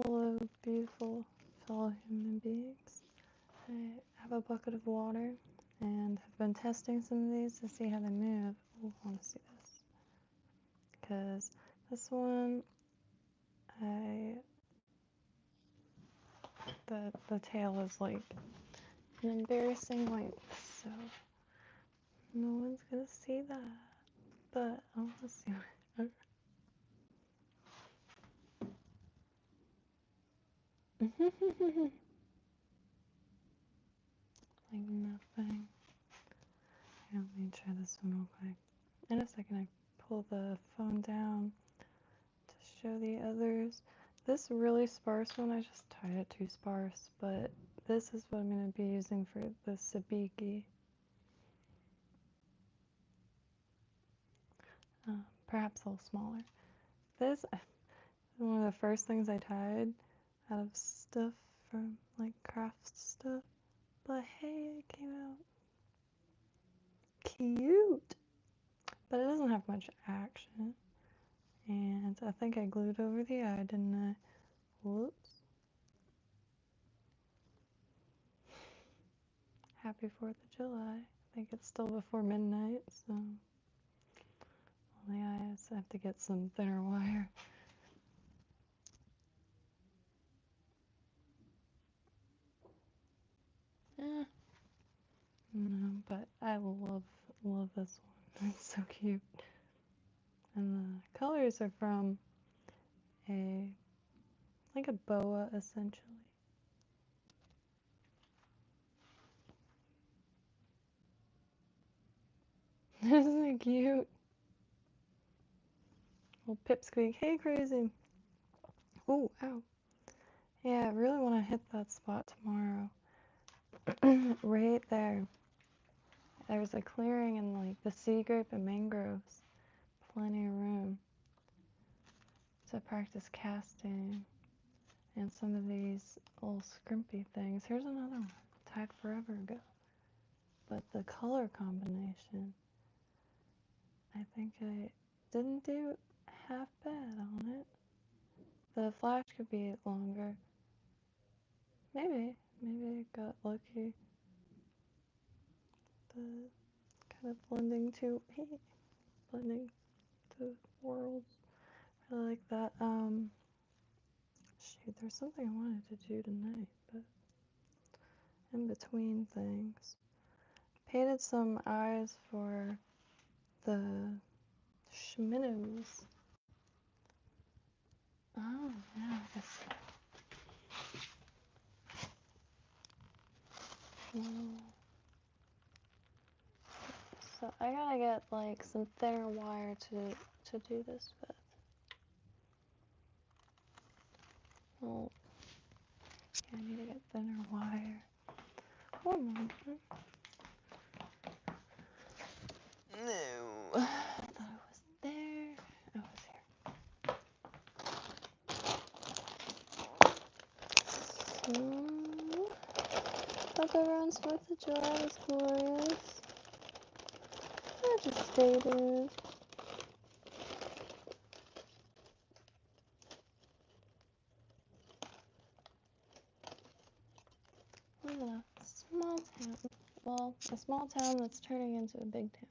Hello, beautiful fellow human beings. I have a bucket of water and have been testing some of these to see how they move. Oh, I want to see this. Because this one, the tail is like an embarrassing length, so no one's gonna see that. But I want to see it. Like nothing. Here, let me try this one real quick. In a second, I pull the phone down to show the others. This really sparse one, I just tied it too sparse, but this is what I'm going to be using for the sabiki. Perhaps a little smaller. This is one of the first things I tied out of stuff from like craft stuff, but hey, it came out cute, but it doesn't have much action. And I think I glued over the eye, didn't I? Whoops. Happy 4th of July. I think it's still before midnight, so on the eyes I have to get some thinner wire. No, but I love this one. It's so cute. And the colors are from like a boa, essentially. Isn't it cute? Little pipsqueak. Hey, crazy. Ooh, ow. Yeah, I really want to hit that spot tomorrow. Right there. There's a clearing in like the sea grape and mangroves. Plenty of room to practice casting and some of these little scrimpy things. Here's another one, tied forever ago. But the color combination, I think I didn't do half bad on it. The flash could be longer. Maybe I got lucky. The kind of blending two worlds. I like that. Shoot, there's something I wanted to do tonight, but in between things. Painted some eyes for the schminnows. Oh, yeah, I guess. So I gotta get like some thinner wire to do this with. Well, yeah, I need to get thinner wire. One moment. No, I thought it was there. Oh, it's here. So, hope everyone's 4th of July was glorious. I just stated. I live in a small town. Well, a small town that's turning into a big town.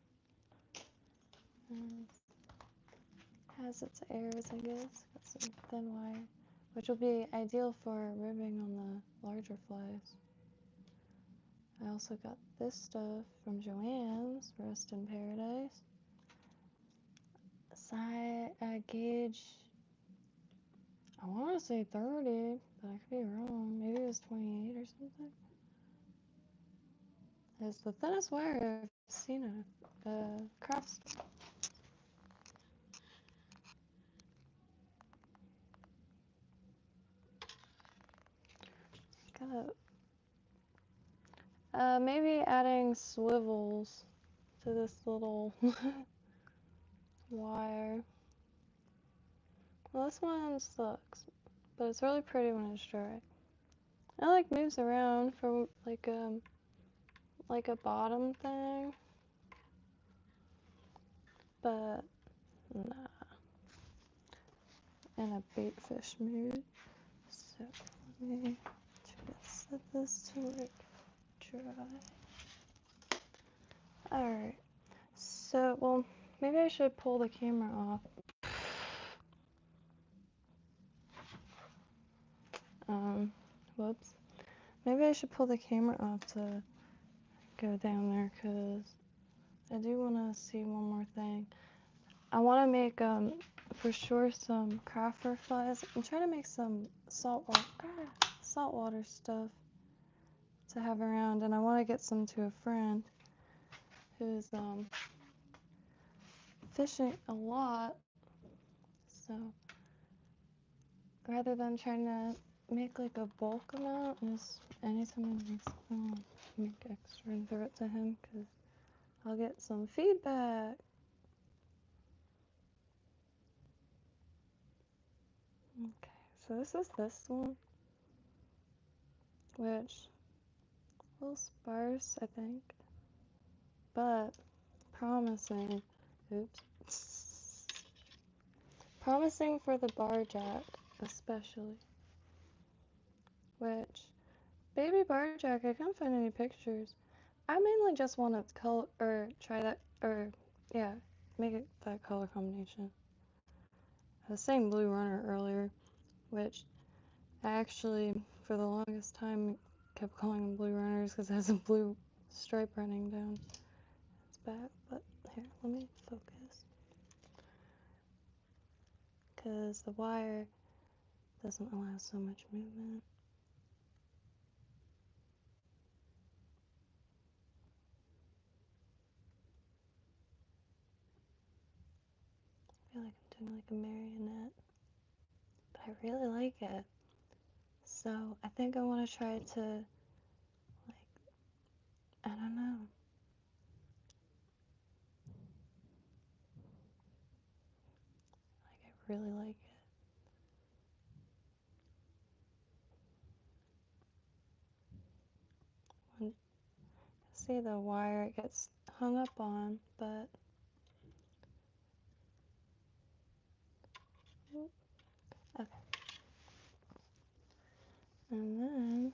Has its airs, I guess. Got some thin wire, which will be ideal for ribbing on the larger flies. I also got this stuff from Joann's, Rest in Paradise. Gauge, I want to say 30, but I could be wrong. Maybe it was 28 or something. It's the thinnest wire I've seen at a craft store. Maybe adding swivels to this little wire. Well, this one sucks, but it's really pretty when it's dry. It like moves around for like a bottom thing, but nah. In a bait fish mood. So let me try to set this to like dry. Alright. So, well, maybe I should pull the camera off. Whoops. Maybe I should pull the camera off to go down there because I do want to see one more thing. I want to make, for sure, some cracker flies. I'm trying to make some saltwater stuff to have around, and I want to get some to a friend who's, fishing a lot. So, rather than trying to make like a bulk amount, just anytime I make something, I'll make extra and throw it to him because I'll get some feedback. Okay, so this is this one, which a little sparse, I think, but promising. Oops. Promising for the bar jack, especially. Which, baby bar jack, I can't find any pictures. I mainly just want to color, or try that, or yeah, make it that color combination. I was saying blue runner earlier, which I actually, for the longest time, kept calling them blue runners because it has a blue stripe running down its back. But here, let me focus. Because the wire doesn't allow so much movement. I feel like I'm doing like a marionette. But I really like it. So I think I want to try to, like, I don't know. Like, I really like it. See the wire it gets hung up on, but okay. And then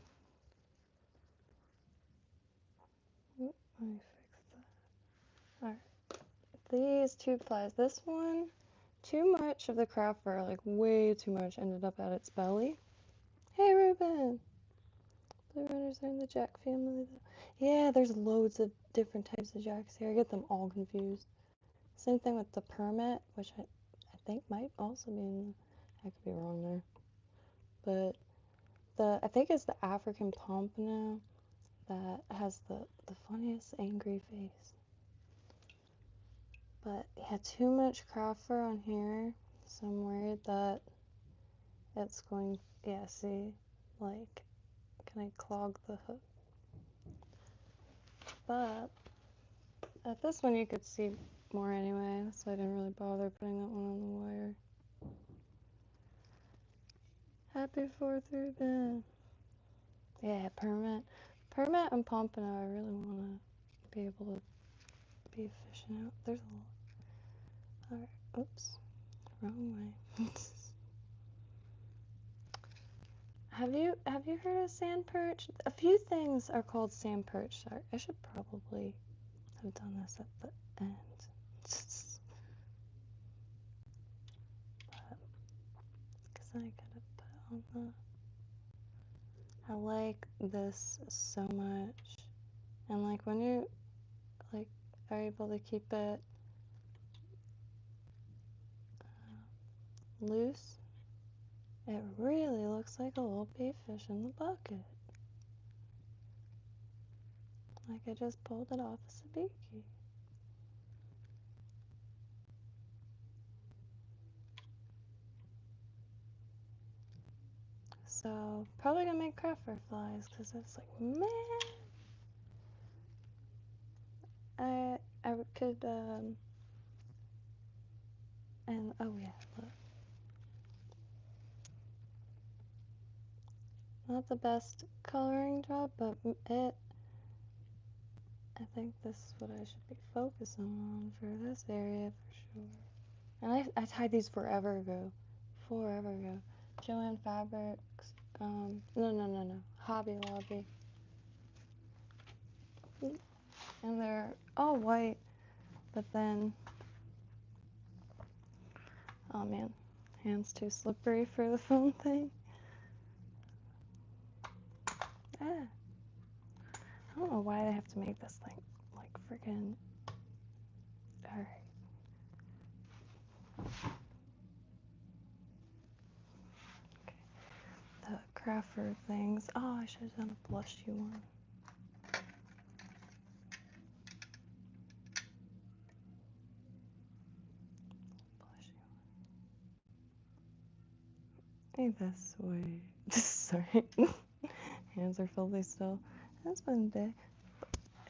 let me fix that. Alright. These two plies. This one, too much of the craft fur, like way too much, ended up at its belly. Hey Ruben! Blue runners are in the jack family. Yeah, there's loads of different types of jacks here. I get them all confused. Same thing with the permit, which I think might also be in the, I could be wrong there. But I think it's the African pompano that has the funniest angry face. But yeah, too much craft fur on here, so I'm worried that it's going, yeah, see, like, can I clog the hook? But at this one you could see more anyway, so I didn't really bother putting that one on the wire. Happy 4th, Ruben. Yeah, permit and pompano, I really want to be able to be efficient out. There's a lot. Alright, oops, wrong way. Have you heard of sand perch? A few things are called sand perch. Sorry, I should probably have done this at the end. But because I gotta put on the. I like this so much, and like when you like are able to keep it loose, it really looks like a little bait fish in the bucket. Like I just pulled it off a sabiki. So probably gonna make craft fur flies because it's like, man, I could and oh yeah, look, not the best coloring job, but I think this is what I should be focusing on for this area for sure. And I tied these forever ago. Joanne Fabrics no, Hobby Lobby. And they're all white, but then, oh man, hand's too slippery for the phone thing. Ah, I don't know why they have to make this thing like freaking, alright. The crafter things. Oh, I should have done a blushy one. Blushy one. Hey, this way. Sorry. Hands are filthy still. It's been a day.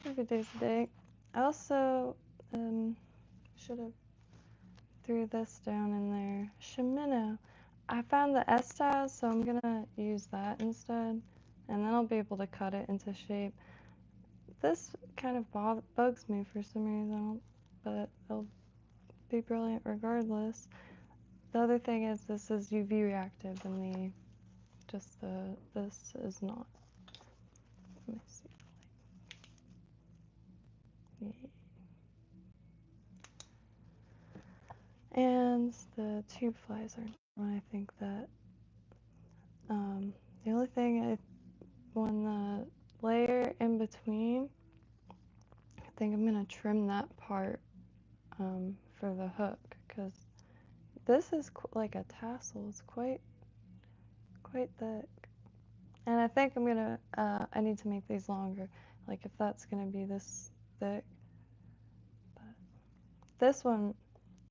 Every day's a day. I also should have threw this down in there. Chenille. I found the Estaz, so I'm gonna use that instead, and then I'll be able to cut it into shape. This kind of bugs me for some reason, but it'll be brilliant regardless. The other thing is this is UV reactive, and this is not. Let me see. Yeah. And the tube flies are. I think that the only thing when the layer in between, I think I'm gonna trim that part for the hook, because this is like a tassel. It's quite thick, and I think I'm gonna I need to make these longer. Like if that's gonna be this thick, but this one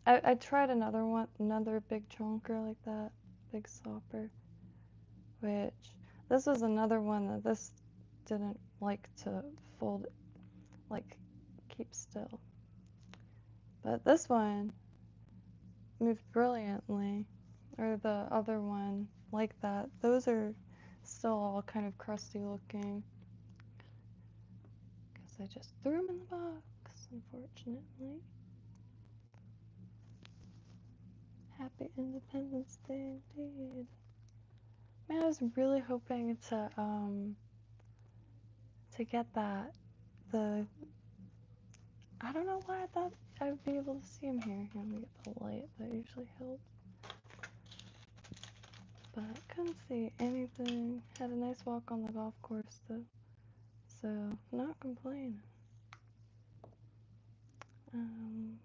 I tried another big chonker like that, big slopper, which this was another one that this didn't like to fold, like keep still. But this one moved brilliantly, or the other one like that. Those are still all kind of crusty looking, because I just threw them in the box, unfortunately. Happy Independence Day indeed. Man, I was really hoping to get that. I don't know why I thought I would be able to see him here. Let me get the light, that usually helps. But I couldn't see anything. Had a nice walk on the golf course though, so not complaining. Kind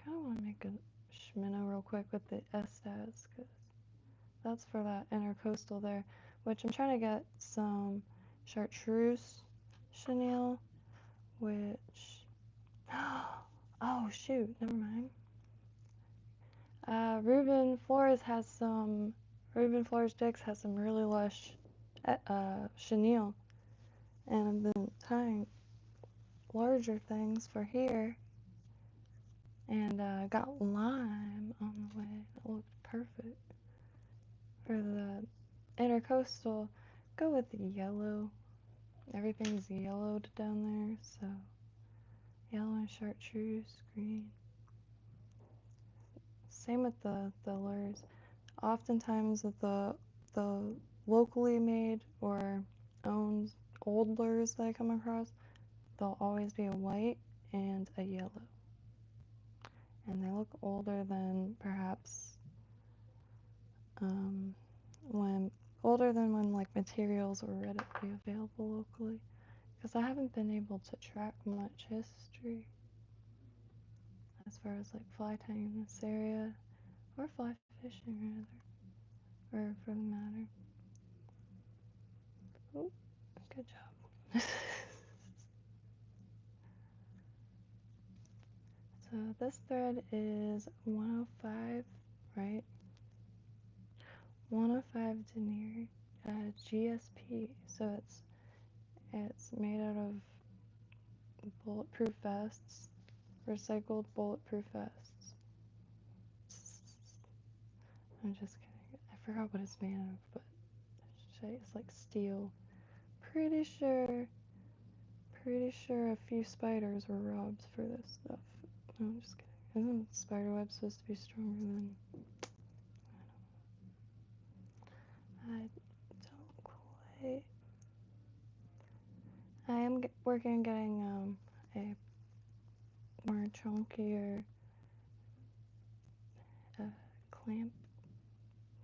of want to make a schmino real quick with the Estaz, because that's for that intercoastal there, which I'm trying to get some chartreuse chenille, which, oh shoot, never mind. Ruben Flores Dix has some really lush chenille, and I've been tying larger things for here, and got lime on the way. That looked perfect. For the intercoastal, go with the yellow. Everything's yellowed down there, so yellow and chartreuse, green. Same with the lures. Oftentimes with the locally made or owned old lures that I come across, there'll always be a white and a yellow. And they look older than perhaps when like materials were readily available locally, because I haven't been able to track much history as far as like fly tying in this area, or fly fishing rather, or for the matter. Oh, good job. So this thread is 105, right? 105 denier, GSP. So it's made out of bulletproof vests, recycled bulletproof vests. I'm just kidding. I forgot what it's made of, but it's like steel. Pretty sure a few spiders were robbed for this stuff. No, I'm just kidding. Isn't spider web supposed to be stronger than... I am working on getting a more chunkier clamp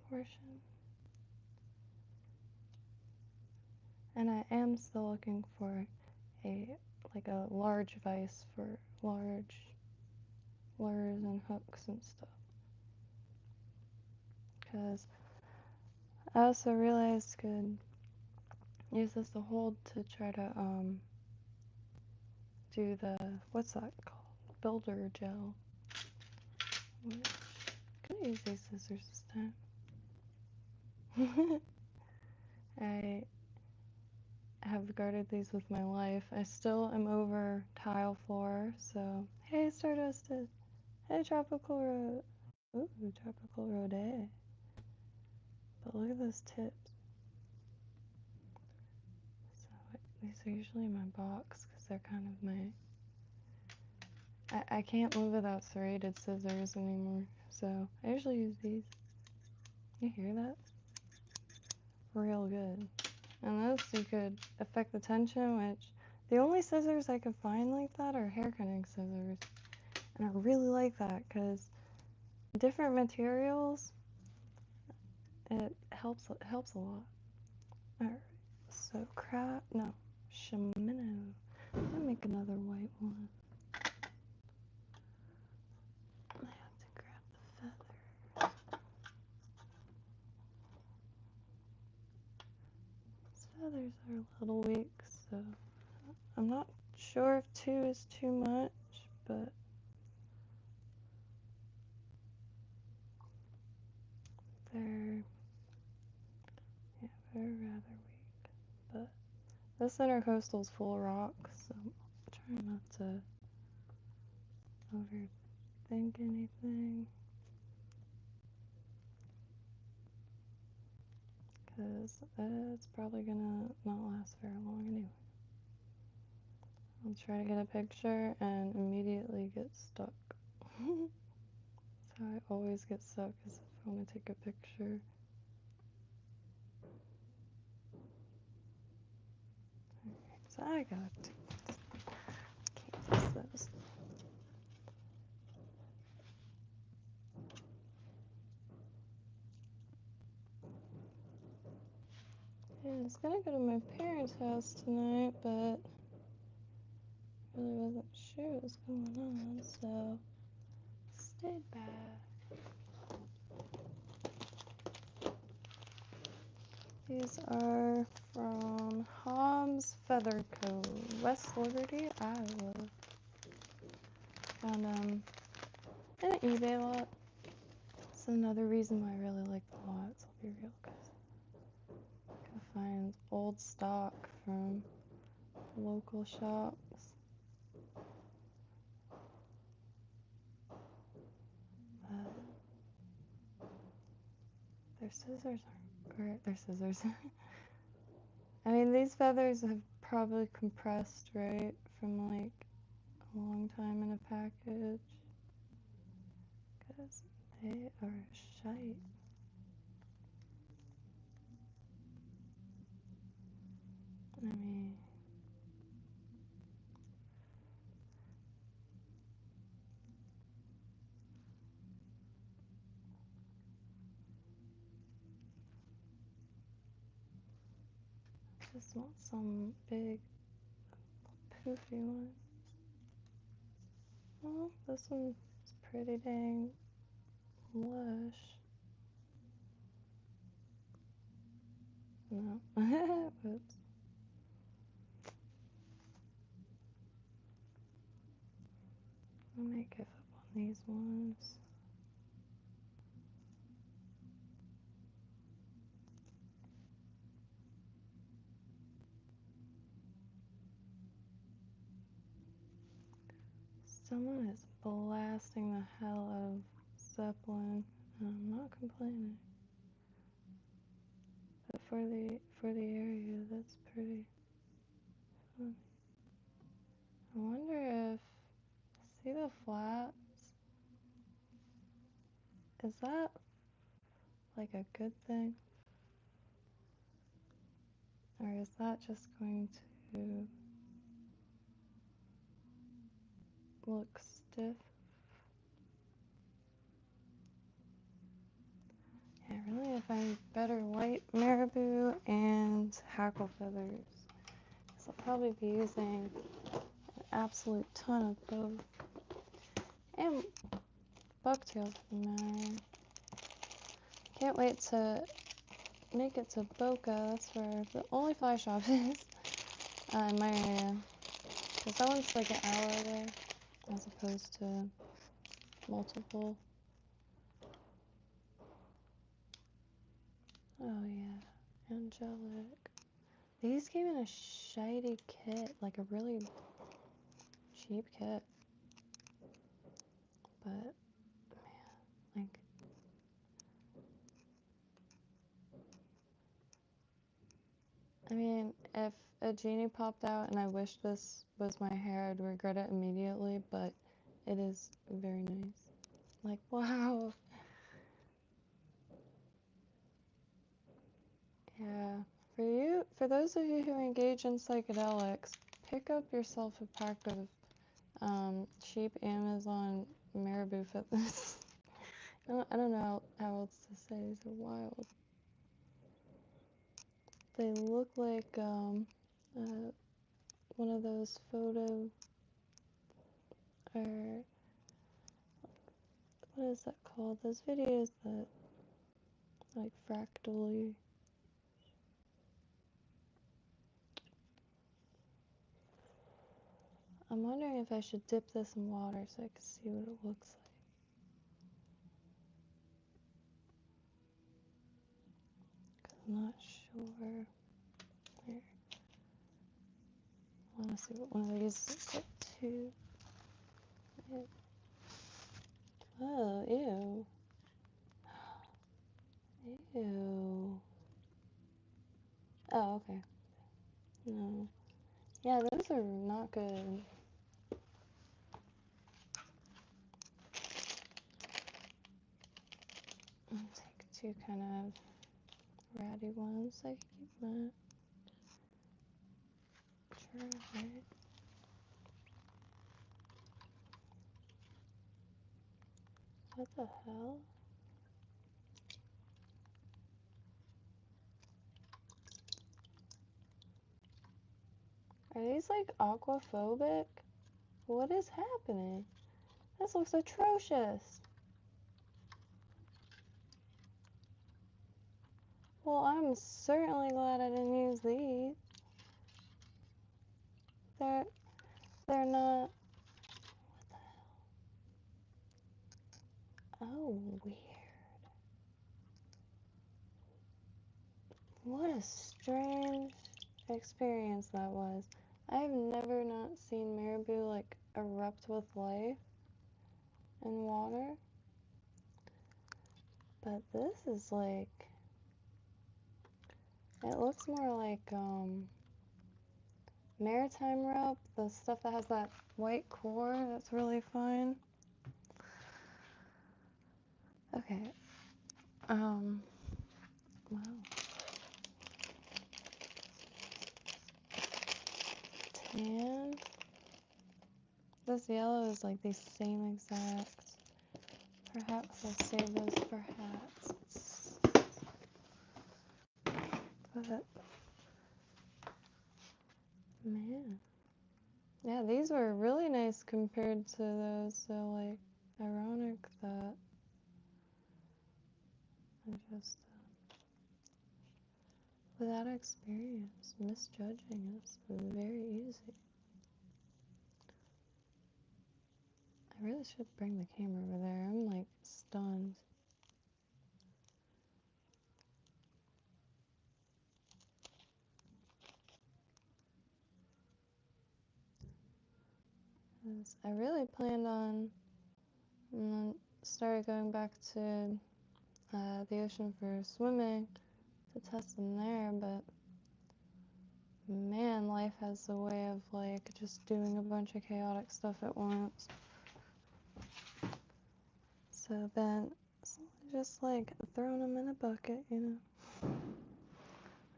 portion. And I am still looking for a large vise for large lures and hooks and stuff. Because I also realized could use this to hold to try to do the, what's that called? Builder gel. I'm gonna use these scissors this time. I have guarded these with my life. I still am over tile floor, so hey Stardusted, hey Tropical Road, ooh Tropical Road. But look at those tips. So these are usually in my box because they're kind of my. I can't live without serrated scissors anymore, so I usually use these. You hear that? Real good. And this you could affect the tension, which the only scissors I could find like that are hair cutting scissors. And I really like that because different materials, it helps a lot. Alright, so Chenille. Let me make another white one. I have to grab the feather. These feathers are a little weak, so I'm not sure if 2 is too much, but they're rather weak. But this intercoastal's full of rocks, so I'm trying not to overthink anything. Because it's probably gonna not last very long anyway. I'll try to get a picture and immediately get stuck. That's how I always get stuck, is if I want to take a picture. Alright, so I got can't miss those. Yeah, I was gonna go to my parents' house tonight, but really wasn't sure what was going on, so stayed back. These are from Hobbs Feather Co. West Liberty, Iowa. Found them in an eBay lot. That's another reason why I really like the lots, I'll be real, because I can find old stock from local shops. Their scissors aren't great. Their scissors. I mean, these feathers have probably compressed, right, from like a long time in a package. Because they are shite. I mean, I just want some big poofy one. Oh, this one's pretty dang lush. No. Oops. I might give up on these ones. Someone is blasting the hell out of Zeppelin. I'm not complaining. But for the area, that's pretty fun. I wonder if, see the flaps? Is that like a good thing? Or is that just going to look stiff? Yeah, really, I find better white Maribou and hackle feathers. So I'll probably be using an absolute ton of both. And bucktail for the matter. Can't wait to make it to Boca. That's where the only fly shop is in my area. Because that one's like an hour away as opposed to multiple. Oh yeah, angelic. These came in a shiny kit, like a really cheap kit. But man, like I mean, if a genie popped out and I wished this was my hair, I'd regret it immediately, but it is very nice. Like, wow. Yeah. For those of you who engage in psychedelics, pick up yourself a pack of cheap Amazon Maribou feathers. I don't know how else to say, they're wild. They look like one of those photo, or what is that called? Those videos that like fractally. I'm wondering if I should dip this in water so I can see what it looks like. I'm not sure. Here. I want to see what one of these looks like too. Oh, ew. Ew. Oh, okay. No. Yeah, those are not good. I'll take two kind of ratty ones so I can keep that. Sure, right? What the hell? Are these like aquaphobic? What is happening? This looks atrocious. Well, I'm certainly glad I didn't use these. They're not. What the hell? Oh, weird. What a strange experience that was. I've never not seen Maribou like erupt with life in water. But this is like, it looks more like maritime rope, the stuff that has that white core that's really fine. Okay. Wow. Tan. This yellow is like the same exact. Perhaps I'll save those for hats. But man. Yeah, these were really nice compared to those, so like ironic that I just without experience, misjudging us was very easy. I really should bring the camera over there. I'm like stunned. I really planned on and then started going back to the ocean for swimming to test them there, but man, life has a way of like just doing a bunch of chaotic stuff at once. So then just like throwing them in a bucket, you know.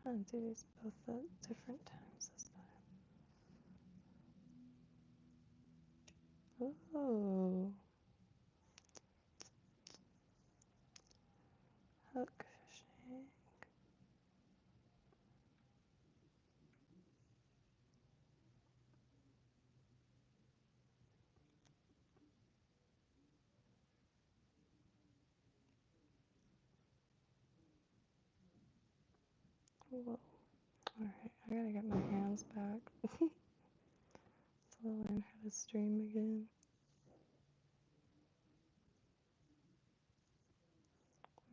I'm gonna do these both at different times this time. Ooh. Hook fishing. Whoa. Alright, I gotta get my hands back. So I'll learn how to stream again.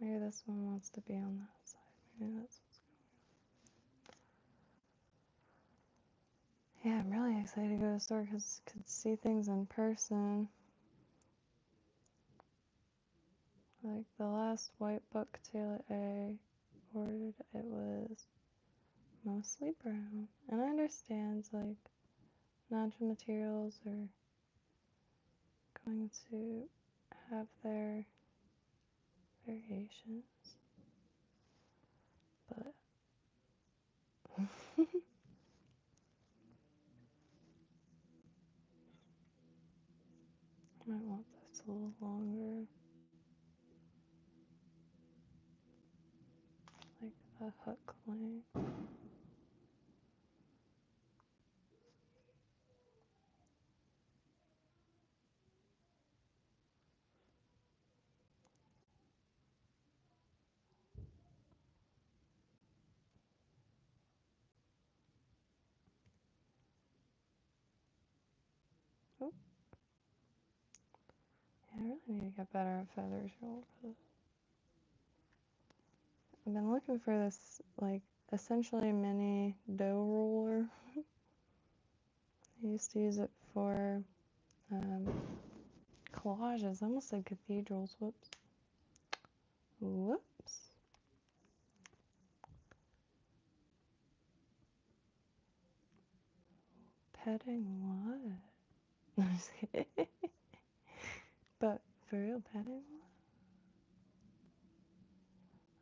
Maybe this one wants to be on that side. Maybe that's what's going on. Yeah, I'm really excited to go to the store because I could see things in person. Like the last white bucktail I ordered, it was mostly brown. And I understand like natural materials are going to have their variations, but I might want this a little longer, like a hook length. Oh, yeah, I really need to get better at feathers roll. I've been looking for this, like, essentially mini dough roller. I used to use it for collages. I almost said cathedrals. Whoops. Whoops. Petting what? No, I'm just kidding. But for real, petting what?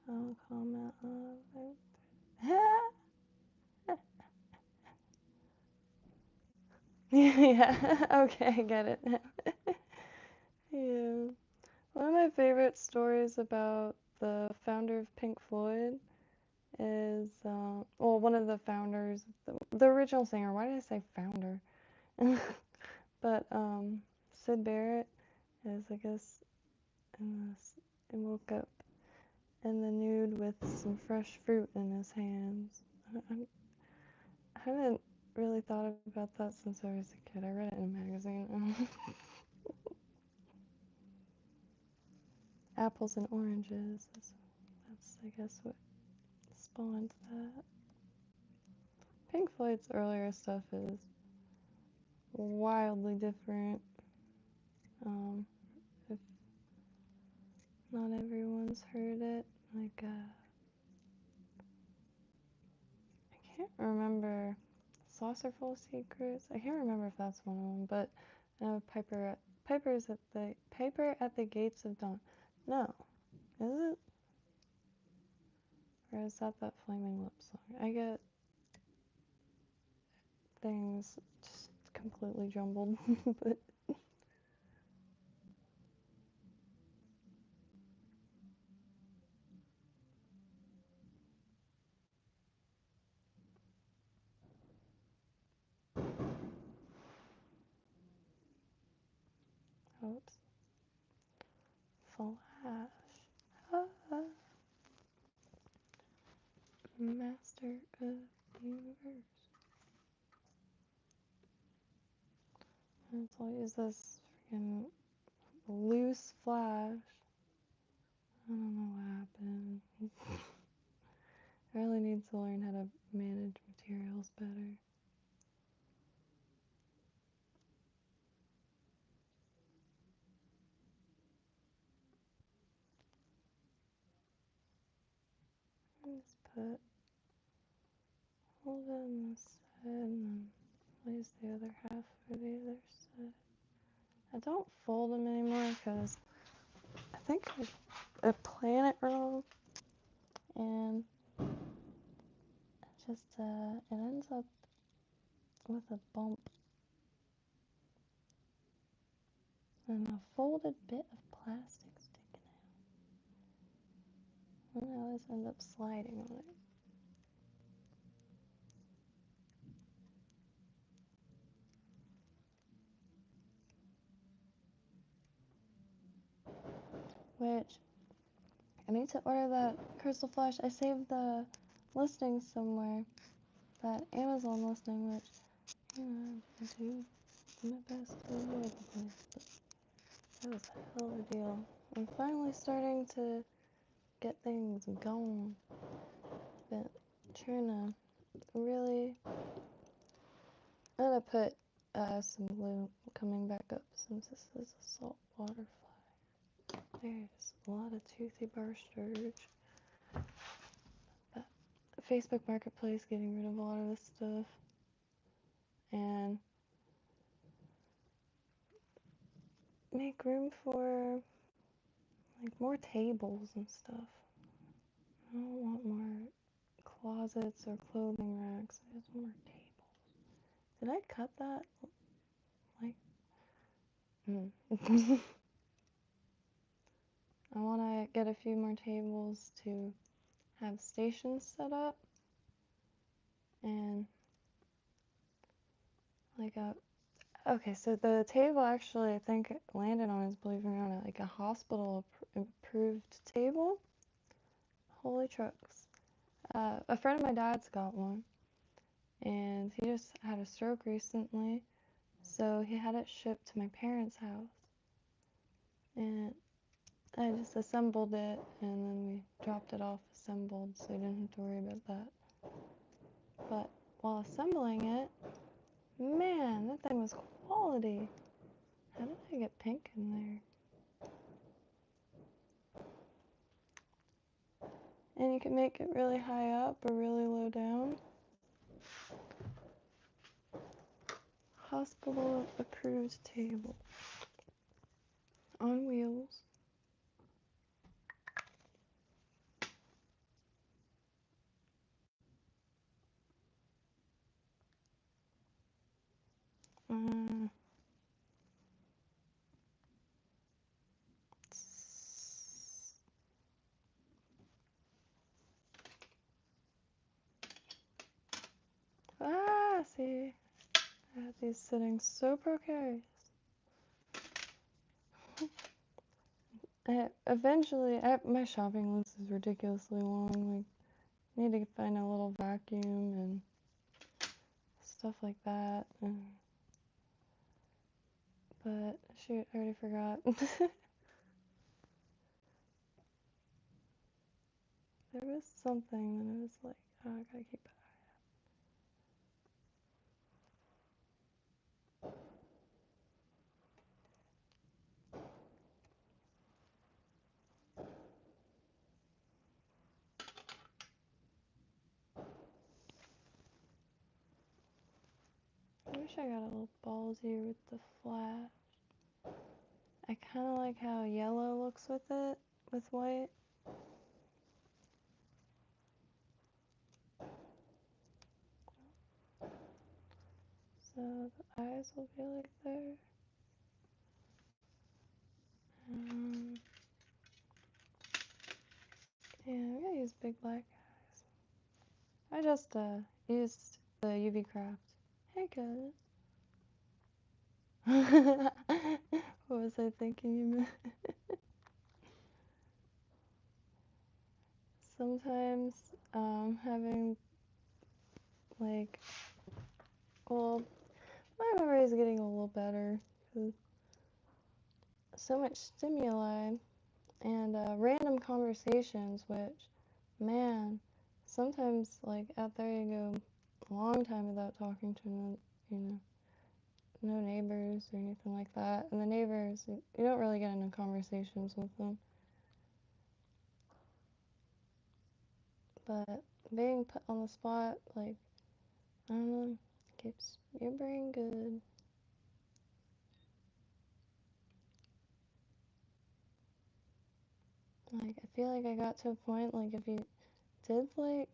I'll comment on it. Yeah, okay, I get it now. Yeah. One of my favorite stories about the founder of Pink Floyd is, well, one of the founders, the original singer. Why did I say founder? But Sid Barrett is, I guess, in this, and woke up in the nude with some fresh fruit in his hands. I haven't really thought about that since I was a kid. I read it in a magazine. Apples and oranges. That's, I guess, what spawned that. Pink Floyd's earlier stuff is wildly different. If not everyone's heard it, like, I can't remember. Saucerful of Secrets. I can't remember if that's one of them, but Piper at the Gates of Dawn. No, is it? Or is that Flaming Lips song? I get things just completely jumbled. But oops, Flash. Ah, Master of the Universe. And so I'll use this freaking loose flash. I don't know what happened. I really need to learn how to manage materials better. Just put hold it on this side and then place the other half for the other side. I don't fold them anymore because I think I plan it wrong, and just, it ends up with a bump and a folded bit of plastic sticking out. And I always end up sliding on it. Which, I need to order that crystal flash. I saved the listing somewhere, that Amazon listing, which, you know, I do my best to avoid the place, but that was a hell of a deal. I'm finally starting to get things going. But trying to really, I'm gonna put some glue coming back up since this is a saltwater fly. There's a lot of toothy bar storage. But Facebook Marketplace getting rid of a lot of this stuff. And make room for like more tables and stuff. I don't want more closets or clothing racks. I just want more tables. Did I cut that? Like, I want to get a few more tables to have stations set up. And like okay, so the table actually I think landed on is, believe it or not, like a hospital approved table. Holy trucks. A friend of my dad's got one, and he just had a stroke recently, so he had it shipped to my parents' house. And I just assembled it, and then we dropped it off assembled, so I didn't have to worry about that. But while assembling it, man, that thing was quality. How did I get pink in there? And you can make it really high up or really low down. Hospital approved table. On wheels. See, I have these sitting so precarious. Eventually, my shopping list is ridiculously long. Like, I need to find a little vacuum and stuff like that. But shoot, I already forgot. There was something that I was like, oh, I gotta keep it. I wish I got a little ballsier with the flash. I kind of like how yellow looks with it, with white. So the eyes will be like there. Yeah, I'm gonna use big black eyes. I just used the UV craft. Hey guys. What was I thinking you meant? Sometimes having like, well, my memory is getting a little better because so much stimuli and random conversations, which, man, sometimes like out there you go a long time without talking to no, no neighbors or anything like that, and the neighbors, you don't really get into conversations with them. But being put on the spot, like, I don't know, keeps your brain good. Like, I feel like I got to a point, like, if you did, like,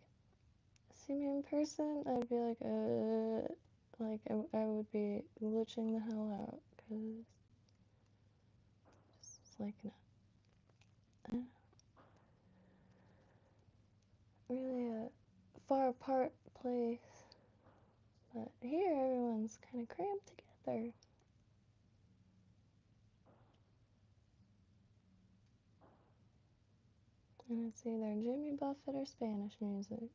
see me in person, I'd be like I would be glitching the hell out, because it's like really a far apart place. But here, everyone's kind of cramped together. And it's either Jimmy Buffett or Spanish music.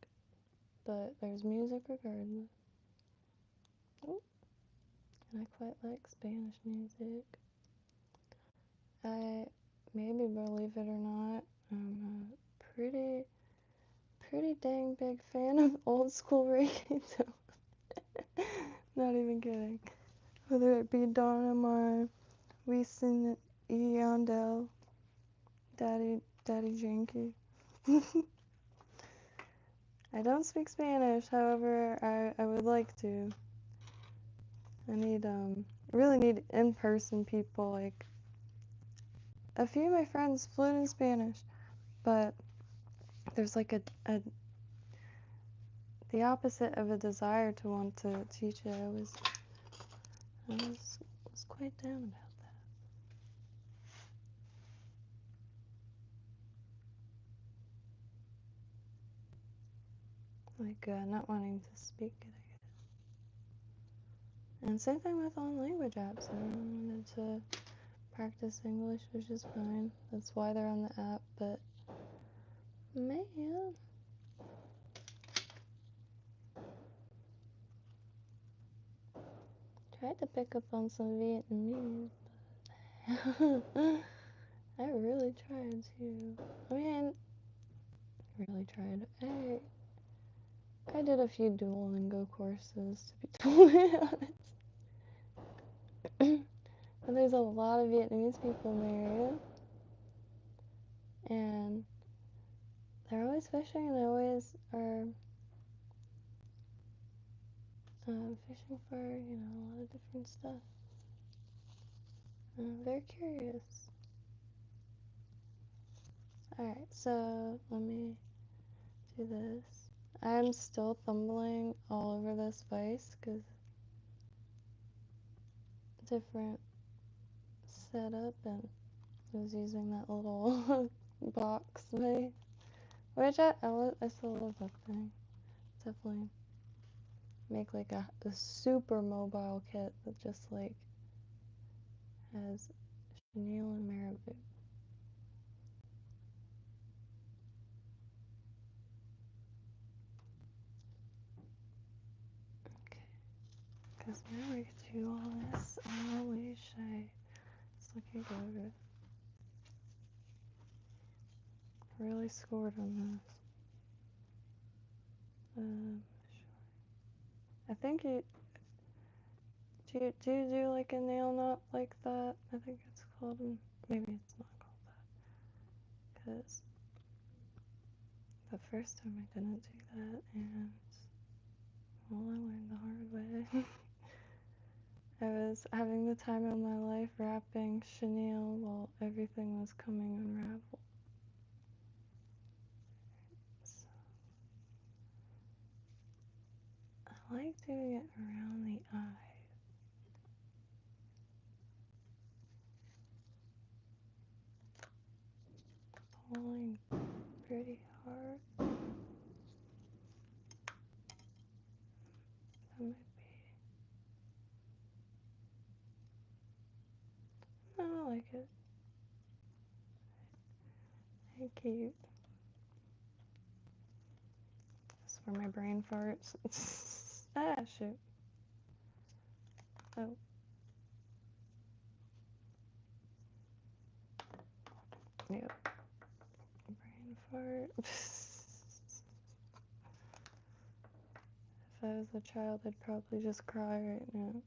But there's music regardless. Oh, and I quite like Spanish music. Maybe believe it or not, I'm a pretty dang big fan of old school reggaeton. Not even kidding. Whether it be Don Omar, Wisin y Yandel, Daddy Yankee. I don't speak Spanish, however, I would like to. I really need in-person people. Like, a few of my friends fluent in Spanish, but there's like the opposite of a desire to want to teach it. I was quite down about that. Like, not wanting to speak it, I guess. And same thing with on language apps. I wanted to practice English, which is fine. That's why they're on the app, but man. Tried to pick up on some Vietnamese, but I really tried to. I mean, really tried. I did a few Duolingo courses, to be totally honest. But there's a lot of Vietnamese people in the area, and they're always fishing, and they always are fishing for, a lot of different stuff. I'm very curious. Alright, so let me do this. I'm still fumbling all over this vise because different setup, and I was using that little box vase, which I still love that thing. Definitely make like a super mobile kit that just like has Chenille and Maribou. Okay, because now I get to do all this on the leash. It's looking good. Really scored on this. I think do you do like a nail knot like that? I think it's called, maybe it's not called that, because the first time I didn't do that, and well, I learned the hard way. I was having the time of my life wrapping Chenille while everything was coming unraveled. So, I like doing it around the eye. Pulling pretty hard. That might be. I like it. Hey, cute. That's where my brain farts. Ah, shoot. Oh. Yep. Brain fart. If I was a child, I'd probably just cry right now.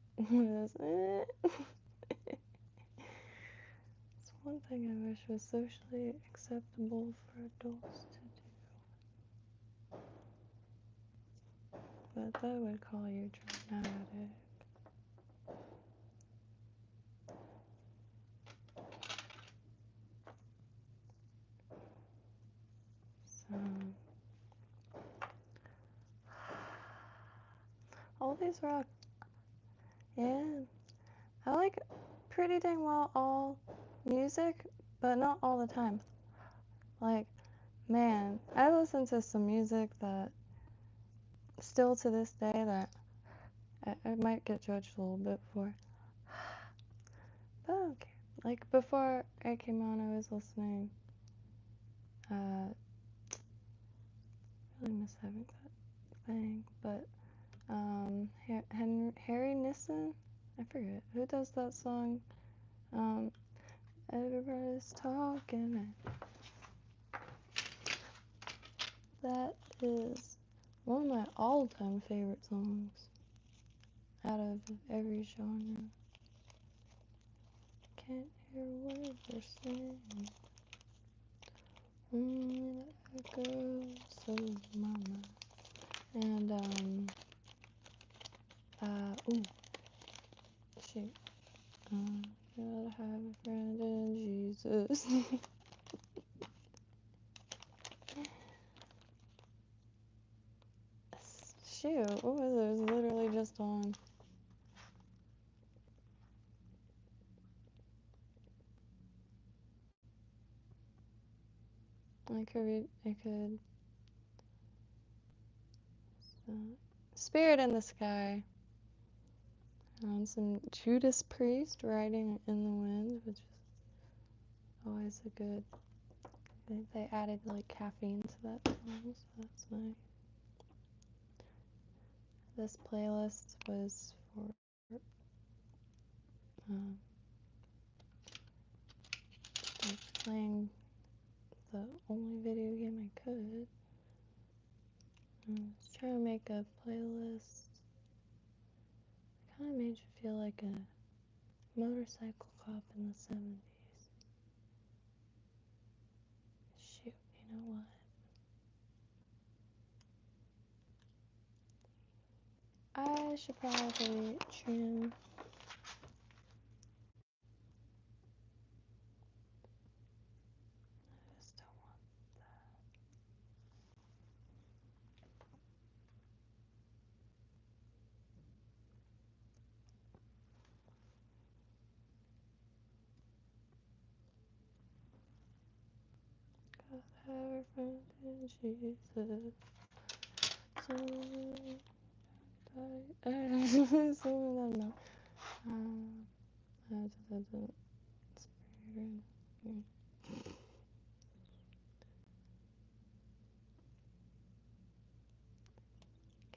It's one thing I wish was socially acceptable for adults to do. But that would call you dramatic. So, these rock. Yeah. I like pretty dang well all music, but not all the time. Like, man, I listen to some music that still to this day that I might get judged a little bit for. But okay. Like before I came on, I was listening. Really miss having that thing, but Harry Nissen, I forget who does that song. Everybody's talking. That is one of my all-time favorite songs out of every genre. Can't hear a word they're saying. Only the echoes of my mind. And ooh, shoot. Gotta have a friend in Jesus. Shoot, what was it? It was literally just on. I could Spirit in the Sky. Some Judas Priest, Riding in the Wind, which is always a good. They added like caffeine to that song, so that's nice. This playlist was for like playing the only video game I could. I was trying to make a playlist. Kind of made you feel like a motorcycle cop in the 70s. Shoot, you know what? I should probably trim. I just don't want God have a friend in Jesus. Some of them no.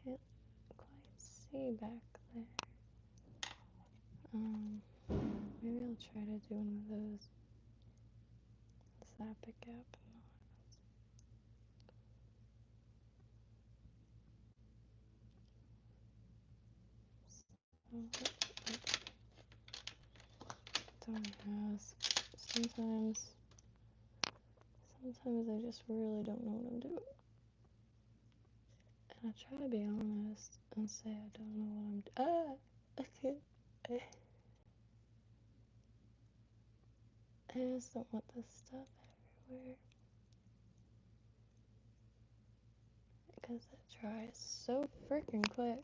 Can't quite see back there. Maybe I'll try to do one of those. Zap it gap. Don't ask. Sometimes I just really don't know what I'm doing. And I try to be honest and say I don't know what I'm doing. I can't. I just don't want this stuff everywhere. Because it dries so freaking quick.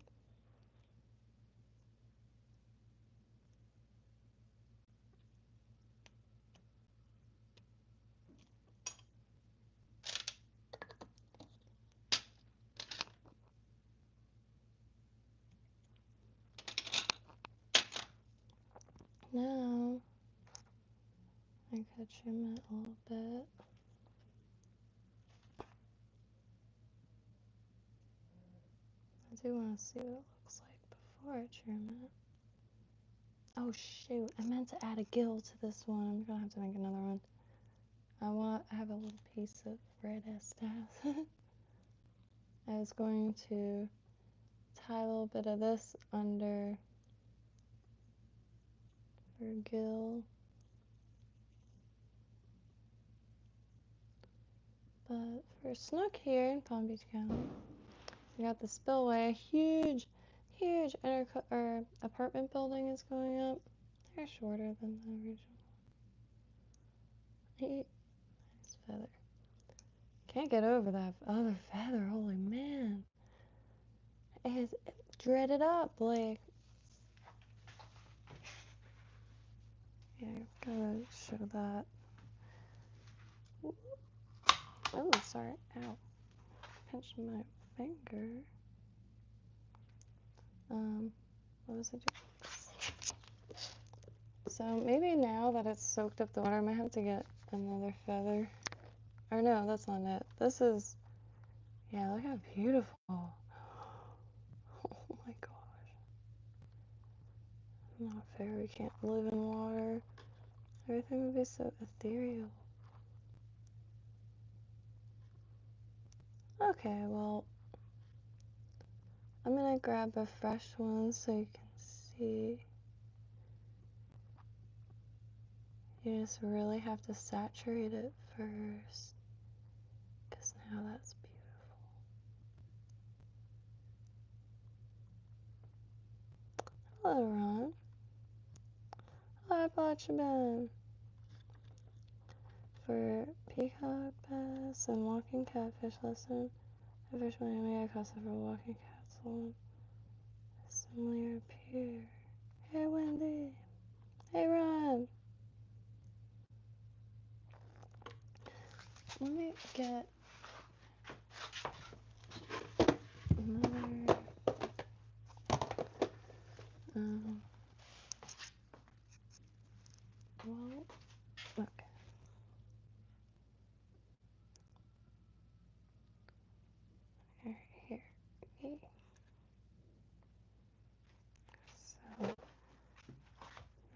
Now, I could trim it a little bit. I do want to see what it looks like before I trim it. Oh shoot, I meant to add a gill to this one. I'm gonna have to make another one. I have a little piece of red Estaz. I was going to tie a little bit of this under her gill. But for Snook here in Palm Beach County, we got the spillway. Huge apartment building is going up. They're shorter than the original. Nice feather. Can't get over that other feather. Holy man. Dread it up, Blake. Yeah, gotta show that. Oh, sorry. Ow. Pinched my finger. What was I doing? So maybe now that it's soaked up the water, I might have to get another feather. Or no, that's not it. This is, yeah, look how beautiful. Oh my gosh. Not fair, we can't live in water. Everything would be so ethereal. Okay, well, I'm gonna grab a fresh one so you can see. You just really have to saturate it first, because now that's beautiful. Hello, Ron. Hi, Botchaman. For peacock bass and walking catfish lesson, I fish Miami, I cast it for walking cat salon. Similar appear. Hey, Wendy. Hey, Ron. Let me get another. Well, okay. Here. So,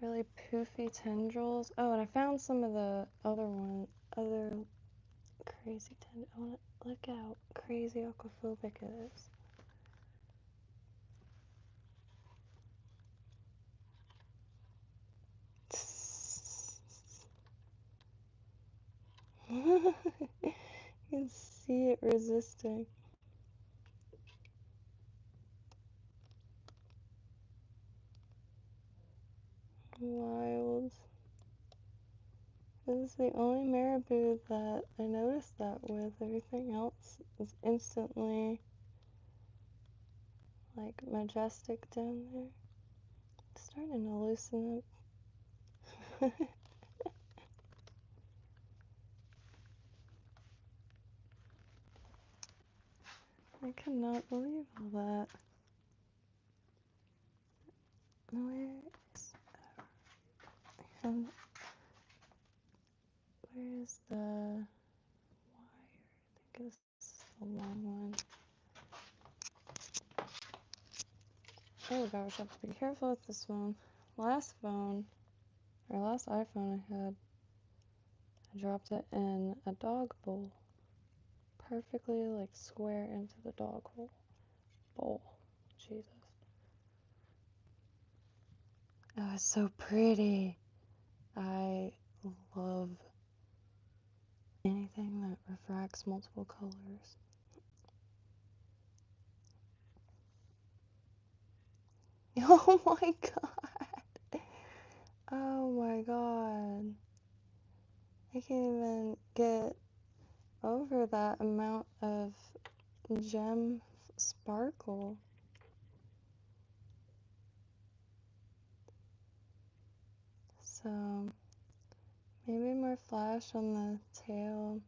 really poofy tendrils. Oh, and I found some of the other crazy tendrils. I want to look how crazy aquaphobic it is. You can see it resisting. Wild. This is the only Maribou that I noticed that with. Everything else is instantly like majestic down there. It's starting to loosen up. I cannot believe all that. Where is the wire? I think this is the long one. Oh gosh, I have to be careful with this one. Last iPhone I had, I dropped it in a dog bowl. Perfectly like square into the dog hole. Bowl. Jesus. Oh, it's so pretty. I love anything that refracts multiple colors. Oh my god. Oh my god. I can't even get over that amount of gem sparkle. So maybe more flash on the tail,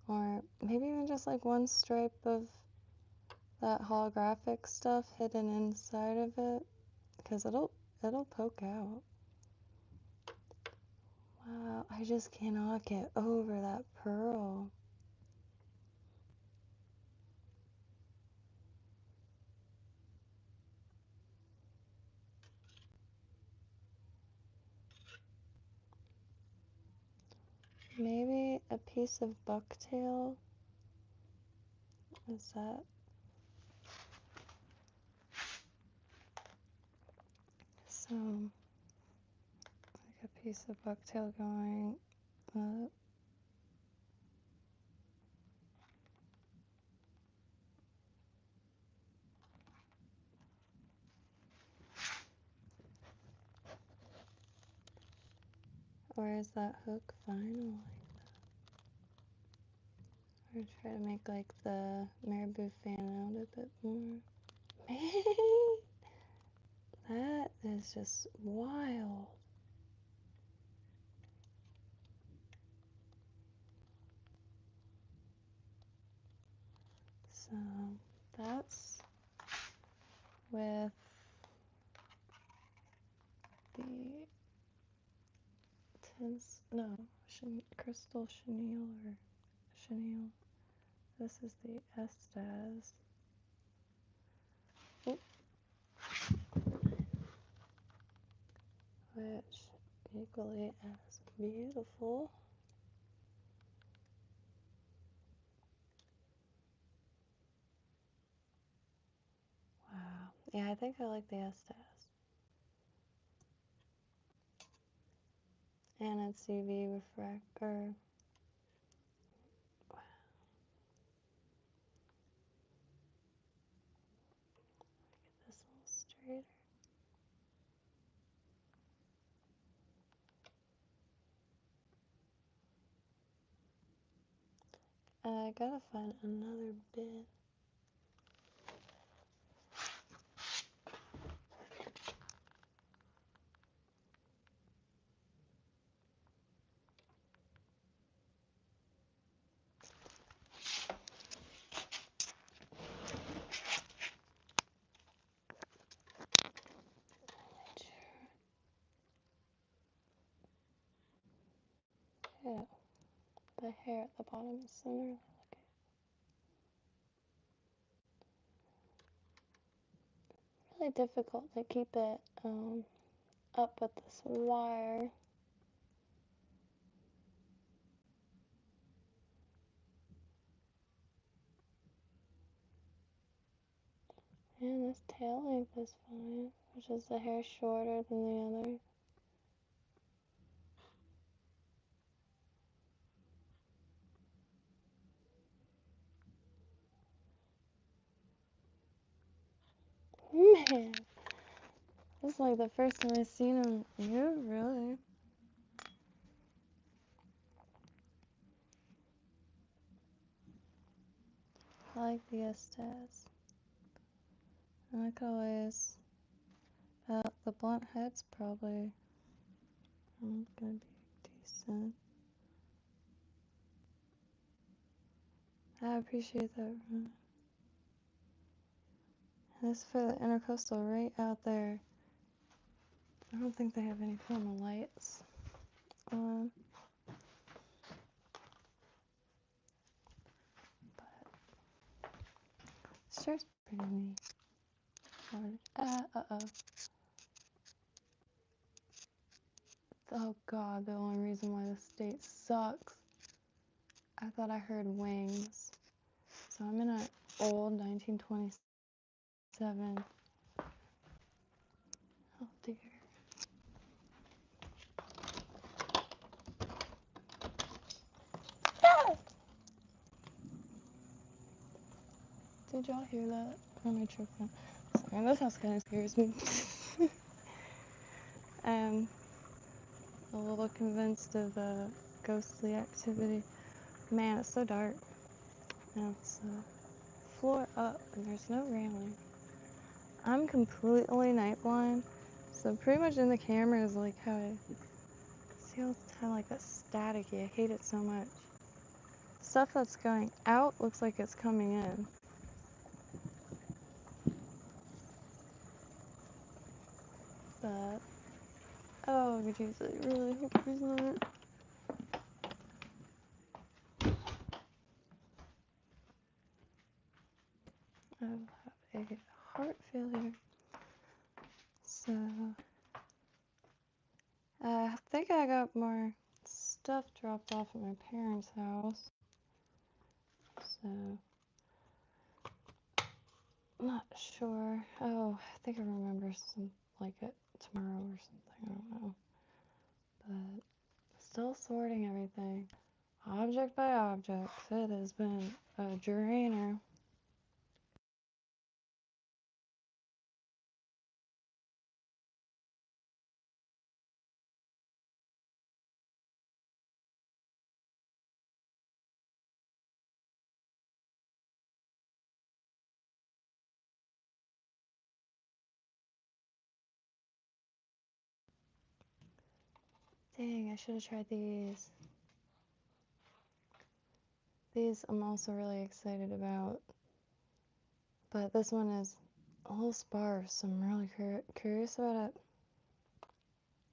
or maybe even just like one stripe of that holographic stuff hidden inside of it, because it'll poke out. Wow, I just cannot get over that pearl. Maybe a piece of bucktail. Is that? So, like a piece of bucktail going up. Or is that hook final like that? Or try to make like the Maribou fan out a bit more. That is just wild. So that's with the crystal chenille or chenille. This is the Estaz. Oh. Which equally as beautiful. Wow. Yeah, I think I like the Estaz. And it's UV refractor. Wow. Get this a little straighter. I gotta find another bit. Yeah, the hair at the bottom is similar. Really difficult to keep it up with this wire. And this tail length is fine, which is the hair shorter than the other. Man, this is like the first time I've seen him. Yeah, really. I like the Estaz. I like always. The blunt head's probably gonna be decent. I appreciate that. This for the intercoastal right out there. I don't think they have any formal lights on. But this shirt's pretty neat. Uh-oh. Oh god, the only reason why this state sucks. I thought I heard wings. So I'm in an old 1927. Oh dear. Ah! Did y'all hear that? Or am I tripping? Sorry, this house kind of scares me. I'm a little convinced of ghostly activity. Man, it's so dark. Now it's floor up and there's no railing. I'm completely night blind, so pretty much in the camera is like how I see all the time, like that staticky. I hate it so much. Stuff that's going out looks like it's coming in. But oh jeez, I really hope he's not. I have a heart failure. So I think I got more stuff dropped off at my parents' house. So I'm not sure. Oh, I think I remember some like it tomorrow or something. I don't know. But still sorting everything. Object by object. It has been a drainer. Dang, I should have tried these. These I'm also really excited about. But this one is a little sparse. I'm really curious about it.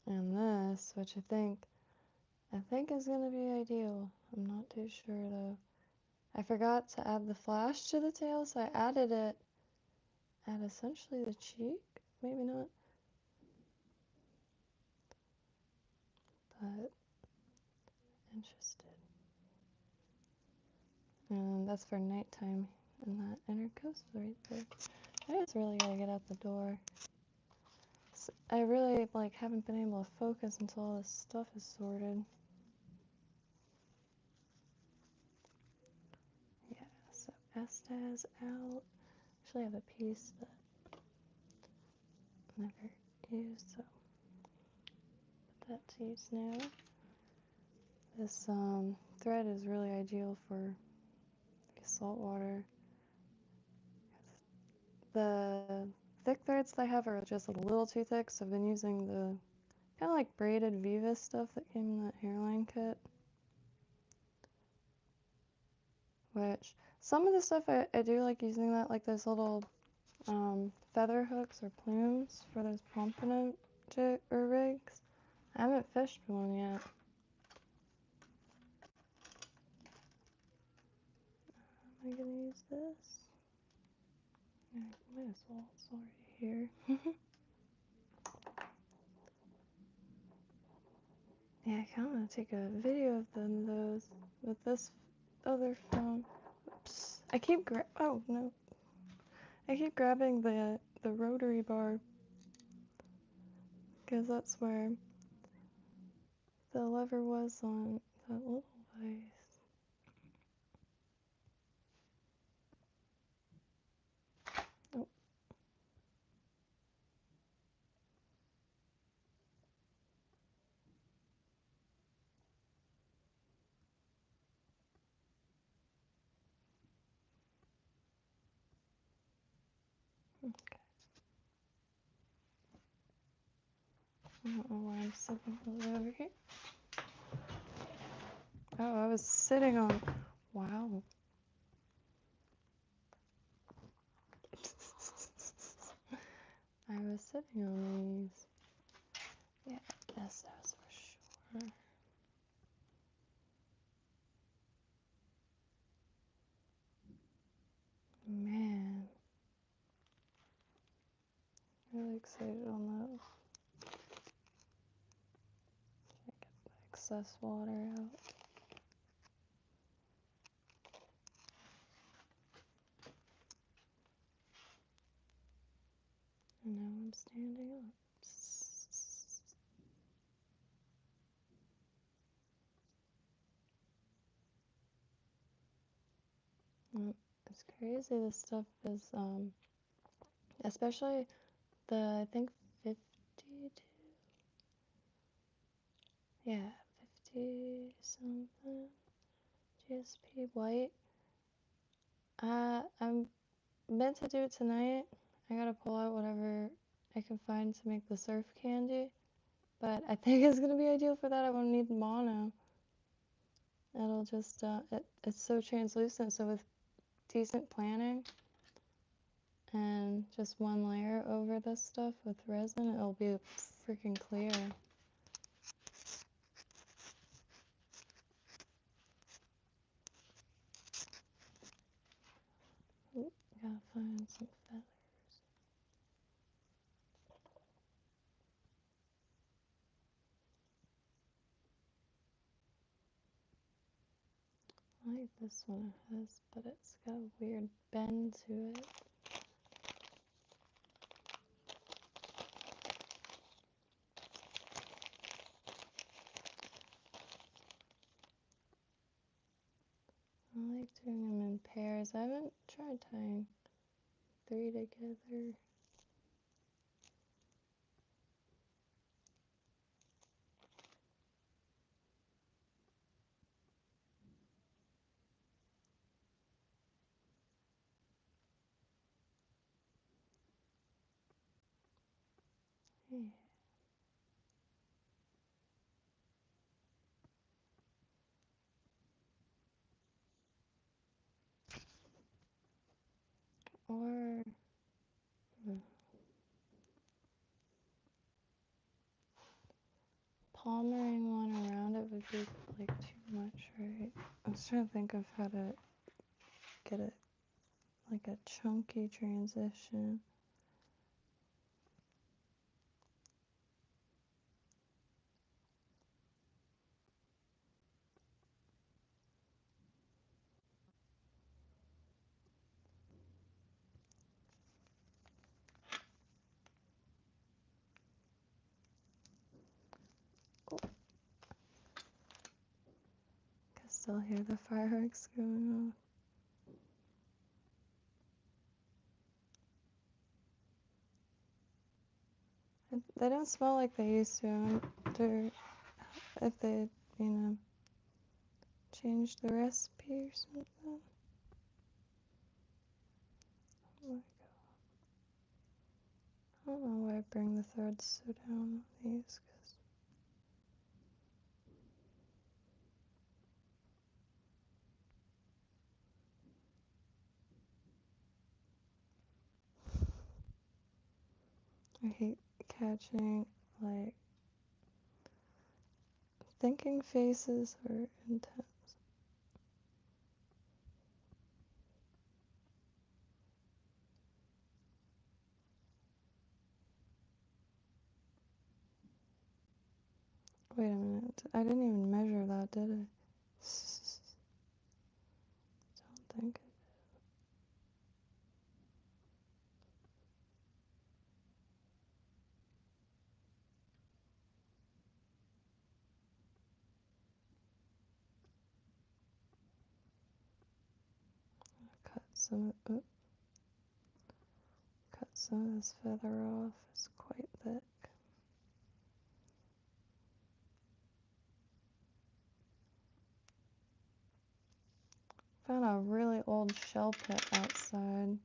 And this, which I think is gonna be ideal. I'm not too sure though. I forgot to add the flash to the tail, so I added it at essentially the cheek. Maybe not. But interested. And that's for nighttime. And that intercoastal right there. I just really gotta get out the door. So I really haven't been able to focus until all this stuff is sorted. Yeah, so Estaz out. Actually, I have a piece that I never used, so put that to use now. This thread is really ideal for saltwater. The thick threads that I have are just a little too thick, so I've been using the kind of like braided Viva stuff that came in that hairline kit. Which, some of the stuff I do like using that, like those little feather hooks or plumes for those pompano rigs. I haven't fished one yet. Am I gonna use this? Yeah, might as well, it's already here. Yeah, I kinda wanna take a video of those with this other phone. Oops. I keep oh no. I keep grabbing the rotary bar because that's where the lever was on that little vise. Oh. Okay. I don't know why I'm sitting over here. Oh, I was sitting on. Wow. I was sitting on these. Yeah, that's for sure. Man. Really excited on those. Get the excess water out. And now I'm standing up. It's crazy. This stuff is, especially I think 52, yeah, 50 something GSP white. I'm meant to do it tonight. I gotta pull out whatever I can find to make the surf candy. But I think it's gonna be ideal for that. I won't need mono. It'll just, it's so translucent, so with decent planning and just one layer over this stuff with resin, it'll be freaking clear. Ooh, gotta find some feathers. I like this one it has, but it's got a weird bend to it. I like doing them in pairs. I haven't tried tying 3 together. Yeah. Or palmering one around it would be like too much, right? I was trying to think of how to get it like a chunky transition. Oh, I can still hear the fireworks going off. They don't smell like they used to. I wonder if they, you know, changed the recipe or something. Oh my god. I don't know why I bring the threads so down on these, because I hate catching, like, thinking faces are intense. Wait a minute, I didn't even measure that, did I? Don't think it. Cut some of, cut some of this feather off, it's quite thick. Found a really old shell pit outside.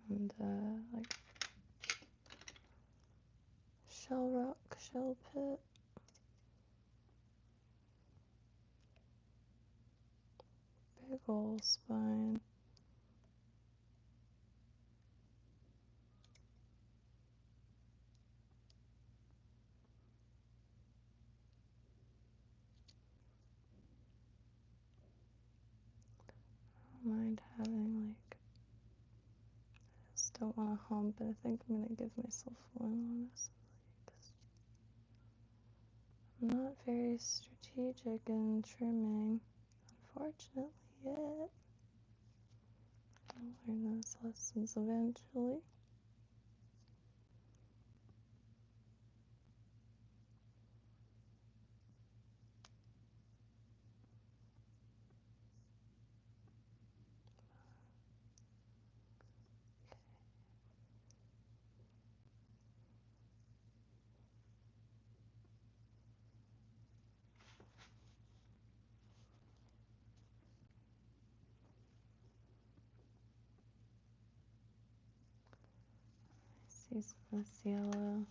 And like shell rock, shell pit. Big ol' spine. I don't mind having like, I just don't want to hump, but I think I'm gonna give myself one honestly, because I'm not very strategic in trimming, unfortunately yet. I'll learn those lessons eventually. See some of this yellow.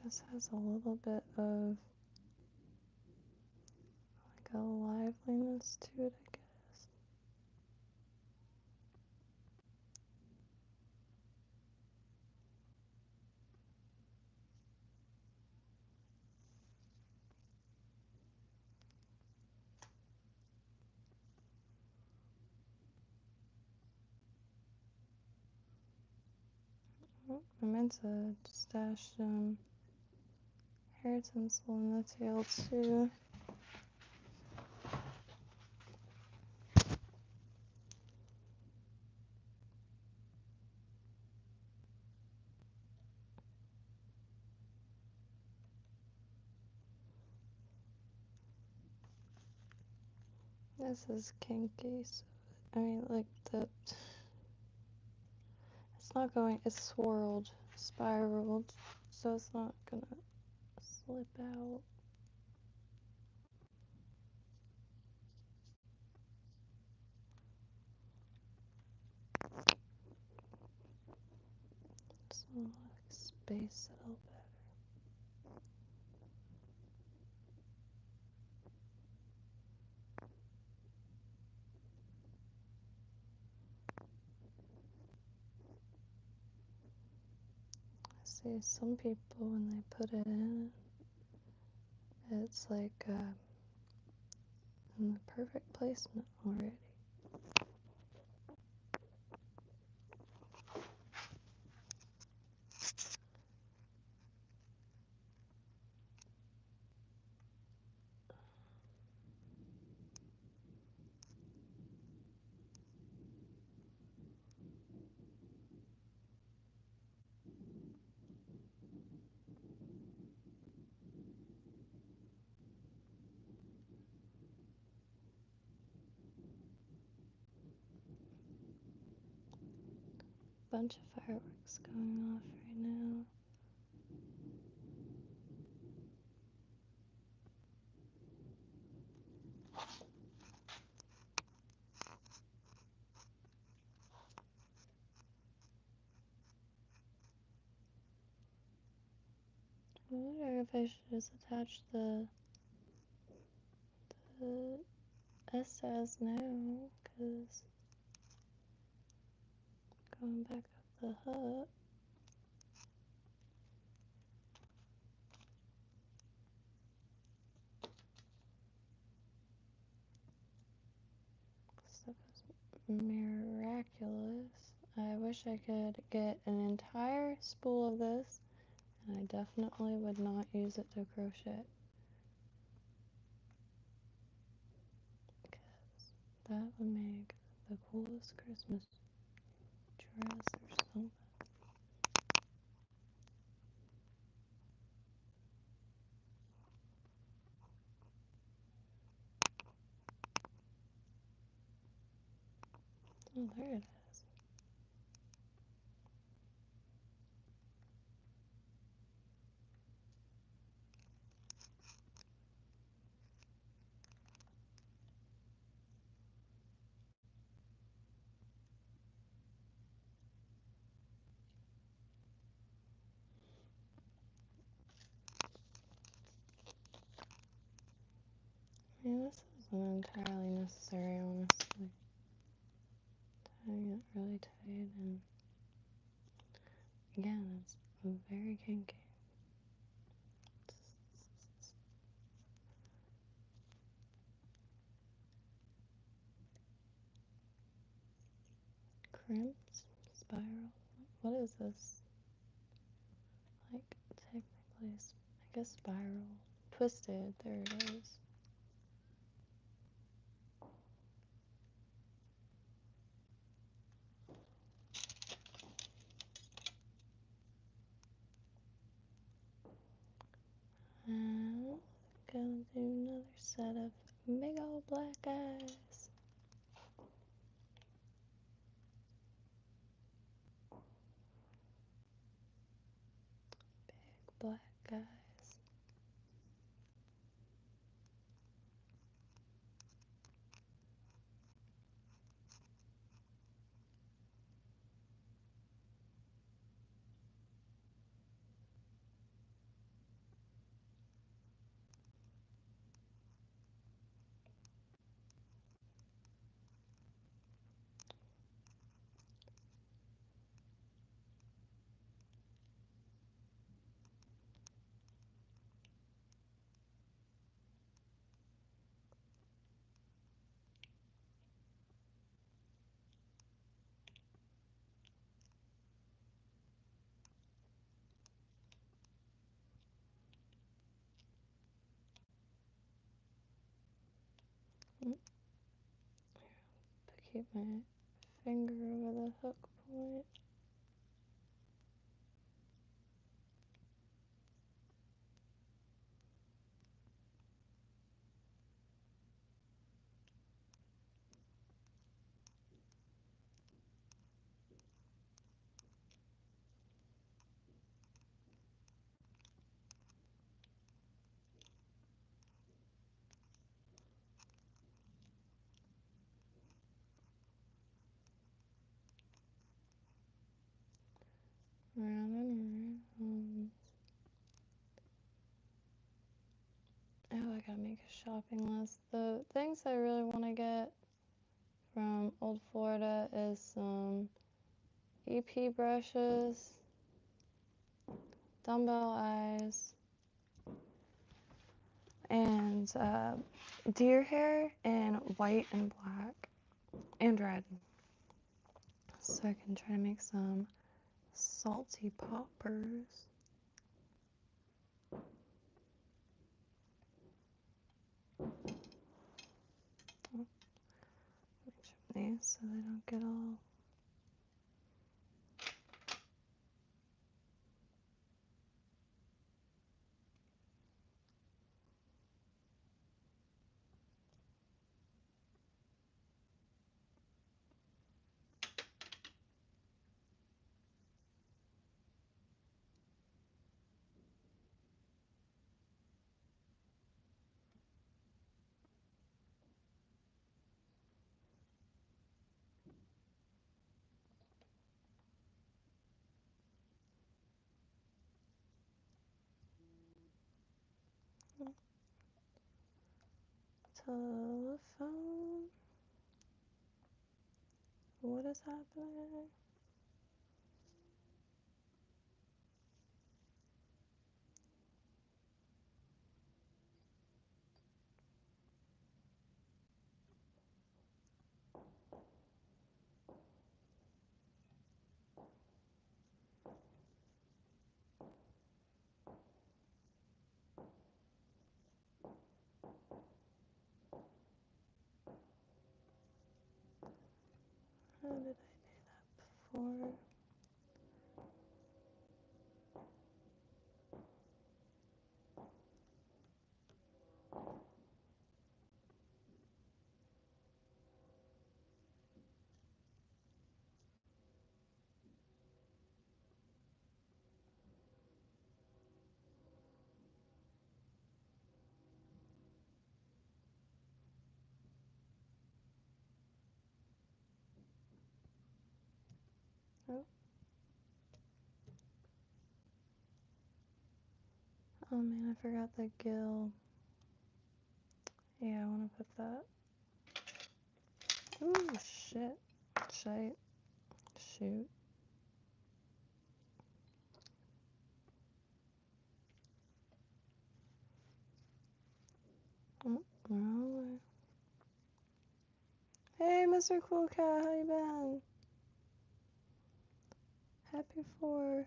Just has a little bit of like a liveliness to it, I guess. Oh, I meant to stash some hair tinsel in the tail too. This is kinky, so I mean, like it's not going, it's swirled, spiraled, so it's not gonna slip out. Space it all better. I see some people when they put it in, it's like in the perfect placement already. Bunch of fireworks going off right now. I wonder if I should just attach the Estaz now, because going back up the hut. Stuff is miraculous. I wish I could get an entire spool of this, and I definitely would not use it to crochet. Because that would make the coolest Christmas dress or something. Oh, there it is. I mean, this isn't entirely necessary, honestly. Tying it really tight, and again, it's very kinky. Crimps? Spiral? What is this? Like, technically, I guess spiral. Twisted, there it is. And gonna do another set of big old black eyes. Big black eyes. Keep my finger over the hook point. around and around. Oh, I gotta make a shopping list. The things I really want to get from Old Florida is some EP brushes, dumbbell eyes, and deer hair in white and black and red. So I can try to make some salty poppers. Oh, these so they don't get all. Telephone. What is happening? How did I do that before? Oh, oh man, I forgot the gill. Yeah, I want to put that. Ooh, shit. Shite. Shoot. Oh, wrong way. Hey, Mr. Cool Cat, how you been? Happy 4th.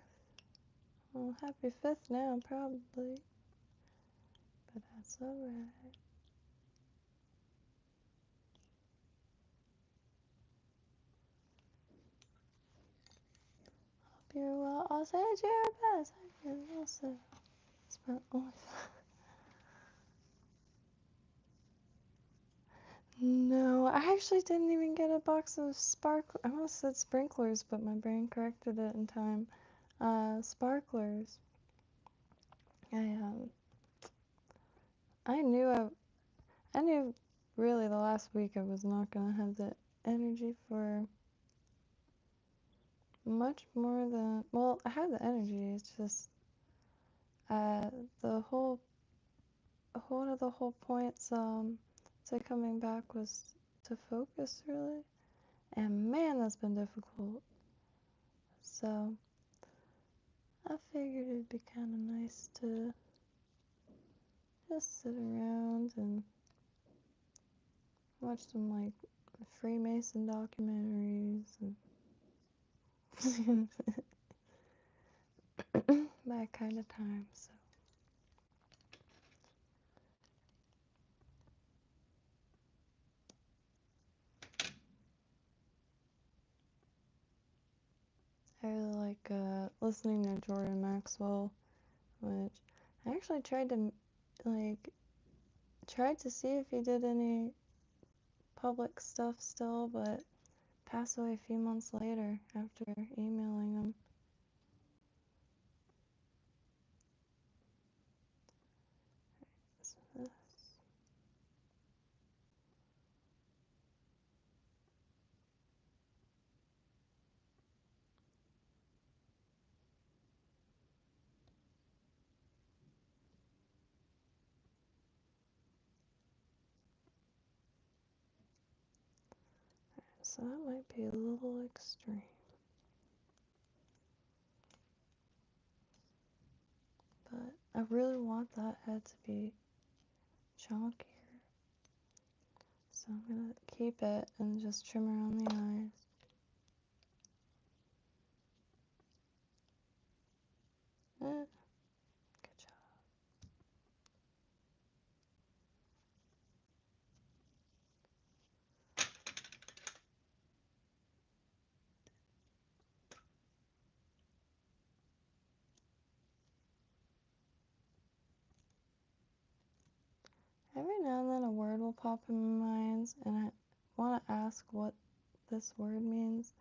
Well, happy 5th now, probably. But that's alright. Hope you're well. I'll say it's your best. I can also spend only. No, I actually didn't even get a box of I almost said sprinklers, but my brain corrected it in time. Sparklers. I knew really the last week I was not gonna have the energy for much more than, well, I had the energy, it's just, the whole, one of the whole points, to coming back was to focus, really. And man, that's been difficult. So, I figured it'd be kind of nice to just sit around and watch some, like, Freemason documentaries and that kind of time, so. I really like listening to Jordan Maxwell, which I actually tried to see if he did any public stuff still, but passed away a few months later after emailing him. So this. So that might be a little extreme. But I really want that head to be chunkier. So I'm going to keep it and just trim around the eyes. Good job. Every now and then a word will pop in my mind, and I want to ask what this word means,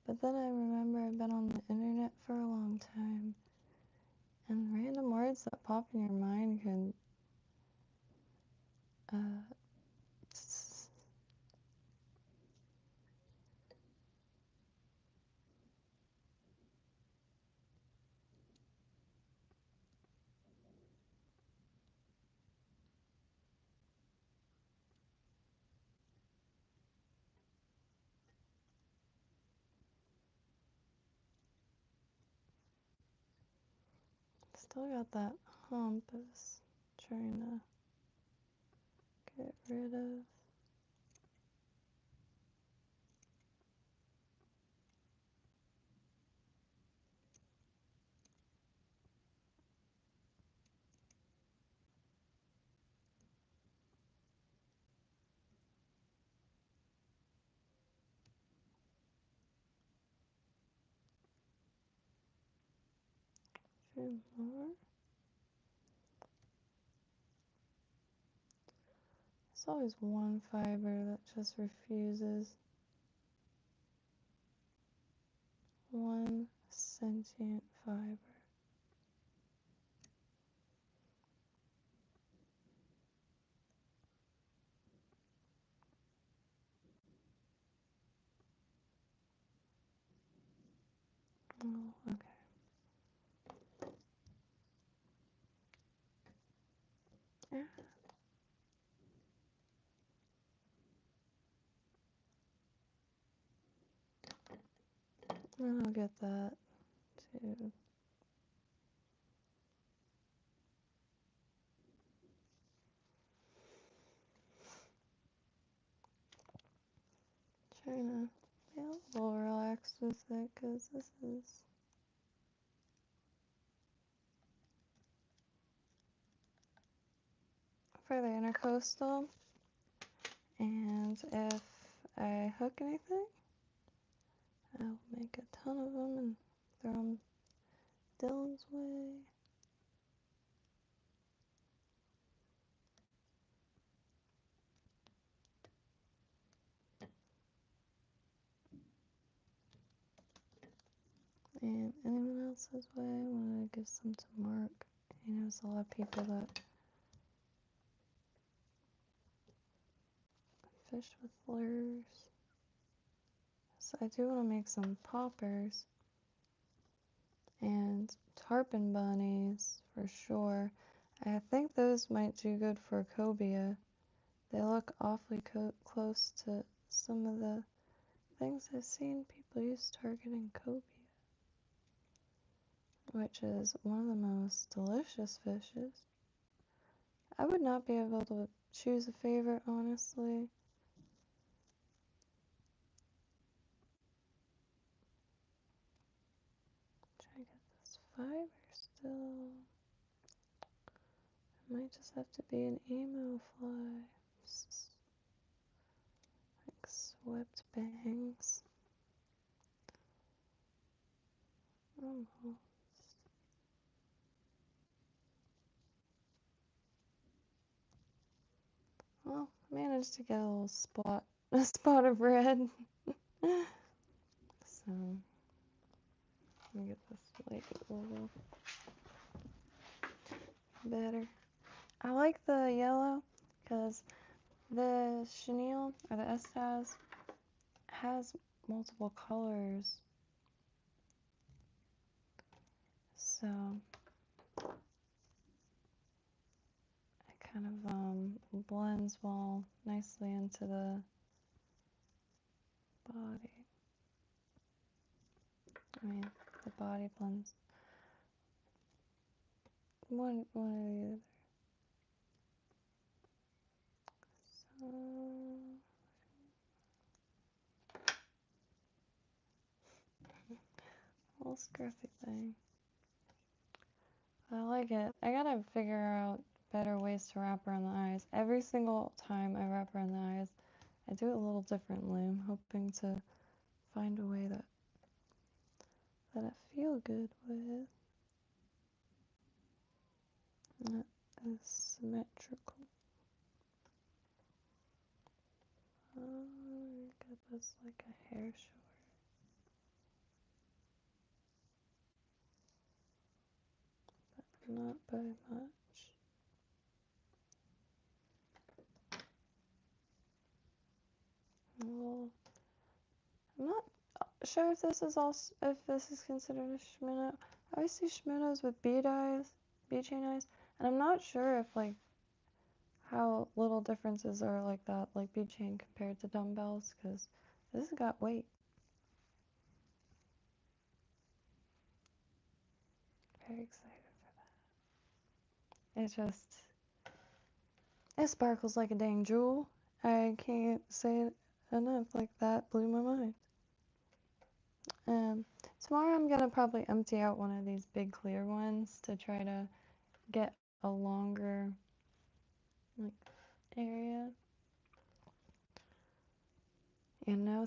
but then I remember I've been on the internet for a long time, and random words that pop in your mind can still got that hump is trying to get rid of. A few more. There's always one fiber that just refuses. One sentient fiber. Oh, okay. Yeah. And I'll get that too. Trying to be a little relaxed with it because this is for the intercoastal. And if I hook anything, I'll make a ton of them and throw them Dylan's way. And anyone else's way, I want to give some to Mark. He knows a lot of people that fish with lures. So I do want to make some poppers and tarpon bunnies for sure. I think those might do good for cobia. They look awfully close to some of the things I've seen people use targeting cobia, which is one of the most delicious fishes. I would not be able to choose a favorite, honestly. Try to get this fiber still. It might just have to be an emo fly. Like swept bangs. Almost. Well, I managed to get a little spot, a spot of red. So, let me get this light a little better. I like the yellow because the Chenille or the Estaz has multiple colors. So, it kind of blends well nicely into the body. I mean, the body blends. One or the other. So, little scruffy thing. I like it. I gotta figure out better ways to wrap around the eyes. Every single time I wrap around the eyes, I do it a little differently. I'm hoping to find a way that I feel good with. That is symmetrical. Get this like a hair short. But not by much. Well, I'm not sure if this is also considered a schminnow. I always see schminnows with bead eyes, bead chain eyes, and I'm not sure if like how little differences are like that, like bead chain compared to dumbbells, because this has got weight. Very excited for that. It sparkles like a dang jewel. I can't say it enough. Like that blew my mind. Tomorrow I'm gonna probably empty out one of these big clear ones to try to get a longer like area. You know,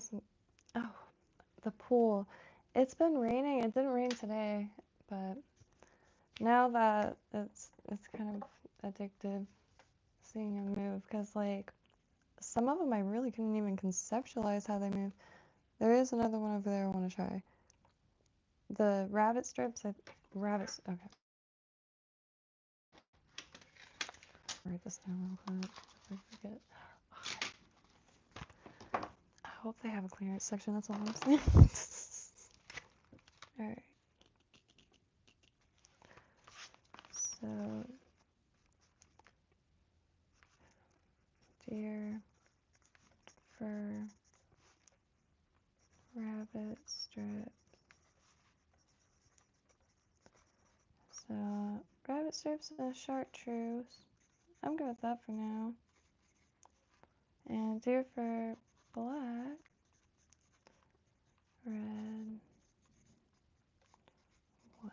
the pool. It's been raining. It didn't rain today, but now that it's kind of addictive seeing them move, because like some of them I really couldn't even conceptualize how they move. There is another one over there I want to try. The rabbit strips. Rabbits. Okay. Write this down real quick if I forget. I hope they have a clearance section. That's all I'm saying. All right. So, deer, fur, rabbit strip. So, rabbit strips and chartreuse. I'm good with that for now. And deer fur, black, red, white.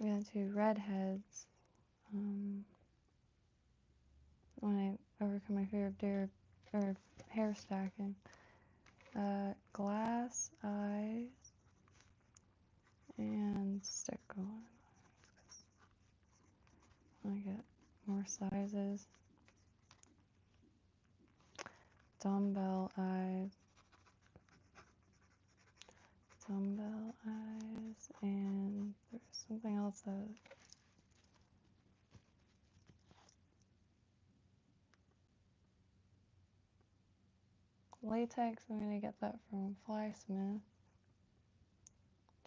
I'm gonna do redheads. When I overcome my fear of deer or hair stacking. Glass eyes and stick on. I get more sizes. Dumbbell eyes. Dumbbell eyes. And there's something else that latex. I'm gonna get that from Flymith.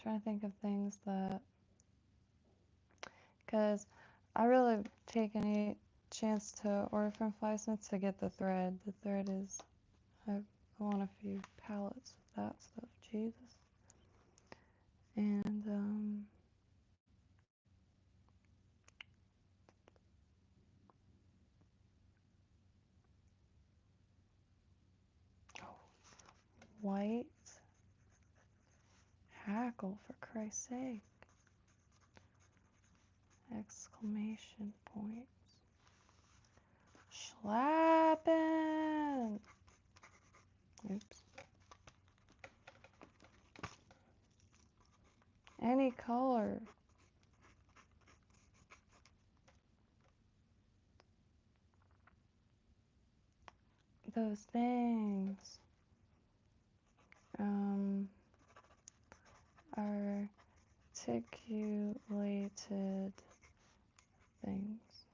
Trying to think of things that, because I really take any chance to order from Flymith to get the thread. The thread is, I want a few pallets of that stuff. Jesus. And white hackle, for Christ's sake. Exclamation point. Schlappen. Oops. Any color. Those things articulated things.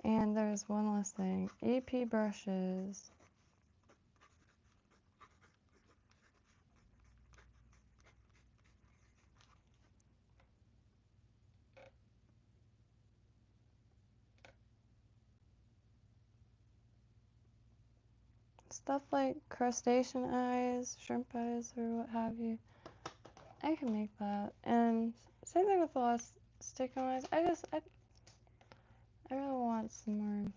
And there's one last thing. EP brushes. stuff like crustacean eyes, shrimp eyes, or what have you. I can make that. And same thing with the last stick-on eyes. I really want some more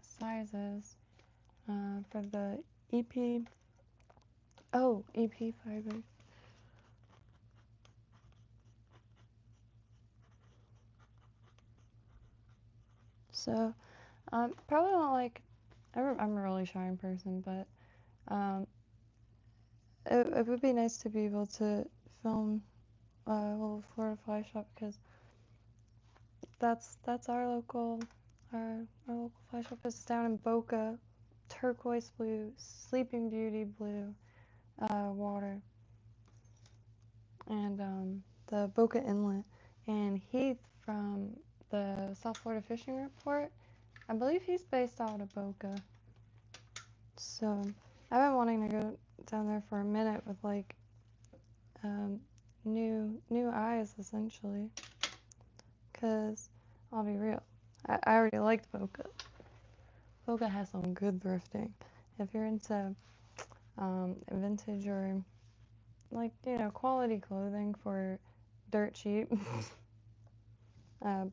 sizes for the EP. Oh, EP fiber. So, probably not like, I'm a really shy in person, but it would be nice to be able to film a little Florida fly shop, because that's our local fly shop is down in Boca, turquoise blue, Sleeping Beauty blue water, and the Boca Inlet. And Heath from the South Florida Fishing Report, I believe he's based out of Boca. So I've been wanting to go down there for a minute with like new eyes essentially, because I'll be real, I already liked Boca. Boca has some good thrifting. If you're into vintage or like, you know, quality clothing for dirt cheap,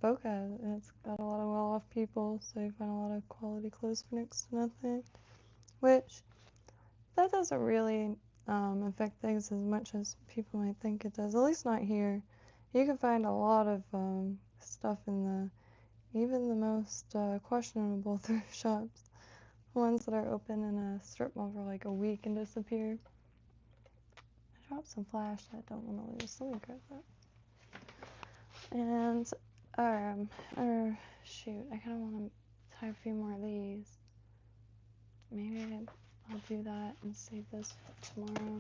Boca, it's got a lot of well-off people, so you find a lot of quality clothes for next to nothing, which that doesn't really affect things as much as people might think it does, at least not here. You can find a lot of stuff in even the most questionable thrift shops, ones that are open in a strip mall for like a week and disappear. I dropped some flash that I don't want to lose. Let me grab that. And shoot, I kind of want to tie a few more of these. Maybe I'll do that and save this for tomorrow.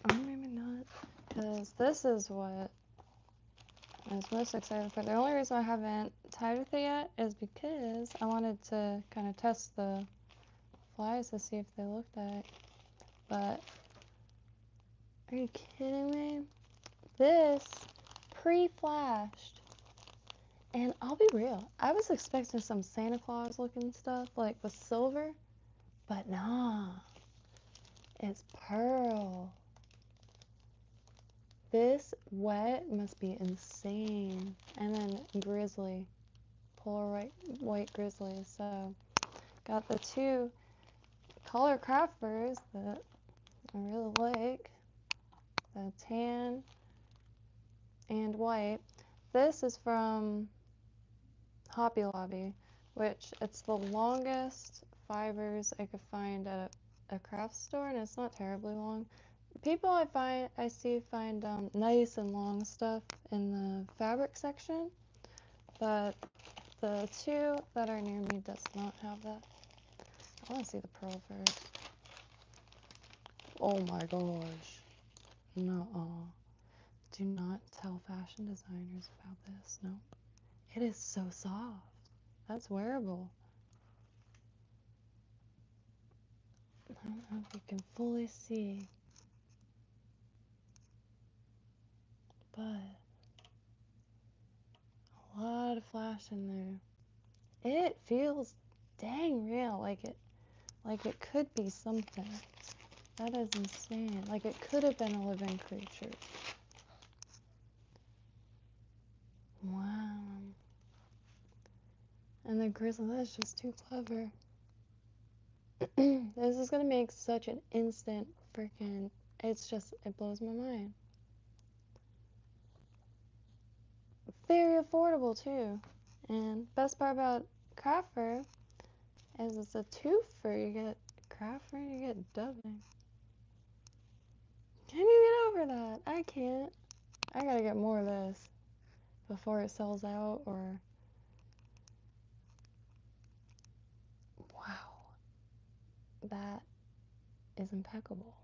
Or maybe not, because this is what I was most excited for. The only reason I haven't tied with it yet is because I wanted to kind of test the flies to see if they looked at. But are you kidding me? This pre-flashed, and I'll be real, I was expecting some Santa Claus looking stuff like with silver, but nah, it's pearl. This wet must be insane. And then grizzly, polar white grizzly. So got the two color craft furs that I really like, the tan and white. This is from Hobby Lobby, which it's the longest fibers I could find at a craft store, and it's not terribly long. People I see find nice and long stuff in the fabric section, but the two that are near me does not have that. I want to see the pearl first. Oh my gosh. No. Do not tell fashion designers about this. No. It is so soft. That's wearable. I don't know if you can fully see, but a lot of flash in there. It feels dang real, like it could be something. That is insane. Like it could have been a living creature. Wow. And the grizzly, that's just too clever. This is gonna make such an instant freaking, it blows my mind. Very affordable too. And best part about craft fur is it's a tooth fur. You get craft fur, you get dubbing. Can you get over that? I can't. I gotta get more of this before it sells out, or... Wow. That is impeccable.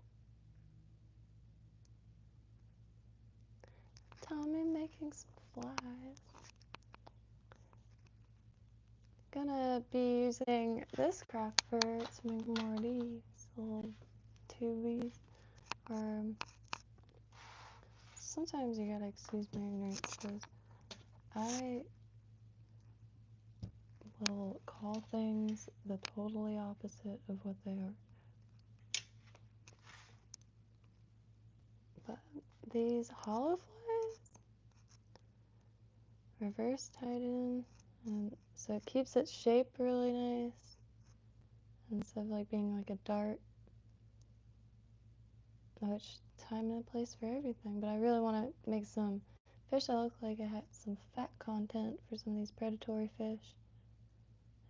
Tommy making some flies. Gonna be using this craft fur to make more of these little tubies. Or sometimes you gotta excuse my ignorance, because will call things the totally opposite of what they are. But these hollow flies, reverse tighten, and so it keeps its shape really nice instead of like being like a dart, which time and place for everything. But I really want to make some fish that look like it had some fat content for some of these predatory fish.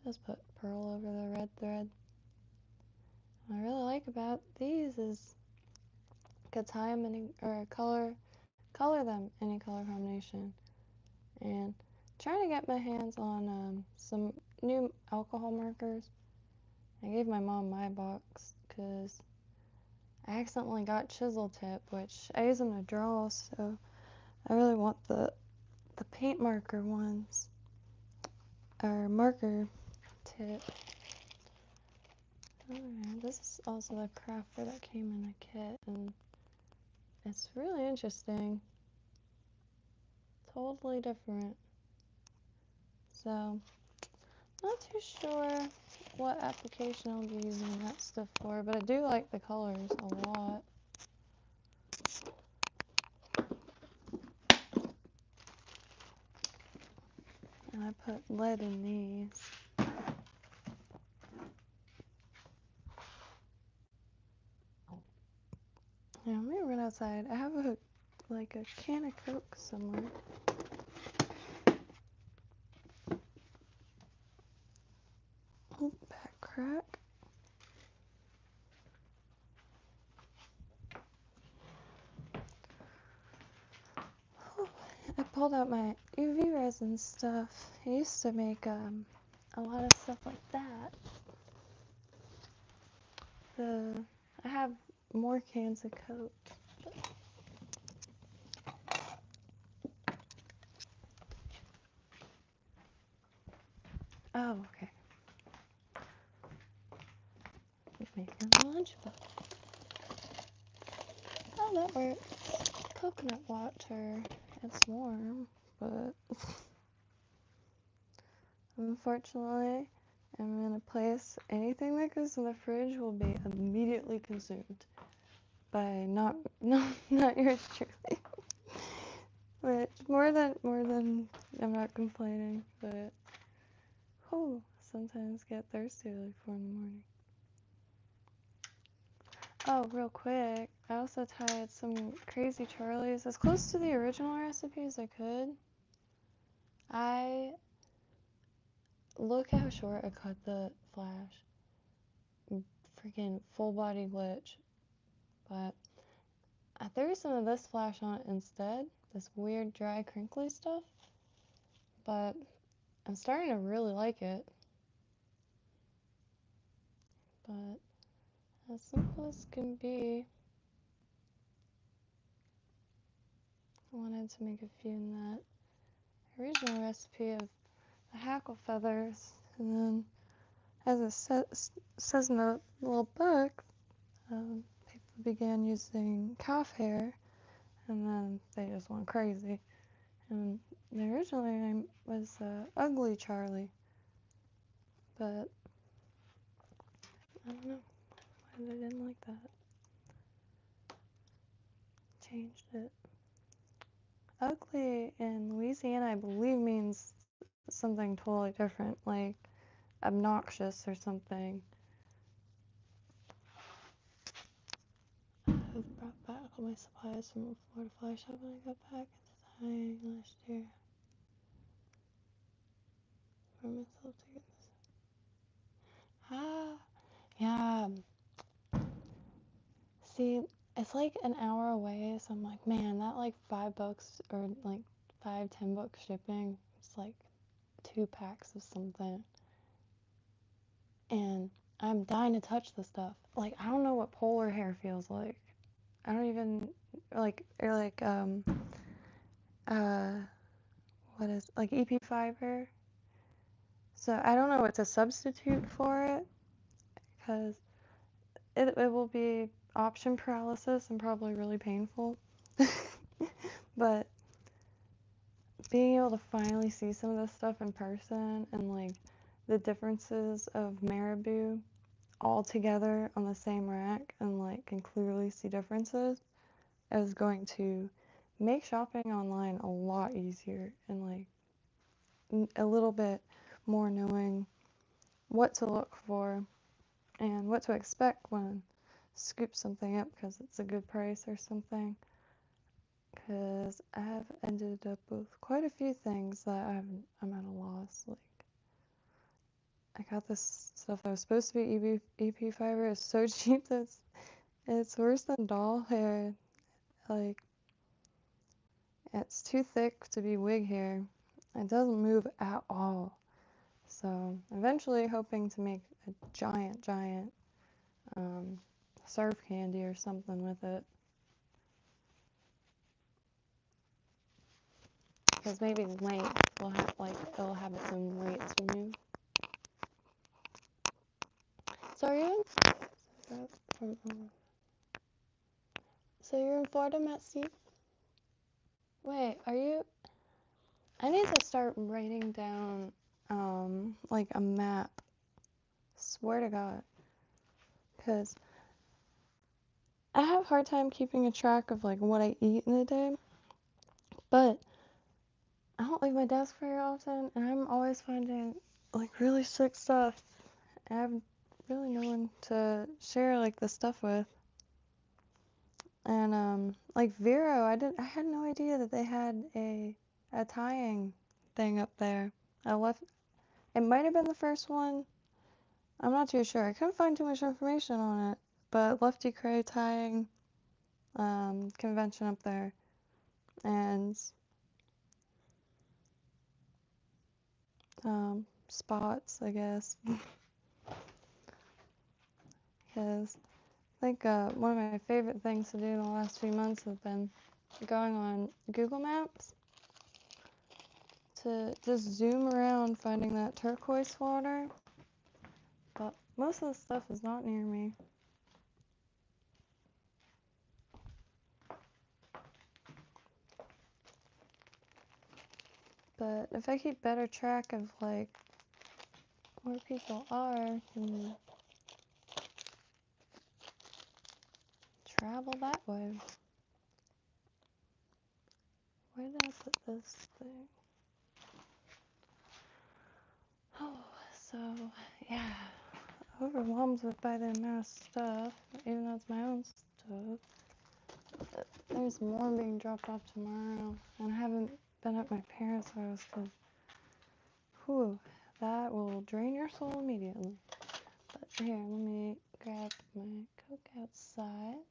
Just put pearl over the red thread. What I really like about these is could tie them any or color them any color combination. And trying to get my hands on some new alcohol markers. I gave my mom my box because I accidentally got chisel tip, which I use them to draw, so I really want the paint marker ones, or marker tip. Alright, this is also the crafter that came in a kit, and it's really interesting. Totally different. So, not too sure what application I'll be using that stuff for, but I do like the colors a lot. And I put lead in these. Yeah, let me run outside. I have a can of Coke somewhere. Oh, back crack. Oh, I pulled out my UV resin stuff. I used to make a lot of stuff like that. I have more cans of Coke. Oh, okay. Making a lunch box. Oh, that works. Coconut water. It's warm, but unfortunately, I'm in a place anything that goes in the fridge will be immediately consumed by not yours truly. Which more than I'm not complaining, but sometimes get thirsty like 4 in the morning. Oh, real quick, I also tied some crazy Charlies as close to the original recipe as I could. Look how short I cut the flash. Freaking full body glitch. But I threw some of this flash on it instead. This weird dry crinkly stuff. But I'm starting to really like it. But as simple as can be. I wanted to make a few in that original recipe of the hackle feathers. And then, as it says in the little book, people began using calf hair, and then they just went crazy. And the original name was Ugly Charlie, but I don't know why they didn't like that. Changed it. Ugly in Louisiana, I believe, means something totally different, like obnoxious or something. I've brought back all my supplies from a Florida fly shop when I got back in the last year. For myself to get this. Yeah. See, it's like an hour away, so I'm like, man, that like $5 or like $5-10 shipping. It's like 2 packs of something. And I'm dying to touch the stuff. Like, I don't know what polar hair feels like. I don't even what is like EP fiber. So I don't know what to substitute for it, because it will be option paralysis and probably really painful. But being able to finally see some of this stuff in person and like the differences of Maribou all together on the same rack and like can clearly see differences is going to make shopping online a lot easier and like a little bit more knowing what to look for and what to expect when scoop something up because it's a good price or something. Because I've ended up with quite a few things that I'm at a loss. Like, I got this stuff that was supposed to be EP fiber. It's so cheap that it's worse than doll hair. Like, it's too thick to be wig hair. It doesn't move at all. So, eventually hoping to make a giant surf candy or something with it. Because maybe length will have, like, it'll have its own weights, you know? So you're in Florida, Matt? Wait, are you? I need to start writing down, like a map. Swear to God. Because I have a hard time keeping a track of, like, what I eat in a day. But I don't leave my desk very often, and I'm always finding, like, really sick stuff. And I have really no one to share, like, the stuff with. And, like, Vero, I had no idea that they had a tying thing up there. It might have been the first one. I'm not too sure. I couldn't find too much information on it, but Lefty Cray tying convention up there, and spots, I guess, because I think one of my favorite things to do in the last few months has been going on Google Maps to just zoom around finding that turquoise water, but most of the stuff is not near me. But if I keep better track of, like, where people are, can travel that way. Where did I put this thing? Oh, so, yeah. Overwhelmed by the amount of stuff, even though it's my own stuff. There's more being dropped off tomorrow, and I haven't been at my parents' house because, whew, that will drain your soul immediately. But here, let me grab my Coke outside.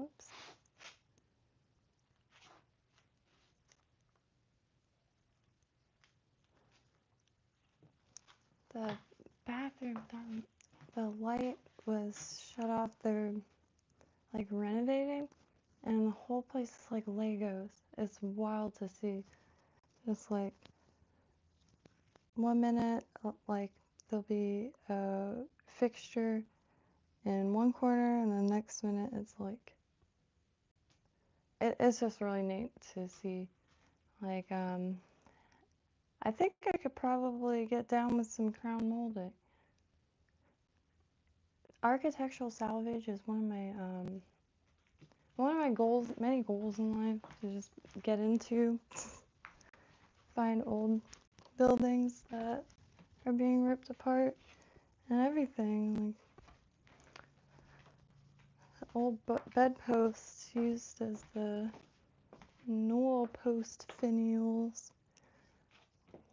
Whoops. The bathroom, the light was shut off. They're like renovating, and the whole place is like Legos. It's wild to see. It's like 1 minute, like there'll be a fixture in one corner, and the next minute it's like it's just really neat to see. Like I think I could probably get down with some crown molding. Architectural salvage is one of my goals, many goals in life, to just get into. Find old buildings that are being ripped apart and everything, like old bedposts used as the newel post finials.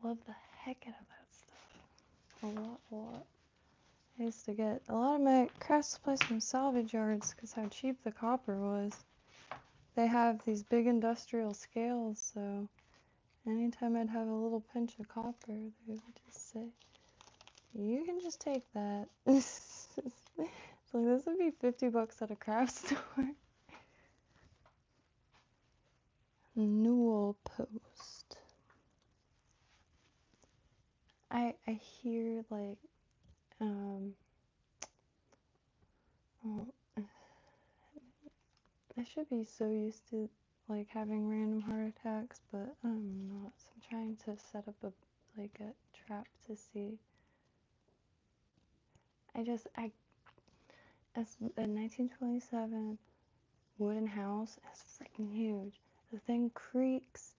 Love the heck out of that stuff. A lot. I used to get a lot of my craft supplies from salvage yards because how cheap the copper was. They have these big industrial scales, so anytime I'd have a little pinch of copper, they would just say, you can just take that. So this would be $50 at a craft store. Newel post. I hear like well, I should be so used to like having random heart attacks, but I'm not. So I'm trying to set up a trap to see. As a 1927 wooden house, it's freaking huge. The thing creaks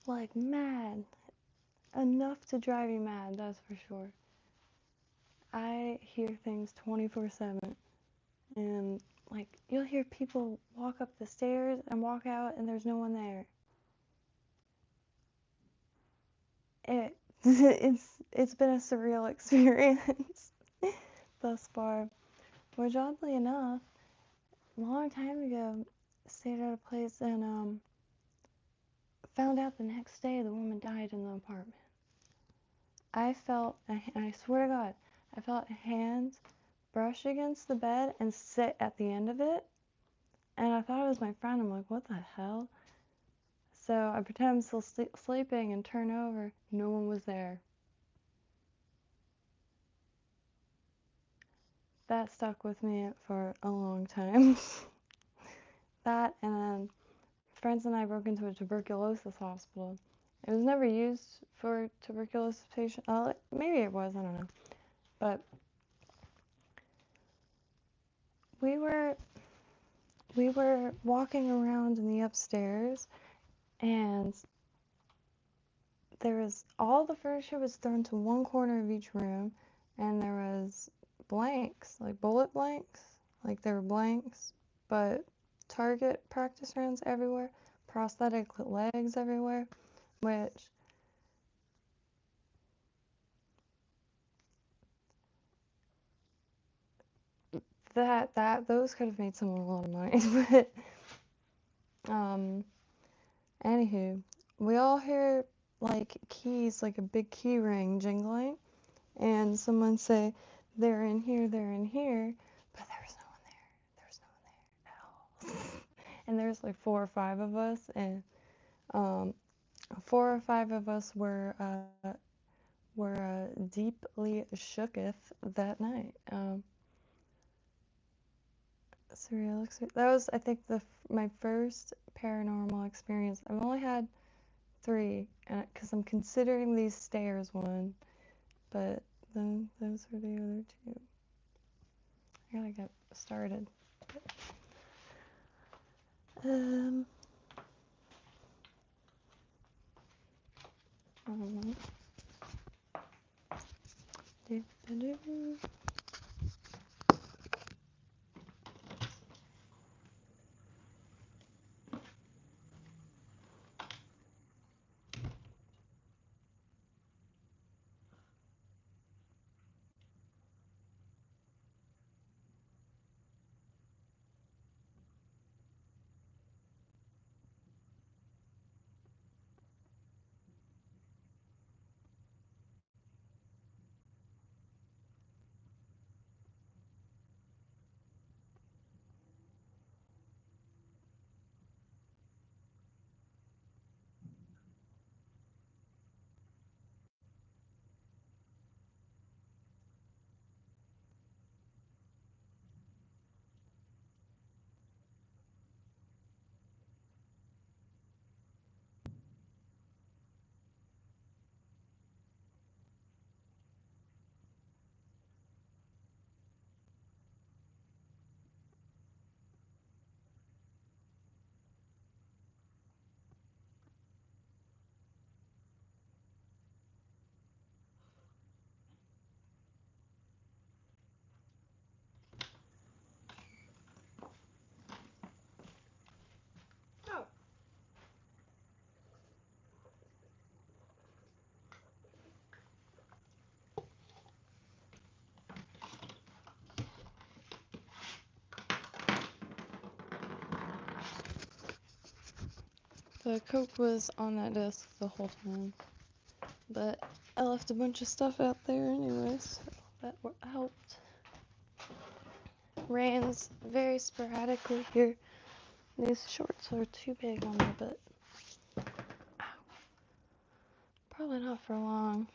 like mad. Enough to drive you mad, that's for sure. I hear things 24/7, and like you'll hear people walk up the stairs and walk out and there's no one there. It's been a surreal experience thus far, which oddly enough, a long time ago, stayed at a place and found out the next day the woman died in the apartment. I swear to God, I felt hands brush against the bed and sit at the end of it, and I thought it was my friend. I'm like, what the hell? So I pretend I'm still sleeping and turn over. No one was there. That stuck with me for a long time. That, and then friends and I broke into a tuberculosis hospital. It was never used for tuberculosis patients. Maybe it was, I don't know. But we were walking around in the upstairs, and there was all the furniture was thrown to one corner of each room, and there was blanks, like bullet blanks, like there were blanks, but target practice rounds everywhere, prosthetic legs everywhere, which those could have made someone a lot of money. But anywho, we all hear like keys, like a big key ring jingling, and someone say, they're in here, but there was no one there. There was no one there at all. And there's like 4 or 5 of us, and 4 or 5 of us were deeply shooketh that night. Surreal experience. That was, I think, my first paranormal experience. I've only had 3, because I'm considering these stairs one, but then those were the other 2. I gotta get started. The Coke was on that desk the whole time, but I left a bunch of stuff out there anyway, so that helped. Rains very sporadically here. These shorts are too big on me, but probably not for long,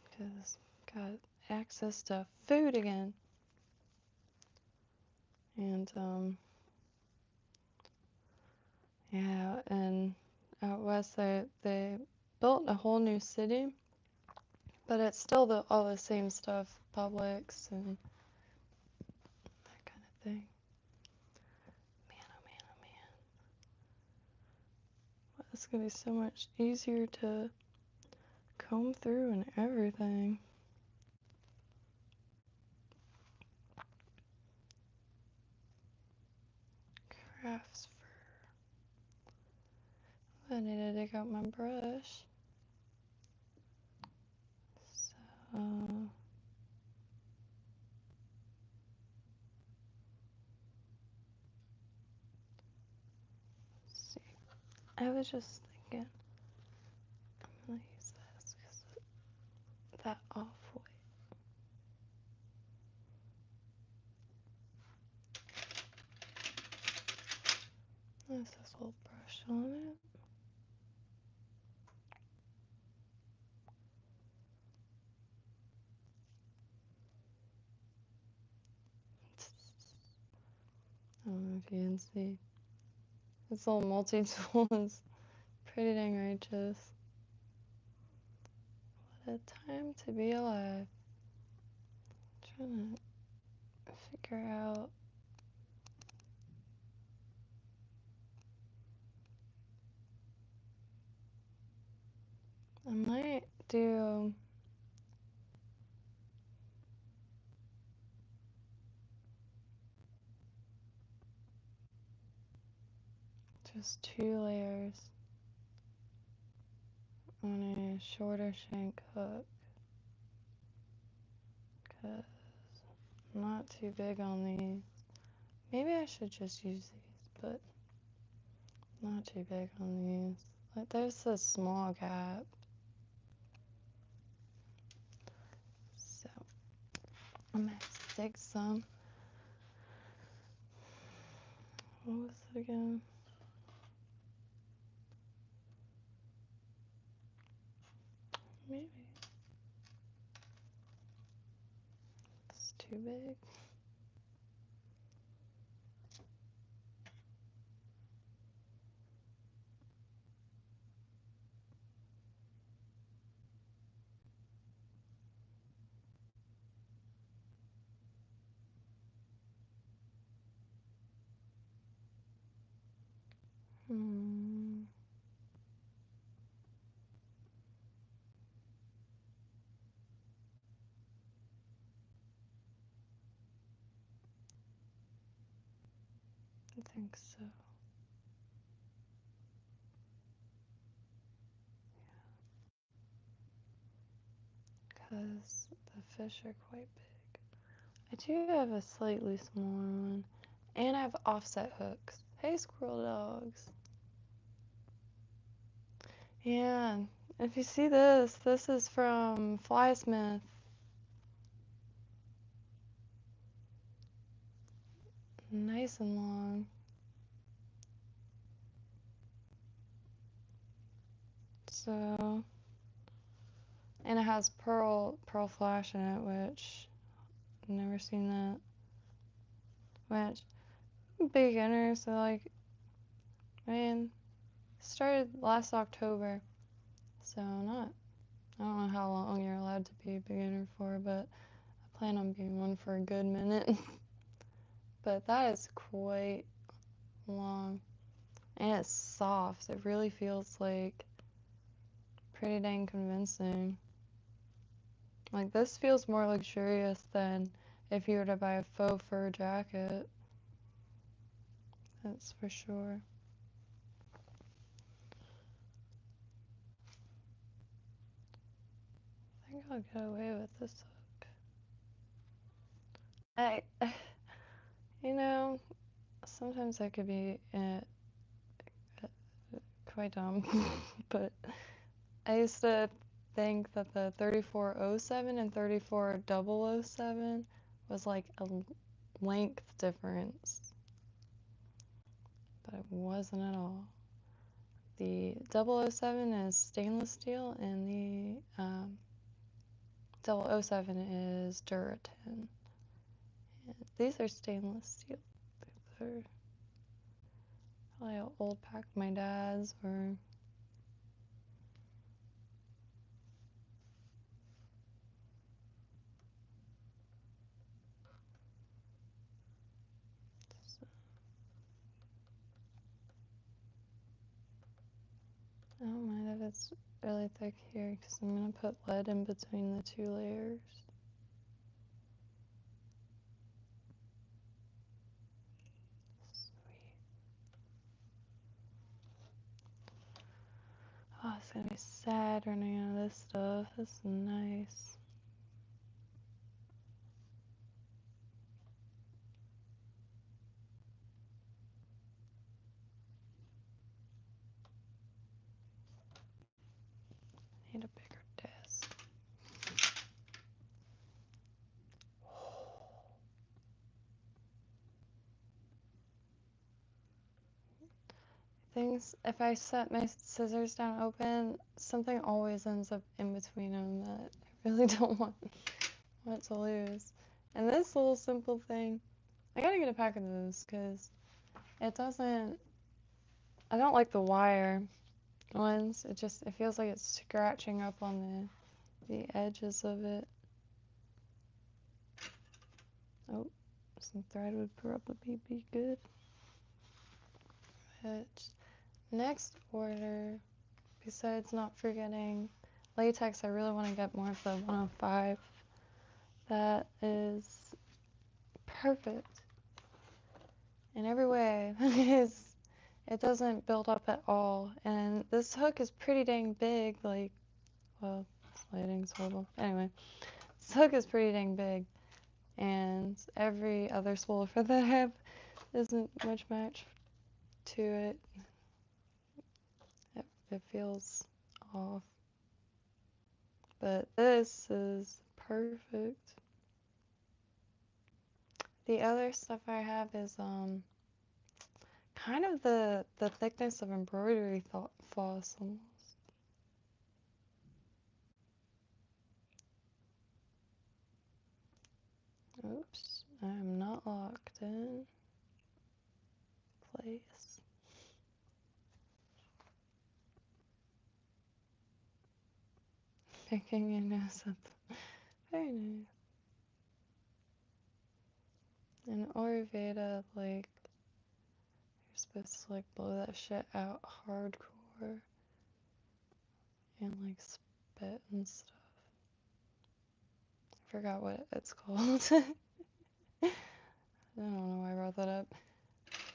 because got access to food again. And yeah, and out west they built a whole new city, but it's still all the same stuff, Publix and that kind of thing. Man, oh man, oh man. Well, it's gonna be so much easier to comb through and everything. Crafts fur. I need to dig out my brush. So let's see. I was just thinking I'm gonna use this because that off white. There's this little brush on it. I don't know if you can see. This little multi-tool is pretty dang righteous. What a time to be alive. I'm trying to figure out. I might do just 2 layers on a shorter shank hook, because I'm not too big on these. Maybe I should just use these, but I'm not too big on these. Like, there's a small gap. So I'm gonna stick some. What was it again? Maybe it's too big. I think so. Because the fish are quite big. I do have a slightly smaller one. And I have offset hooks. Hey, squirrel dogs. Yeah, if you see this is from Flymith. Nice and long. So, and it has pearl flash in it, which I've never seen that. Which, beginner, so like, man, started last October. So I don't know how long you're allowed to be a beginner for, but I plan on being one for a good minute. But that is quite long. And it's soft. It really feels like pretty dang convincing. Like, this feels more luxurious than if you were to buy a faux fur jacket. That's for sure. I think I'll get away with this hook. You know, sometimes I could be quite dumb, but I used to think that the 3407 and 34007 was like a length difference, but it wasn't at all. The 007 is stainless steel, and the 007 is Duratin. And these are stainless steel. These are probably an old pack of my dad's, or I don't mind if it's really thick here because I'm going to put lead in between the two layers. Sweet. Oh, it's going to be sad running out of this stuff. This is nice. Need a bigger desk. Things, if I set my scissors down open, something always ends up in between them that I really don't want to lose. And this little simple thing, I gotta get a pack of those because it doesn't, I don't like the wire ones. It feels like it's scratching up on the edges of it. Oh, some thread would probably be good. But next order, besides not forgetting latex, I really want to get more of the 105. That is perfect in every way. It doesn't build up at all. And this hook is pretty dang big. Like, well, lighting's horrible. Anyway, this hook is pretty dang big. And every other spool for that I have isn't much match to it. It feels off. But this is perfect. The other stuff I have is kind of the thickness of embroidery floss almost. Oops, I'm not locked in place. Picking your nose up. Very nice. In Ayurveda, like, you're supposed to like blow that shit out hardcore and like spit and stuff. I forgot what it's called. I don't know why I brought that up,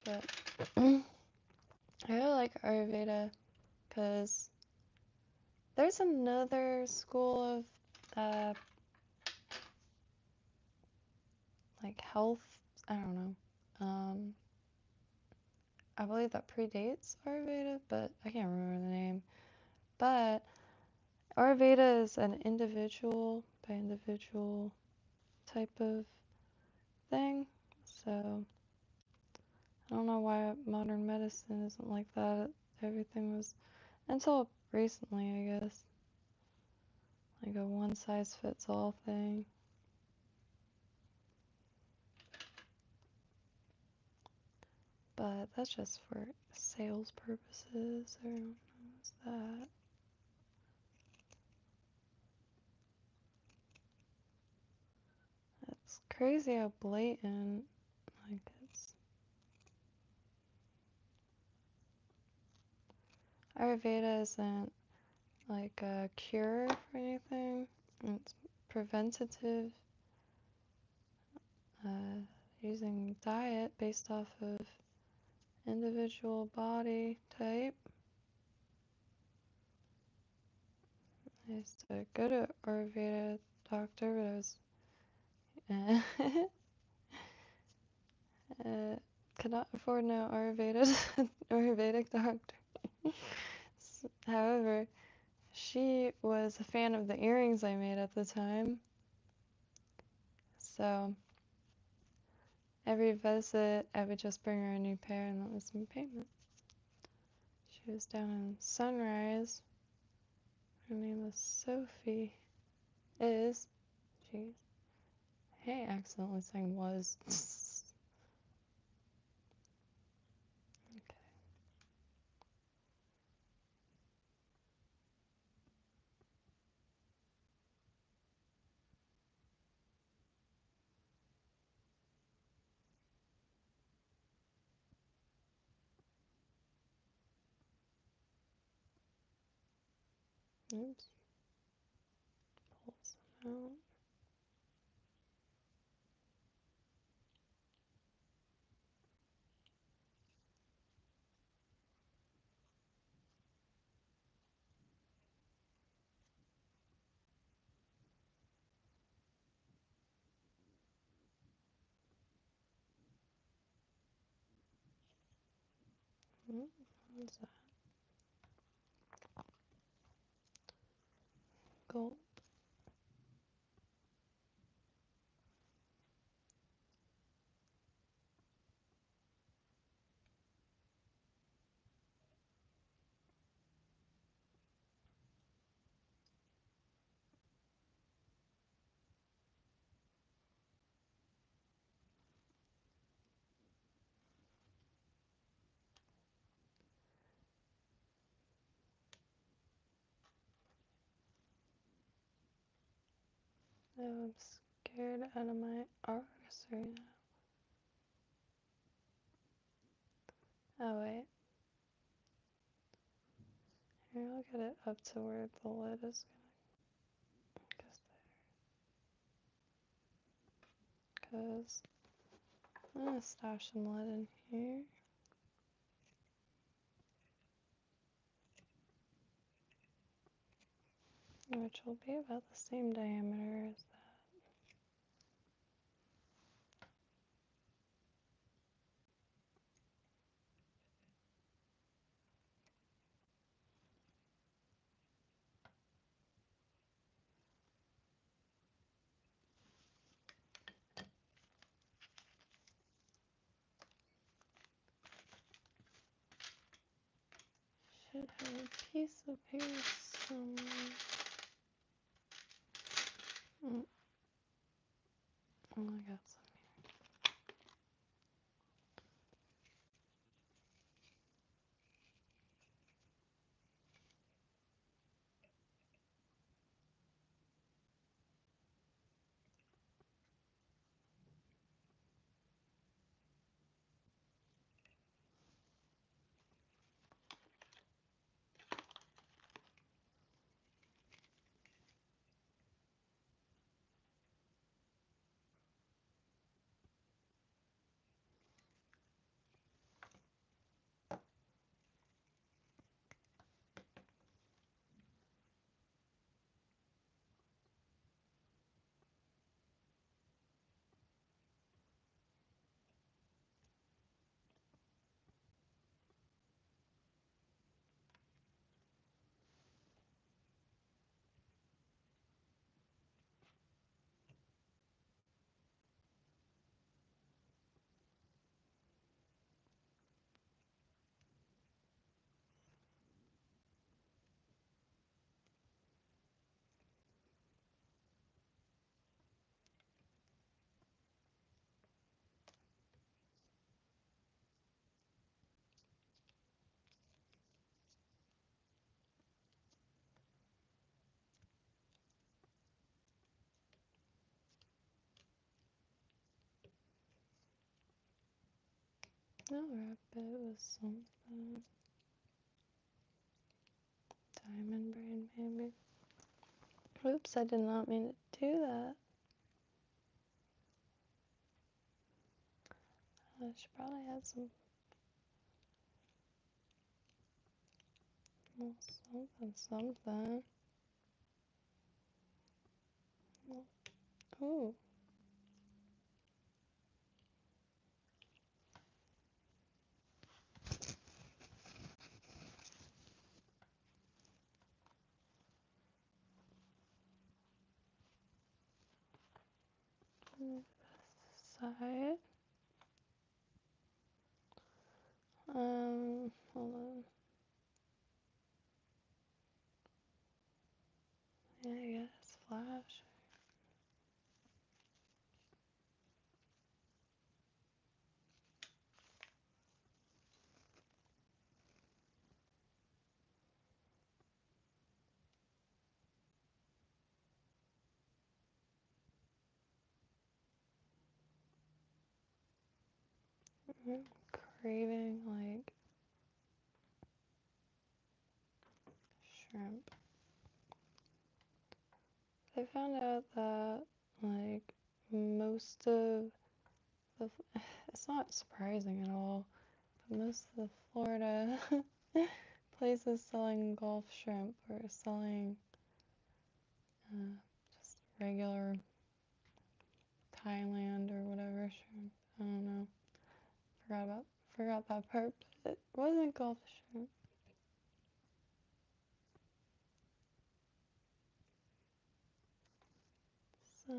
but I really like Ayurveda because there's another school of like health. I don't know. I believe that predates Ayurveda, but I can't remember the name. But Ayurveda is an individual by individual type of thing. So I don't know why modern medicine isn't like that. Everything was, until recently, I guess, like a one size fits all thing. But that's just for sales purposes. Everyone knows that. It's crazy how blatant, like, it's. Ayurveda isn't like a cure for anything. It's preventative, using diet based off of individual body type. I used to go to Ayurveda doctor, but I was could not afford no Ayurvedic doctor. However, she was a fan of the earrings I made at the time. So every visit, I would just bring her a new pair, and that was my payment. She was down in Sunrise. Her name was Sophie. Is. Jeez. Hey, accidentally saying was. Okay. Oops. Pull some out. What's that? Gold. Oh, I'm scared out of my arse right now. Oh, wait. Here, I'll get it up to where the lid is gonna go there. Because I'm gonna stash some lead in here. Which will be about the same diameter as that. Should have a piece of paper somewhere. Oh, I got some. I'll wrap it with something. Diamond braid, maybe. Oops, I did not mean to do that. I should probably add some something. Ooh. Side. Hold on. Yeah, I guess flash. I'm craving like shrimp. I found out that like most of the, it's not surprising at all, but most of the Florida places selling Gulf shrimp or selling just regular Thailand or whatever shrimp. I don't know. Forgot that part, but it wasn't Gulf shrimp. So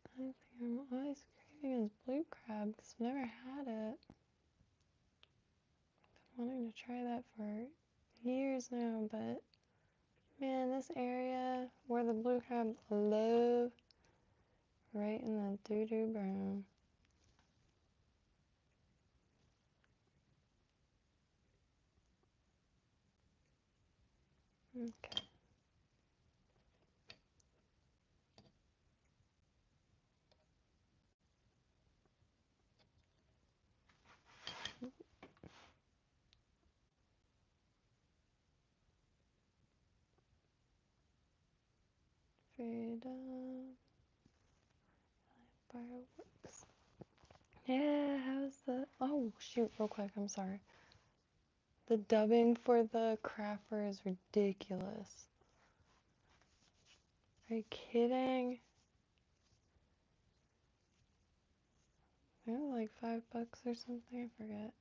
I think I'm always craving is blue crab because I've never had it. Been wanting to try that for years now, but man, this area where the blue crab live, right in the doo-doo brown. Okay. Freedom. Fireworks. Yeah, how's the... Oh, shoot, real quick, I'm sorry. The dubbing for the crapper is ridiculous. Are you kidding? They're like $5 or something, I forget.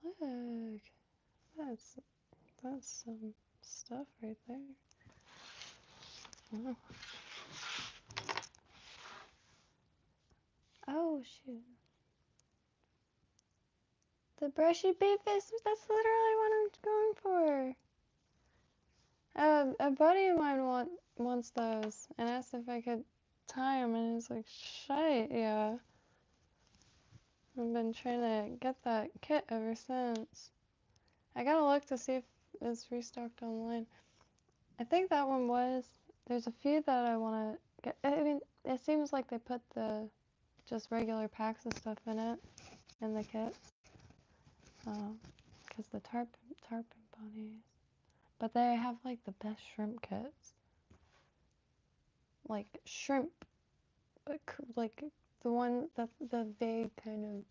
Look, that's some stuff right there. Wow. Oh shoot. The brushy beef is, that's literally what I'm going for. A buddy of mine wants those and asked if I could tie them, and it's like, shite, yeah. I've been trying to get that kit ever since. I gotta look to see if it's restocked online. I think that one was. There's a few that I want to get. I mean, it seems like they put the just regular packs of stuff in it, in the kit. Because the tarpon bunnies. But they have like the best shrimp kits. Like shrimp, like the one that the vague kind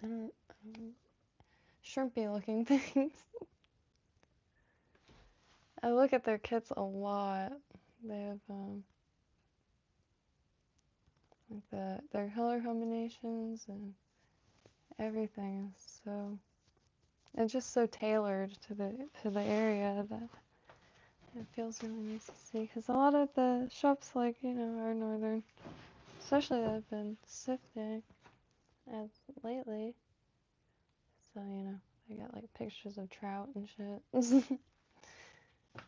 of shrimpy looking things. I look at their kits a lot. They have like their color combinations and everything is so, it's just so tailored to the area that it feels really nice to see. Because a lot of the shops, like, you know, are northern, especially that I've been sifting as lately. So, you know, I got like pictures of trout and shit.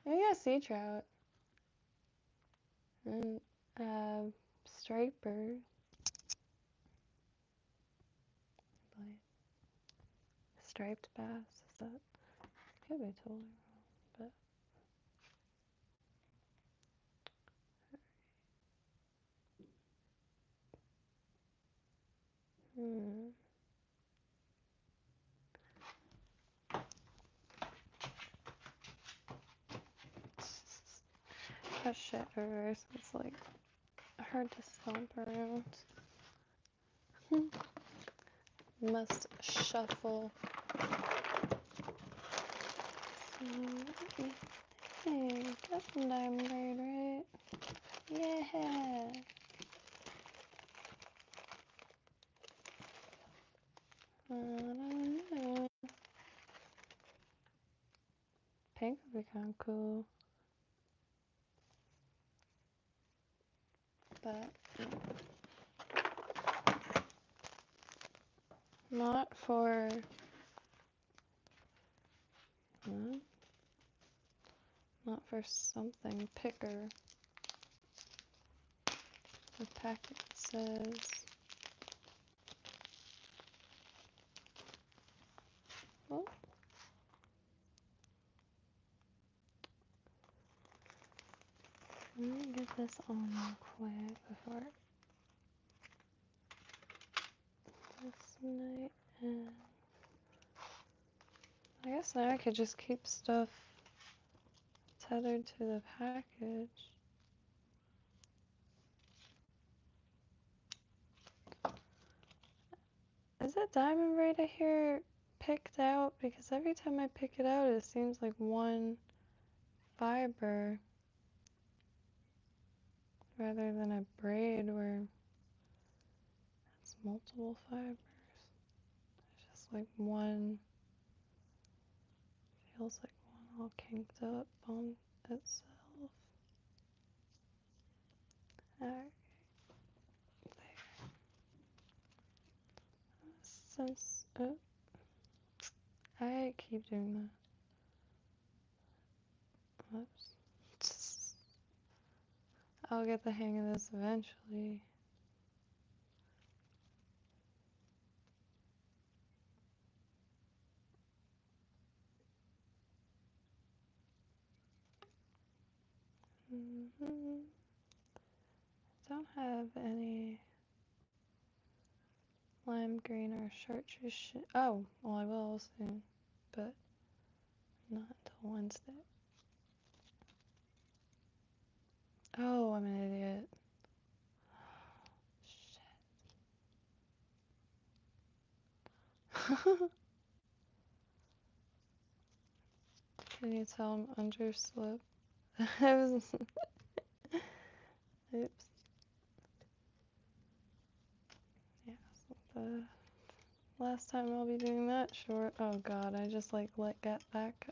I got sea trout and striper, like striped bass. Is that? Could be totally wrong, but. That shit reverse. It's like hard to stomp around. Must shuffle. So, hey, got some diamond braid, right? Yeah. I don't know. be kind of cool. But not for not for something picker. The packet says oh. Let me get this on real quick before this night ends. I guess now I could just keep stuff tethered to the package. Is it diamond braid I hear picked out? Because every time I pick it out, it seems like one fiber rather than a braid where it's multiple fibers. It's just like one, feels like one all kinked up on itself. Alright, there. Since, I keep doing that. Whoops. I'll get the hang of this eventually. Don't have any lime green or chartreuse shit. Oh, well, I will soon, but not until Wednesday. Oh, I'm an idiot. Shit. Can you tell I'm underslept? I was. Oops. Yeah, so the last time I'll be doing that short. Oh god, I just like let get back.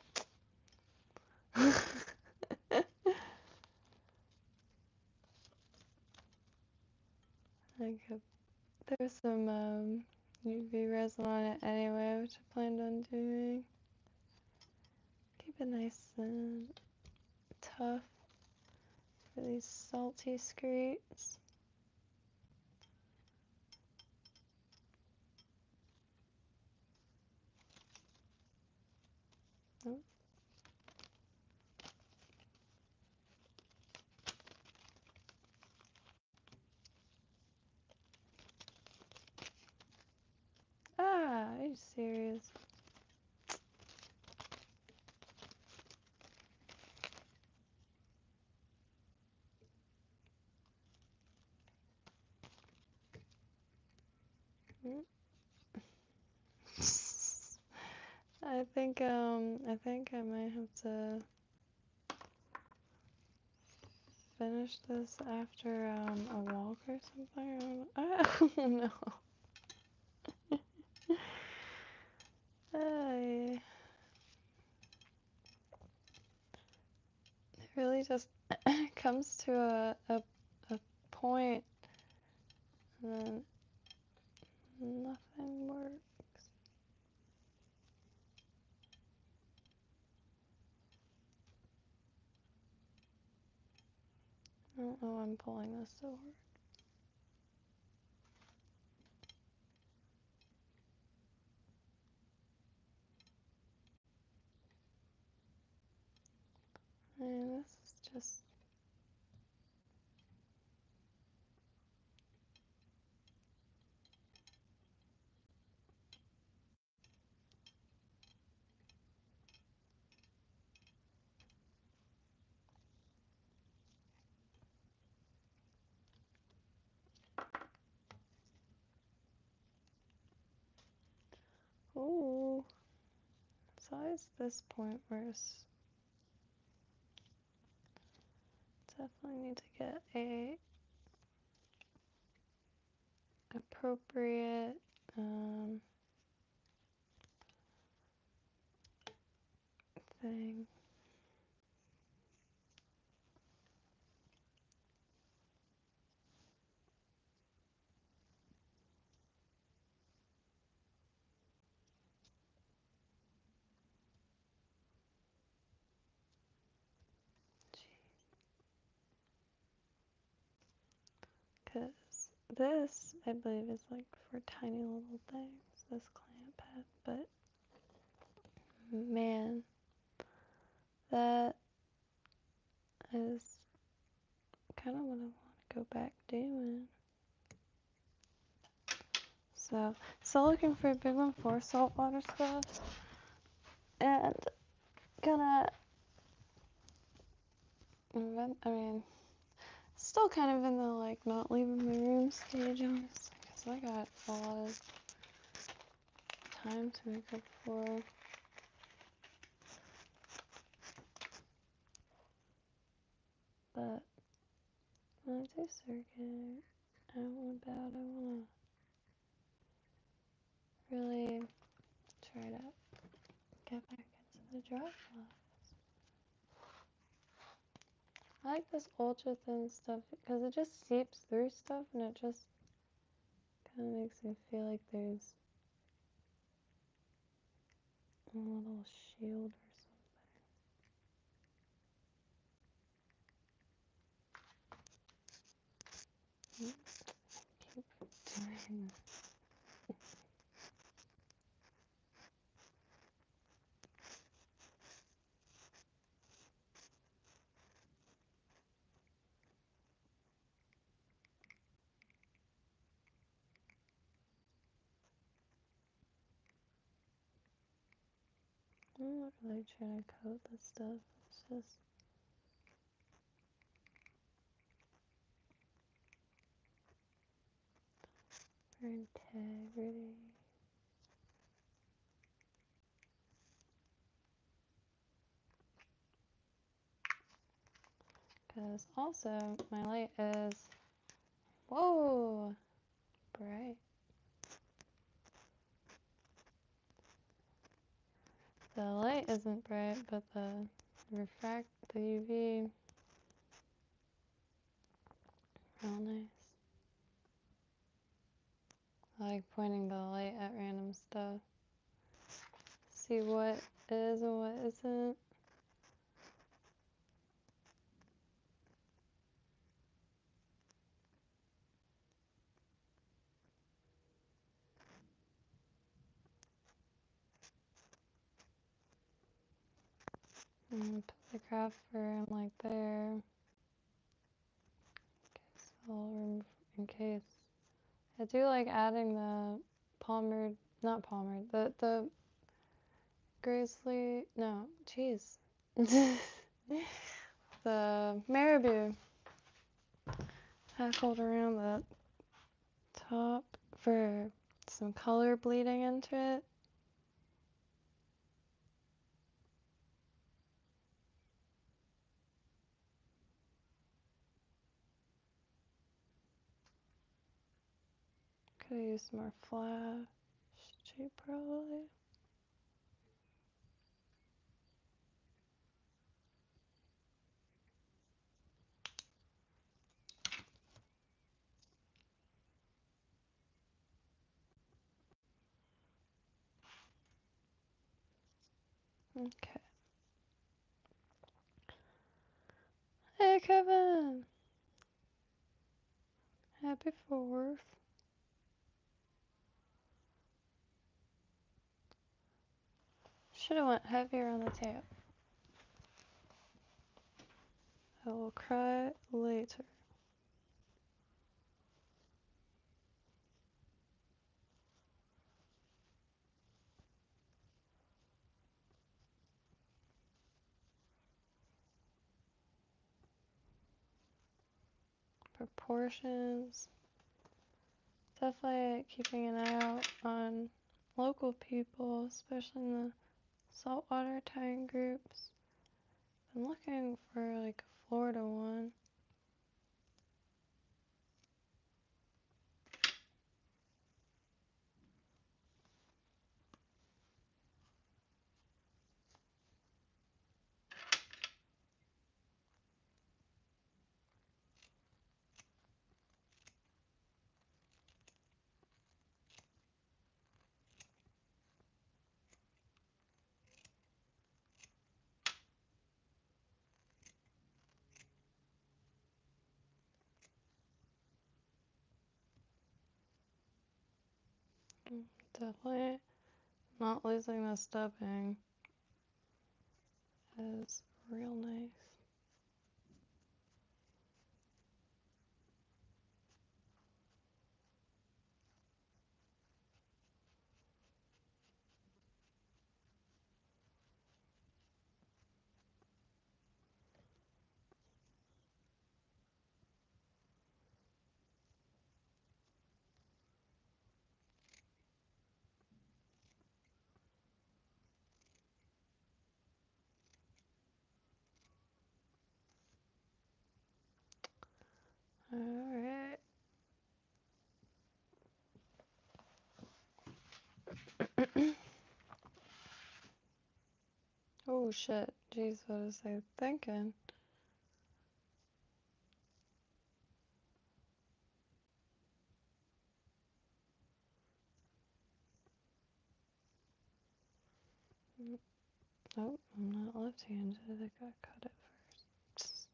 There's some UV resin on it anyway, which I planned on doing. Keep it nice and tough for these salty scrapes. Oh. Ah, are you serious? I think I might have to finish this after a walk or something. I don't know. It really just comes to a point and then nothing works. I don't know why I'm pulling this so hard. And this is just ooh. So it's this point where it's definitely need to get a appropriate thing. Because this, I believe, is like for tiny little things, this clamp head. But man, that is kind of what I want to go back doing. So, still looking for a big one for saltwater stuff. And gonna, I mean, still kind of in the like not leaving my room stage, honestly, because I got a lot of time to make up for. But when I do start getting out and about, I want to really try to get back into the dry flies. I like this ultra thin stuff because it just seeps through stuff and it just kind of makes me feel like there's a little shield or something. Keep doing I'm not really trying to coat this stuff. It's just for integrity. Because also my light is, whoa, bright. The light isn't bright, but the UV, real nice. I like pointing the light at random stuff. See what is and what isn't. And put the craft fur like there. In case. I do like adding the the grizzly, no, jeez. The Maribou hackled around the top for some color bleeding into it. Could have used more flash shape probably. Okay. Hey Kevin! Happy 4th. Should have went heavier on the tape. I will cry later. Proportions. Definitely keeping an eye out on local people, especially in the saltwater tying groups. I'm looking for like a Florida one. Definitely not losing the stubbing is real nice. Alright. Oh shit. Jeez, what was I thinking? Oh, I'm not left-handed. I gotta cut it first.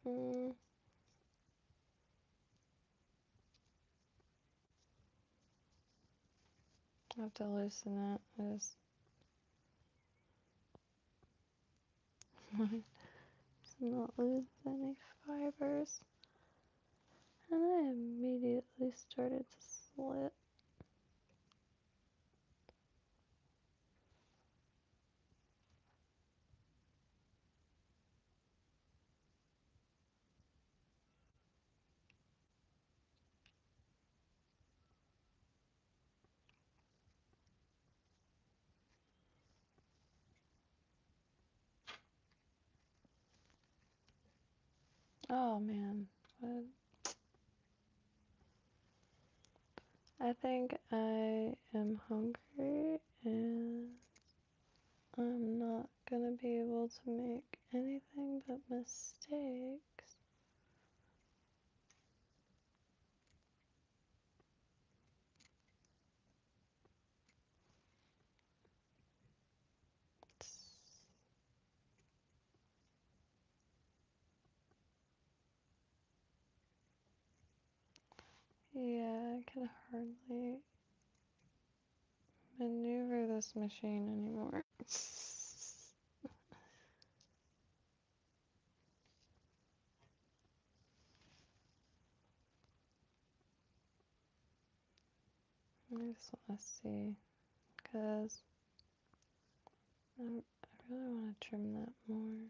Mm-mm. I have to loosen it. It's not lose any fibers. And I immediately started to slip. Oh man. But I think I am hungry and I'm not gonna be able to make anything but mistakes. Yeah, I can hardly maneuver this machine anymore. I just want to see, because I really want to trim that more.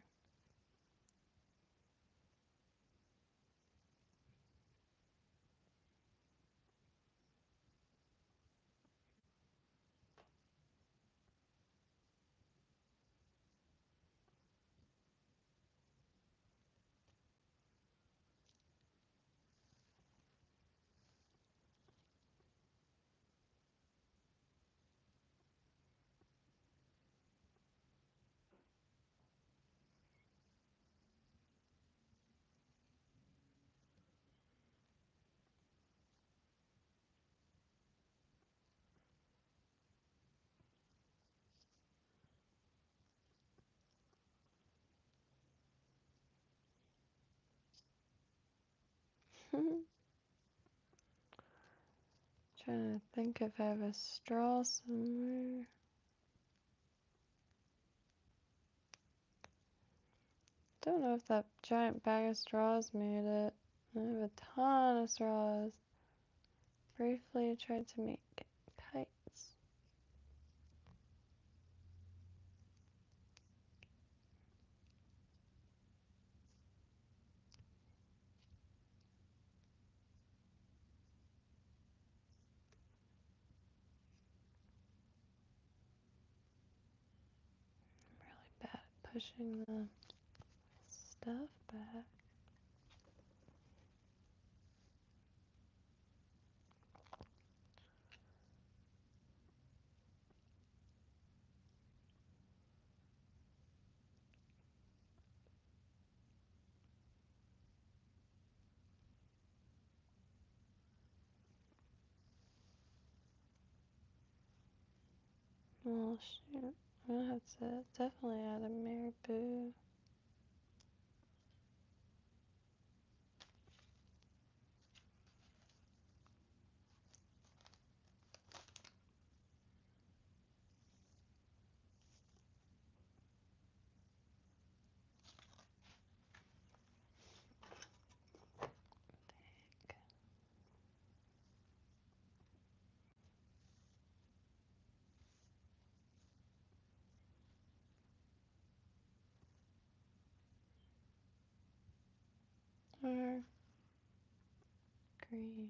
Trying to think if I have a straw somewhere. Don't know if that giant bag of straws made it. I have a ton of straws. Briefly tried to make kites. Really bad at pushing the stuff back. Well, shoot. I'm gonna have to definitely add a Maribou. Or green.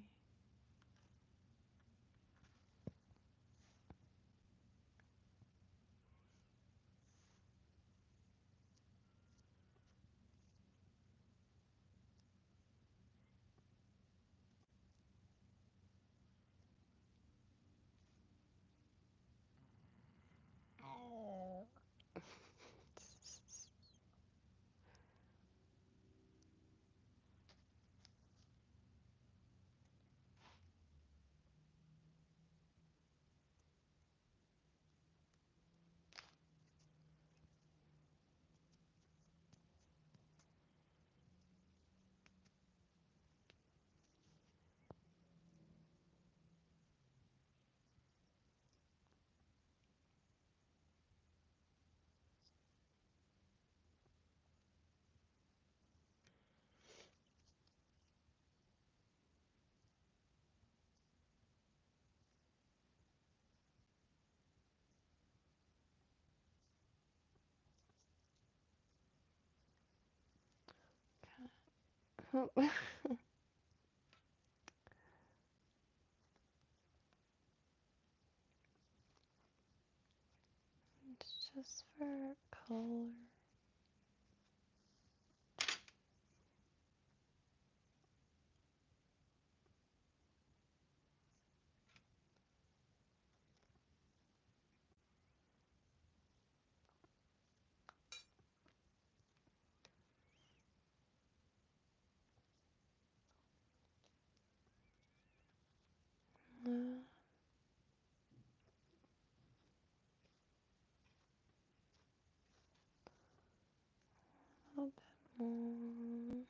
Oh. It's just for color. A little bit more.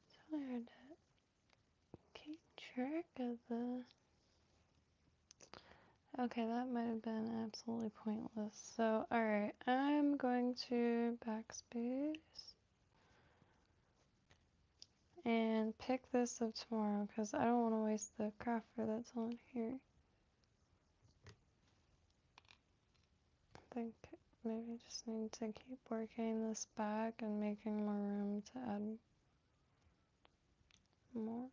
It's really hard to keep track of the. Okay, that might have been absolutely pointless. So, alright, I'm going to backspace and pick this up tomorrow because I don't want to waste the crafter that's on here. I think maybe I just need to keep working this back and making more room to add more.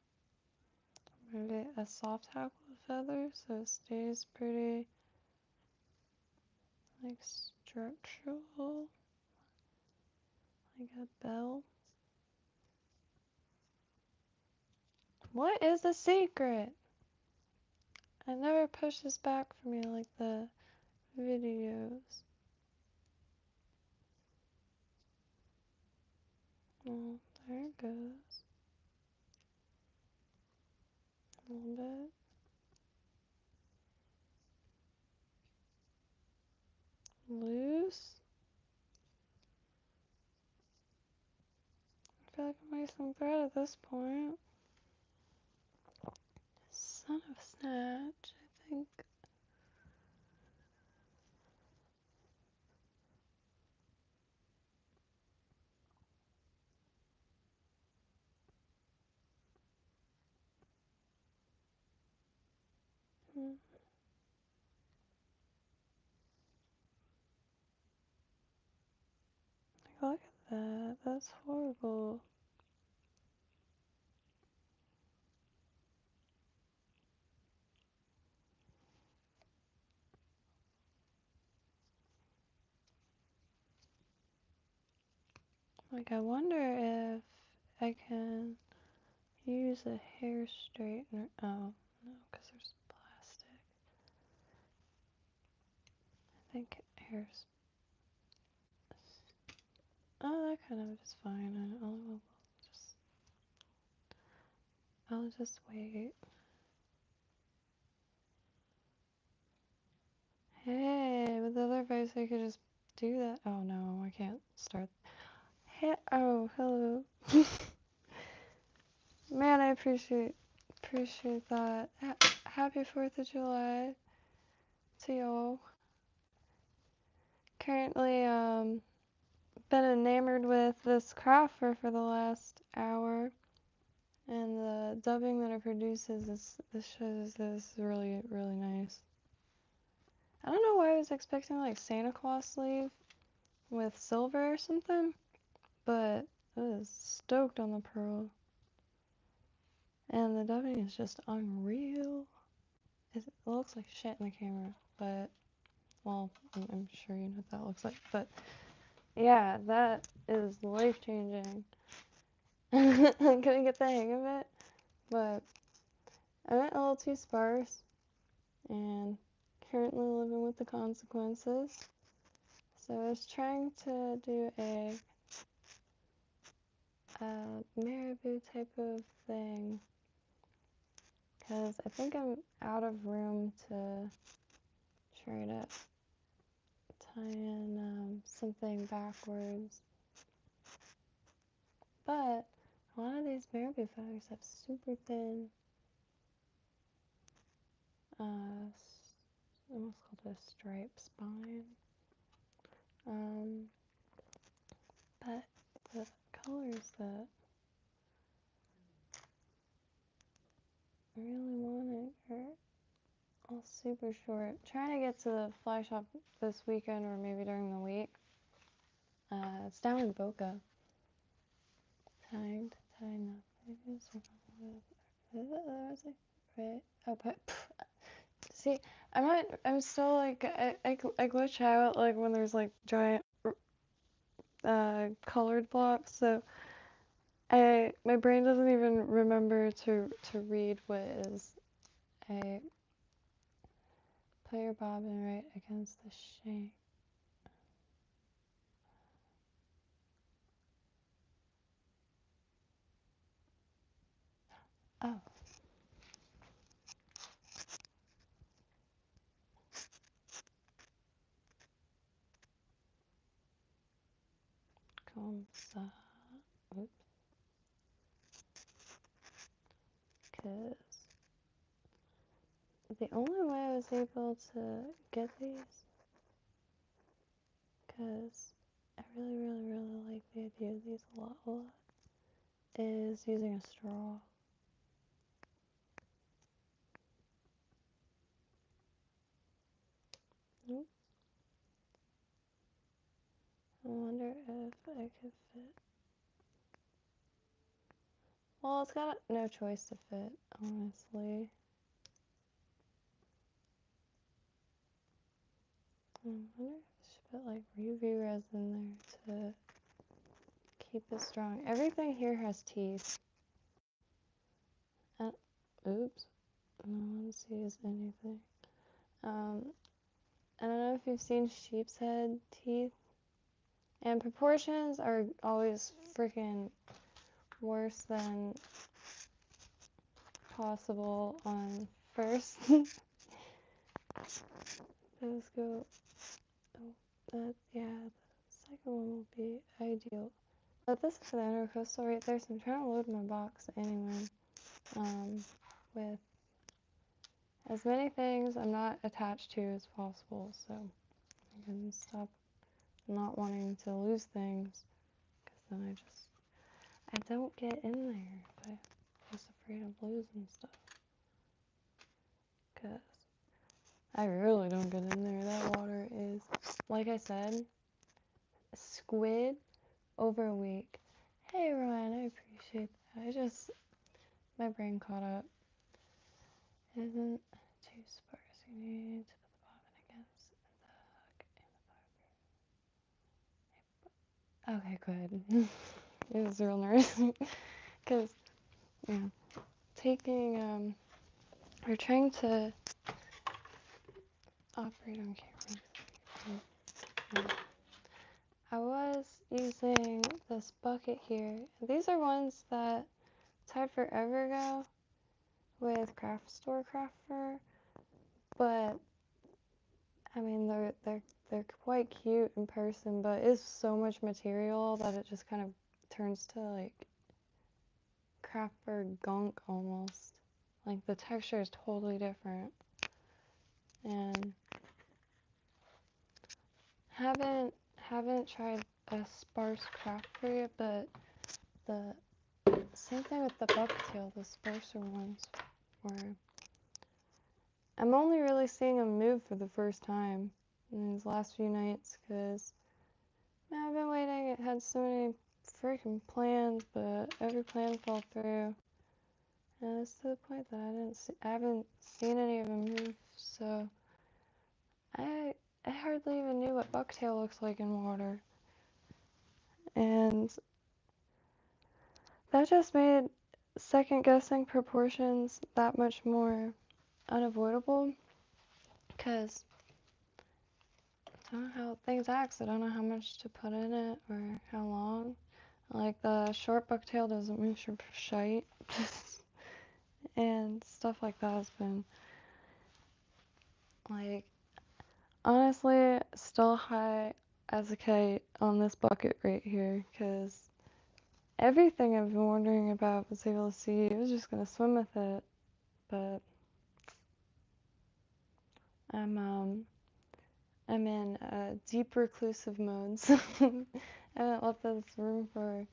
Maybe a soft hackle feather so it stays pretty like structural, like a bell. What is the secret? It never pushes back for me like the videos. Oh, there it goes. A little bit. Loose. I feel like I'm wasting thread at this point. Son of a snatch, I think. Hmm. Look at that. That's horrible. Like, I wonder if I can use a hair straightener. Oh, no, because there's plastic. I think hair's. Oh, that kind of is fine. I'll just I'll just wait. Hey, with the other device I could just do that. Oh no, I can't start. Hey, oh, hello. Man, I appreciate that. Happy 4th of July to y'all. Currently, been enamored with this crafter for the last hour, and the dubbing that it produces is really, really nice. I don't know why I was expecting like Santa Claus sleeve with silver or something, but I was stoked on the pearl. And the dubbing is just unreal. It looks like shit in the camera, but, well, I'm sure you know what that looks like, but yeah, that is life-changing. I couldn't get the hang of it, but I went a little too sparse, and currently living with the consequences. So I was trying to do a Maribou type of thing, because I think I'm out of room to try to tie in something backwards. But a lot of these Maribou feathers have super thin, almost called a stripe spine. But the colors that I really wanted are all super short. Trying to get to the fly shop this weekend or maybe during the week. It's down in Boca. Tying maybe right? Oh, but see, I'm still like I glitch out like when there's like giant colored blocks, so my brain doesn't even remember to read what is a put your bobbin right against the shank. Oh. Comme ça. Oops. Because the only way I was able to get these, because I really like the idea of these a lot, is using a straw. Oops. I wonder if I could fit. Well, it's got no choice to fit, honestly. I wonder if I should put like UV resin there to keep it strong. Everything here has teeth. Oops. No one sees anything. I don't know if you've seen sheep's head teeth. And proportions are always freaking worse than possible on first. Let's go. Oh, yeah, the second one will be ideal. But this is the intercoastal right there, so I'm trying to load my box anyway. With as many things I'm not attached to as possible, so I can stop not wanting to lose things, because then I don't get in there if I'm just afraid of losing stuff. Because I really don't get in there. That water is, like I said, squid over a week. Hey Ryan, I appreciate that. My brain caught up. Isn't too sparse. You need to put the bobbin against the hook and the bobbin. Okay, good. It was real nervous. Because, yeah, taking, we're trying to operate on camera. I was using this bucket here. These are ones that tied forever ago, nice craft store craft fur, but I mean they're quite cute in person, but it's so much material that it just kind of turns to like craft fur gunk almost. Like the texture is totally different. And haven't tried a sparse craft fur yet, but the same thing with the bucktail, the sparser ones, where I'm only really seeing them move for the first time in these last few nights, because I've been waiting. It had so many freaking plans, but every plan fell through. And it's to the point that I haven't seen any of them move, so I hardly even knew what bucktail looks like in water. And that just made second guessing proportions that much more unavoidable, because I don't know how things act, so I don't know how much to put in it or how long. Like the short bucktail doesn't move for shite. And stuff like that has been, like, honestly, still high as a kite on this bucket right here, because everything I've been wondering about was able to see. I was just gonna swim with it, but I'm in deep reclusive mode, so I haven't left this room for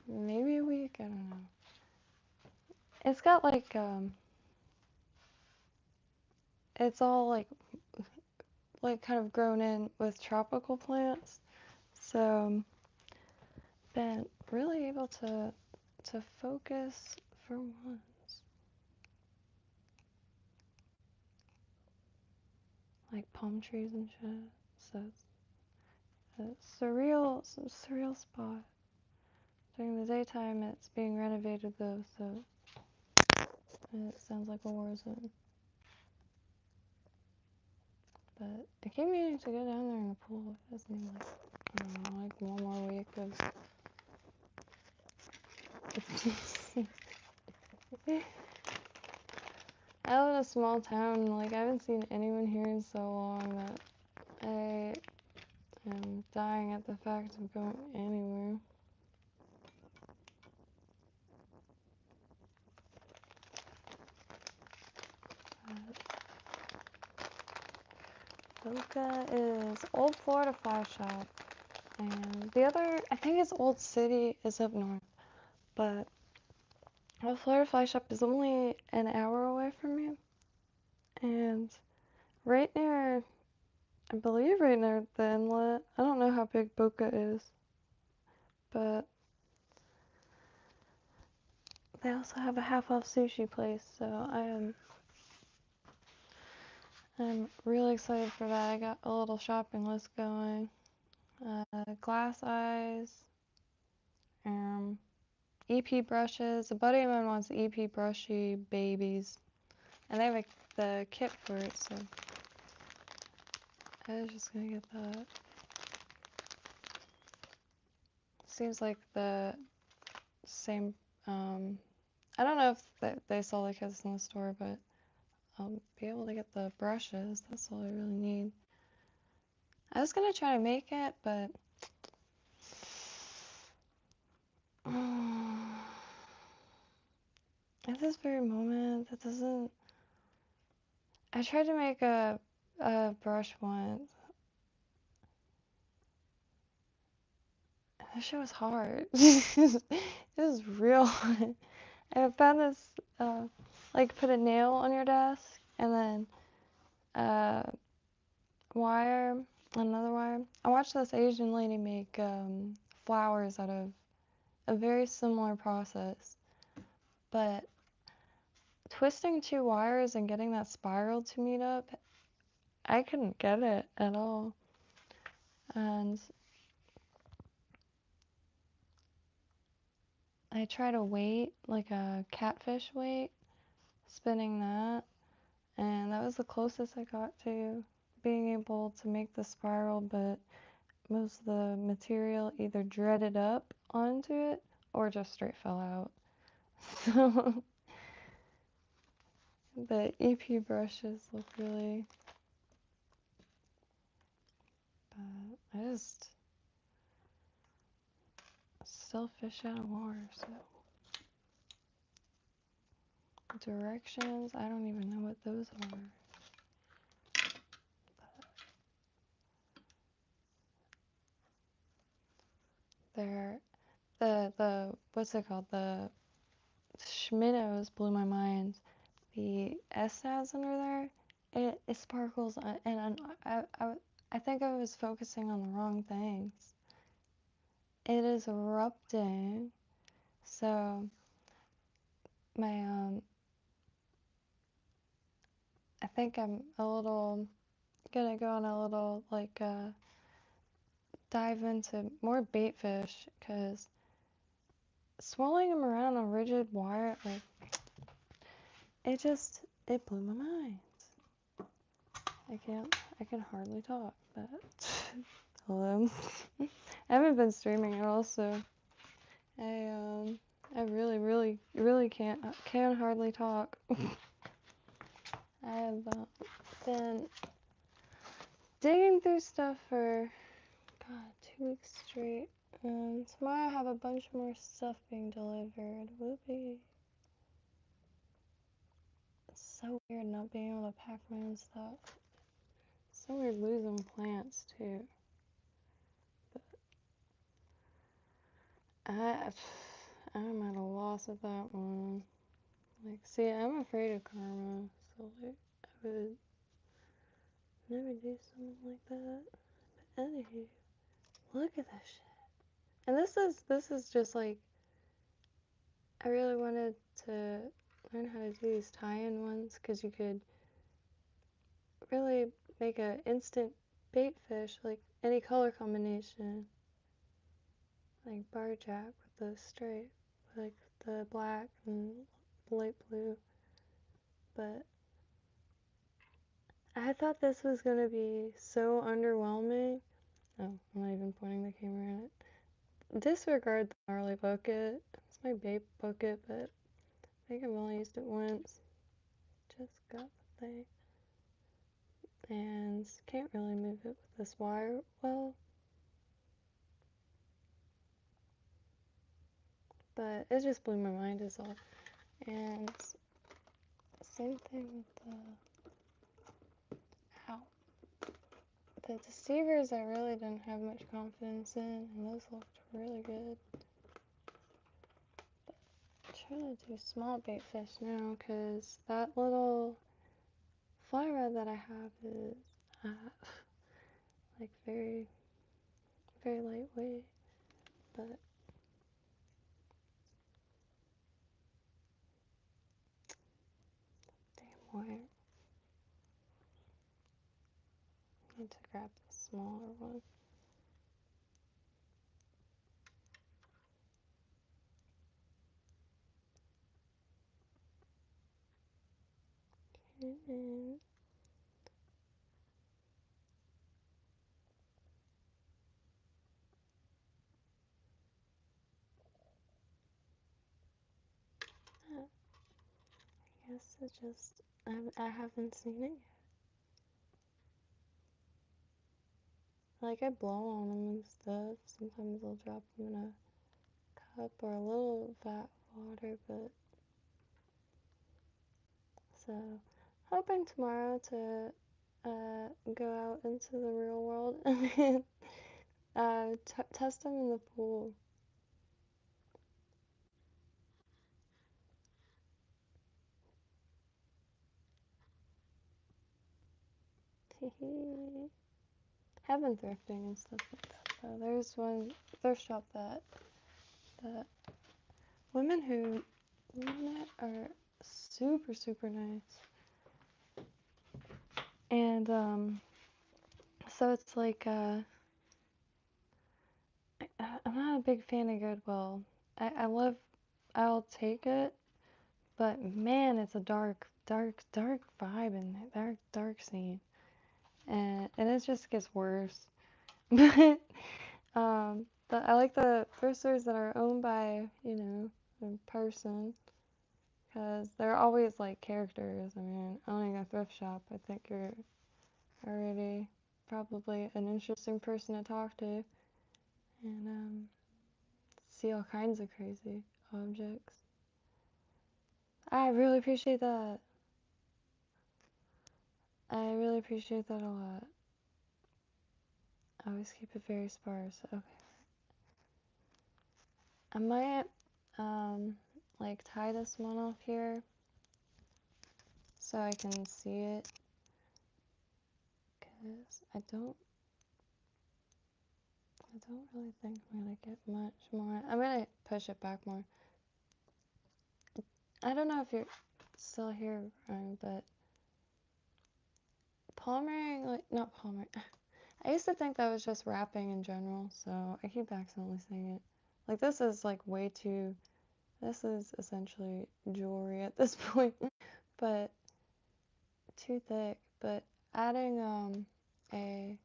maybe a week. I don't know. It's got like it's all like kind of grown in with tropical plants, so been really able to focus for once. Like palm trees and shit. So it's a surreal spot. During the daytime, it's being renovated though, so it sounds like a war zone. But I keep meaning to go down there in the pool. It just need like, I don't know, like one more week of. I live in a small town. Like, I haven't seen anyone here in so long that I am dying at the fact of going anywhere. Boca is Old Florida Fly Shop, and the other, I think it's Old City, is up north, but Old Florida Fly Shop is only an hour away from me, and right near, I believe right near the inlet. I don't know how big Boca is, but they also have a half-off sushi place, so I'm really excited for that. I got a little shopping list going. Glass eyes, EP brushes. A buddy of mine wants EP brushy babies, and they have the kit for it, so I was just gonna get that. Seems like the same. I don't know if they sell the kits in the store, but I'll be able to get the brushes. That's all I really need. I was gonna try to make it, but at this very moment, that doesn't. I tried to make a brush once. That shit was hard. It was real hard. I found this, like, put a nail on your desk, and then wire, another wire. I watched this Asian lady make flowers out of a very similar process, but twisting two wires and getting that spiral to meet up, I couldn't get it at all. And I tried a weight, like a catfish weight, spinning that, and that was the closest I got to being able to make the spiral, but most of the material either dreaded up onto it or just straight fell out. So The EP brushes look really, but I just still fish out of water, so. Directions, I don't even know what those are. They're, the, what's it called? The Schmittos blew my mind. The Estaz under there, it sparkles, and I think I was focusing on the wrong things. It is erupting, so my, I think I'm gonna go on a little, like, dive into more bait fish, because swirling them around on rigid wire, like, it blew my mind. I can hardly talk, but hello. I haven't been streaming at all, so I really can't hardly talk. I have been digging through stuff for, God, 2 weeks straight. Tomorrow I have a bunch more stuff being delivered. Whoopee. It's so weird not being able to pack my own stuff. So weird losing plants too. But I'm at a loss with that one. Like, see, I'm afraid of karma, so like I would never do something like that. But anywho, look at this shit. And this is just like, I really wanted to learn how to do these tie-in ones, because you could really make an instant bait fish, like any color combination, like barjack with the stripe, like the black and light blue. But I thought this was gonna be so underwhelming. Oh, I'm not even pointing the camera at it. Disregard the gnarly bucket. It's my bait bucket, but I think I've only used it once. Just got the thing. And can't really move it with this wire well. But it just blew my mind as well. And same thing with the deceivers I really didn't have much confidence in, and those looked really good. But I'm trying to do small bait fish now, because that little fly rod that I have is like very, very lightweight, but damn wire. I need to grab the smaller one. And I guess it's just, I haven't seen it yet. Like, I blow on them and stuff. Sometimes I'll drop them in a cup or a little vat of water, but so hoping tomorrow to go out into the real world and test them in the pool. Have been thrifting and stuff like that though. There's one thrift shop that women who run it are super nice. And so it's like I'm not a big fan of Goodwill. I'll take it, but man, it's a dark vibe in there, dark scene, and it just gets worse. But I like the thrift stores that are owned by, a person, because they're always like characters. I mean, owning a thrift shop, I think you're already probably an interesting person to talk to, and see all kinds of crazy objects. I really appreciate that. I really appreciate that a lot. I always keep it very sparse. Okay. I might like tie this one off here so I can see it, because I don't really think I'm gonna get much more. I'm gonna push it back more. I don't know if you're still here, but palmering, like, not palmering. I used to think that was just wrapping in general, so I keep accidentally saying it. Like, this is like way too, this is essentially jewelry at this point, but too thick. But adding a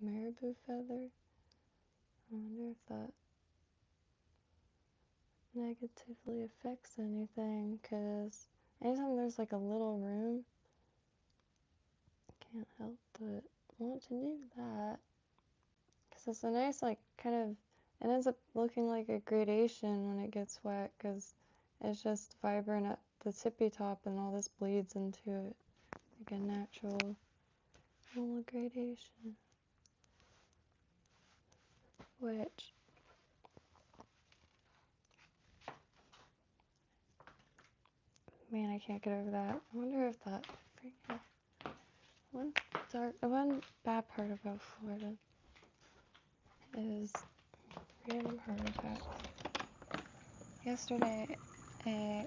maribou feather, I wonder if that negatively affects anything, because anytime there's like a little room, I can't help but want to do that, because it's a nice, like, kind of, it ends up looking like a gradation when it gets wet, because it's just vibrant at the tippy top and all this bleeds into it, like a natural little gradation, which, man, I can't get over that. I wonder if that freaking one bad part about Florida is random heart attack. Yesterday,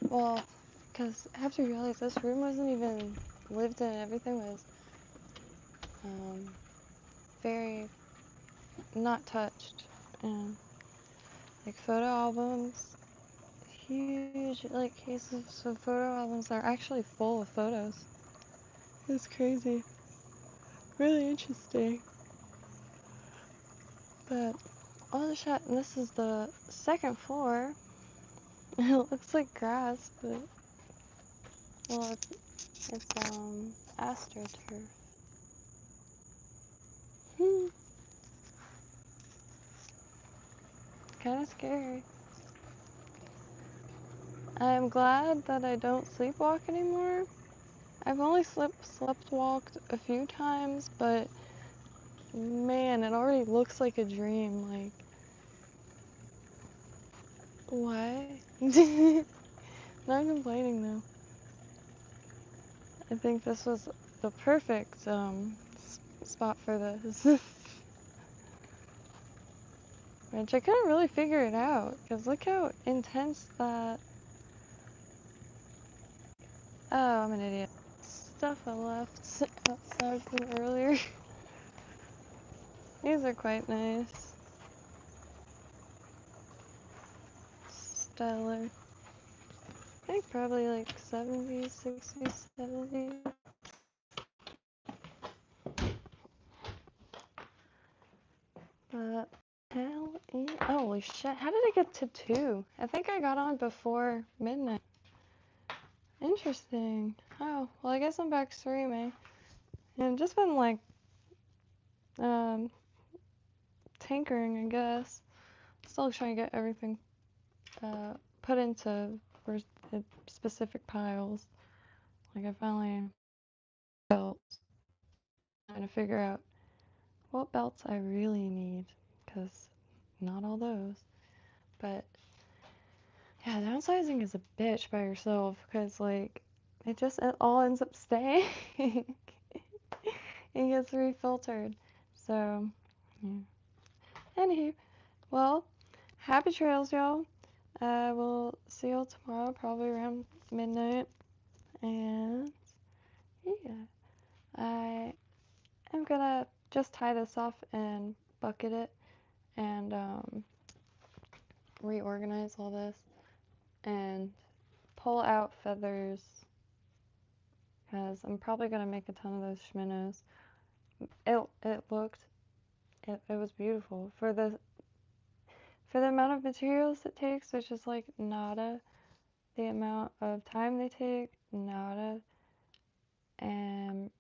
well, because I have to realize this room wasn't even lived in. Everything was very not touched, and like photo albums, huge like cases of photo albums are actually full of photos. It's crazy, really interesting. But all the shot, and this is the second floor. It looks like grass, but well, it's astroturf. Kind of scary. I'm glad that I don't sleepwalk anymore. I've only slept-walked a few times, but man, it already looks like a dream. Like, why? Not complaining though. I think this was the perfect spot for this. Which I couldn't really figure it out, because look how intense that... Oh, I'm an idiot. Stuff I left outside from earlier. These are quite nice. Stellar. I think probably like 70s, 60s, 70s. But holy shit, how did I get to 2? I think I got on before midnight. Interesting. Oh, well, I guess I'm back streaming. And just been like tinkering, I guess. Still trying to get everything put into specific piles. Like, I finally belts, trying to figure out what belts I really need, because not all those. But yeah, downsizing is a bitch by yourself, because like it all ends up staying. It gets refiltered. So yeah. Anywho, well, happy trails, y'all. We'll see y'all tomorrow, probably around midnight. And yeah, I am gonna just tie this off and bucket it and reorganize all this and pull out feathers, because I'm probably gonna make a ton of those schminnows. It was beautiful for the amount of materials it takes, which is like nada. the amount of time they take, nada, and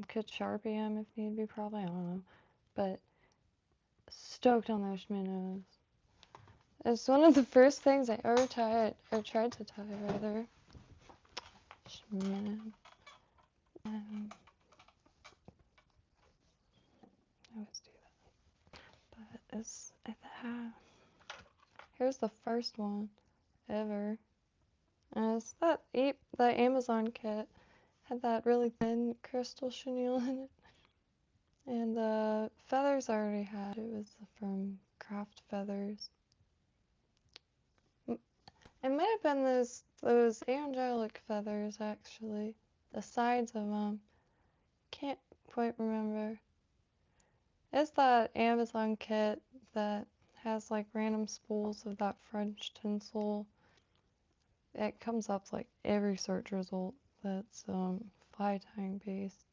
could Sharpie them if need be, probably, I don't know, but stoked on those schminnows. It's one of the first things I ever tried to tie, rather. Schminnow. I always do that. But it's, here's the first one ever. And it's that Amazon kit. Had that really thin crystal chenille in it. And the feathers I already had. It was from Craft Feathers. It might have been those angelic feathers, actually. The sides of them. Can't quite remember. It's that Amazon kit that has like random spools of that French tinsel. It comes up like every search result that's fly tying based.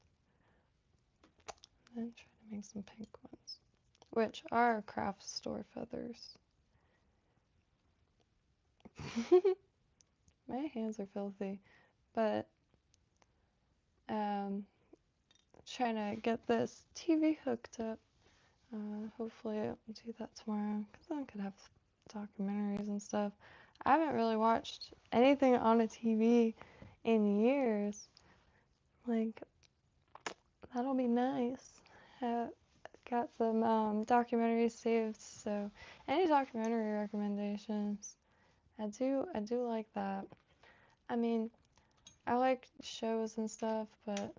And try to make some pink ones, which are craft store feathers. My hands are filthy, but trying to get this TV hooked up. Hopefully I'll do that tomorrow, because then I could have documentaries and stuff. I haven't really watched anything on a TV in years. Like, that'll be nice. Got some documentaries saved, so any documentary recommendations, I do like that. I mean, I like shows and stuff, but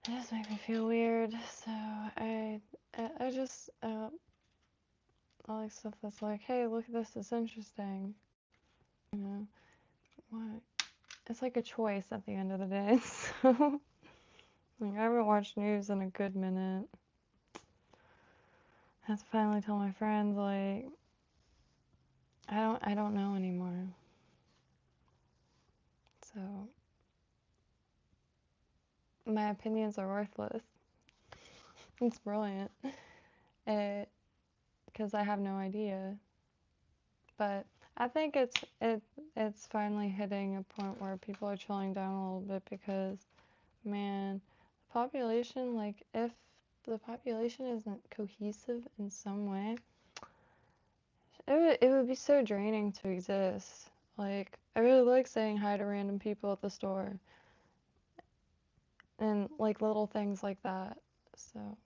it just makes me feel weird. So I just I like stuff that's like, hey, look at this, it's interesting. You know, what? It's like a choice at the end of the day. So like, I haven't watched news in a good minute. I have to finally tell my friends, like, I don't know anymore. So my opinions are worthless. It's brilliant. Because I have no idea. But I think it's finally hitting a point where people are chilling down a little bit, because, man, the population, like, if the population isn't cohesive in some way, it would be so draining to exist. Like, I really like saying hi to random people at the store, and like little things like that. So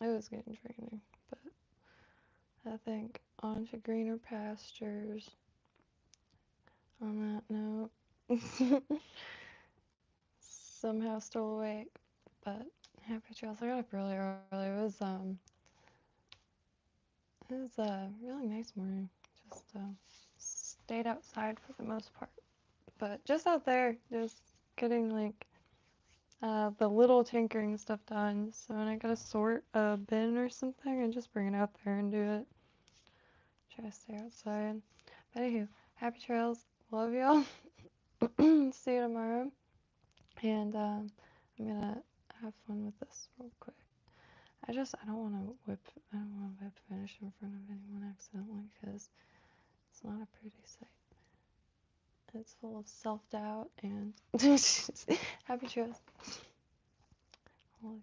it was getting draining. But I think on to greener pastures. On that note, somehow still awake, but happy trails. I got up really early. It was a really nice morning. Just stayed outside for the most part, but just out there, just getting like the little tinkering stuff done. So when I gotta sort a bin or something, I just bring it out there and do it. Try to stay outside. But anywho, happy trails. Love y'all. See you tomorrow. And I'm gonna have fun with this real quick. I don't want to whip finish in front of anyone accidentally, because it's not a pretty sight. It's full of self-doubt and happy trails. Holy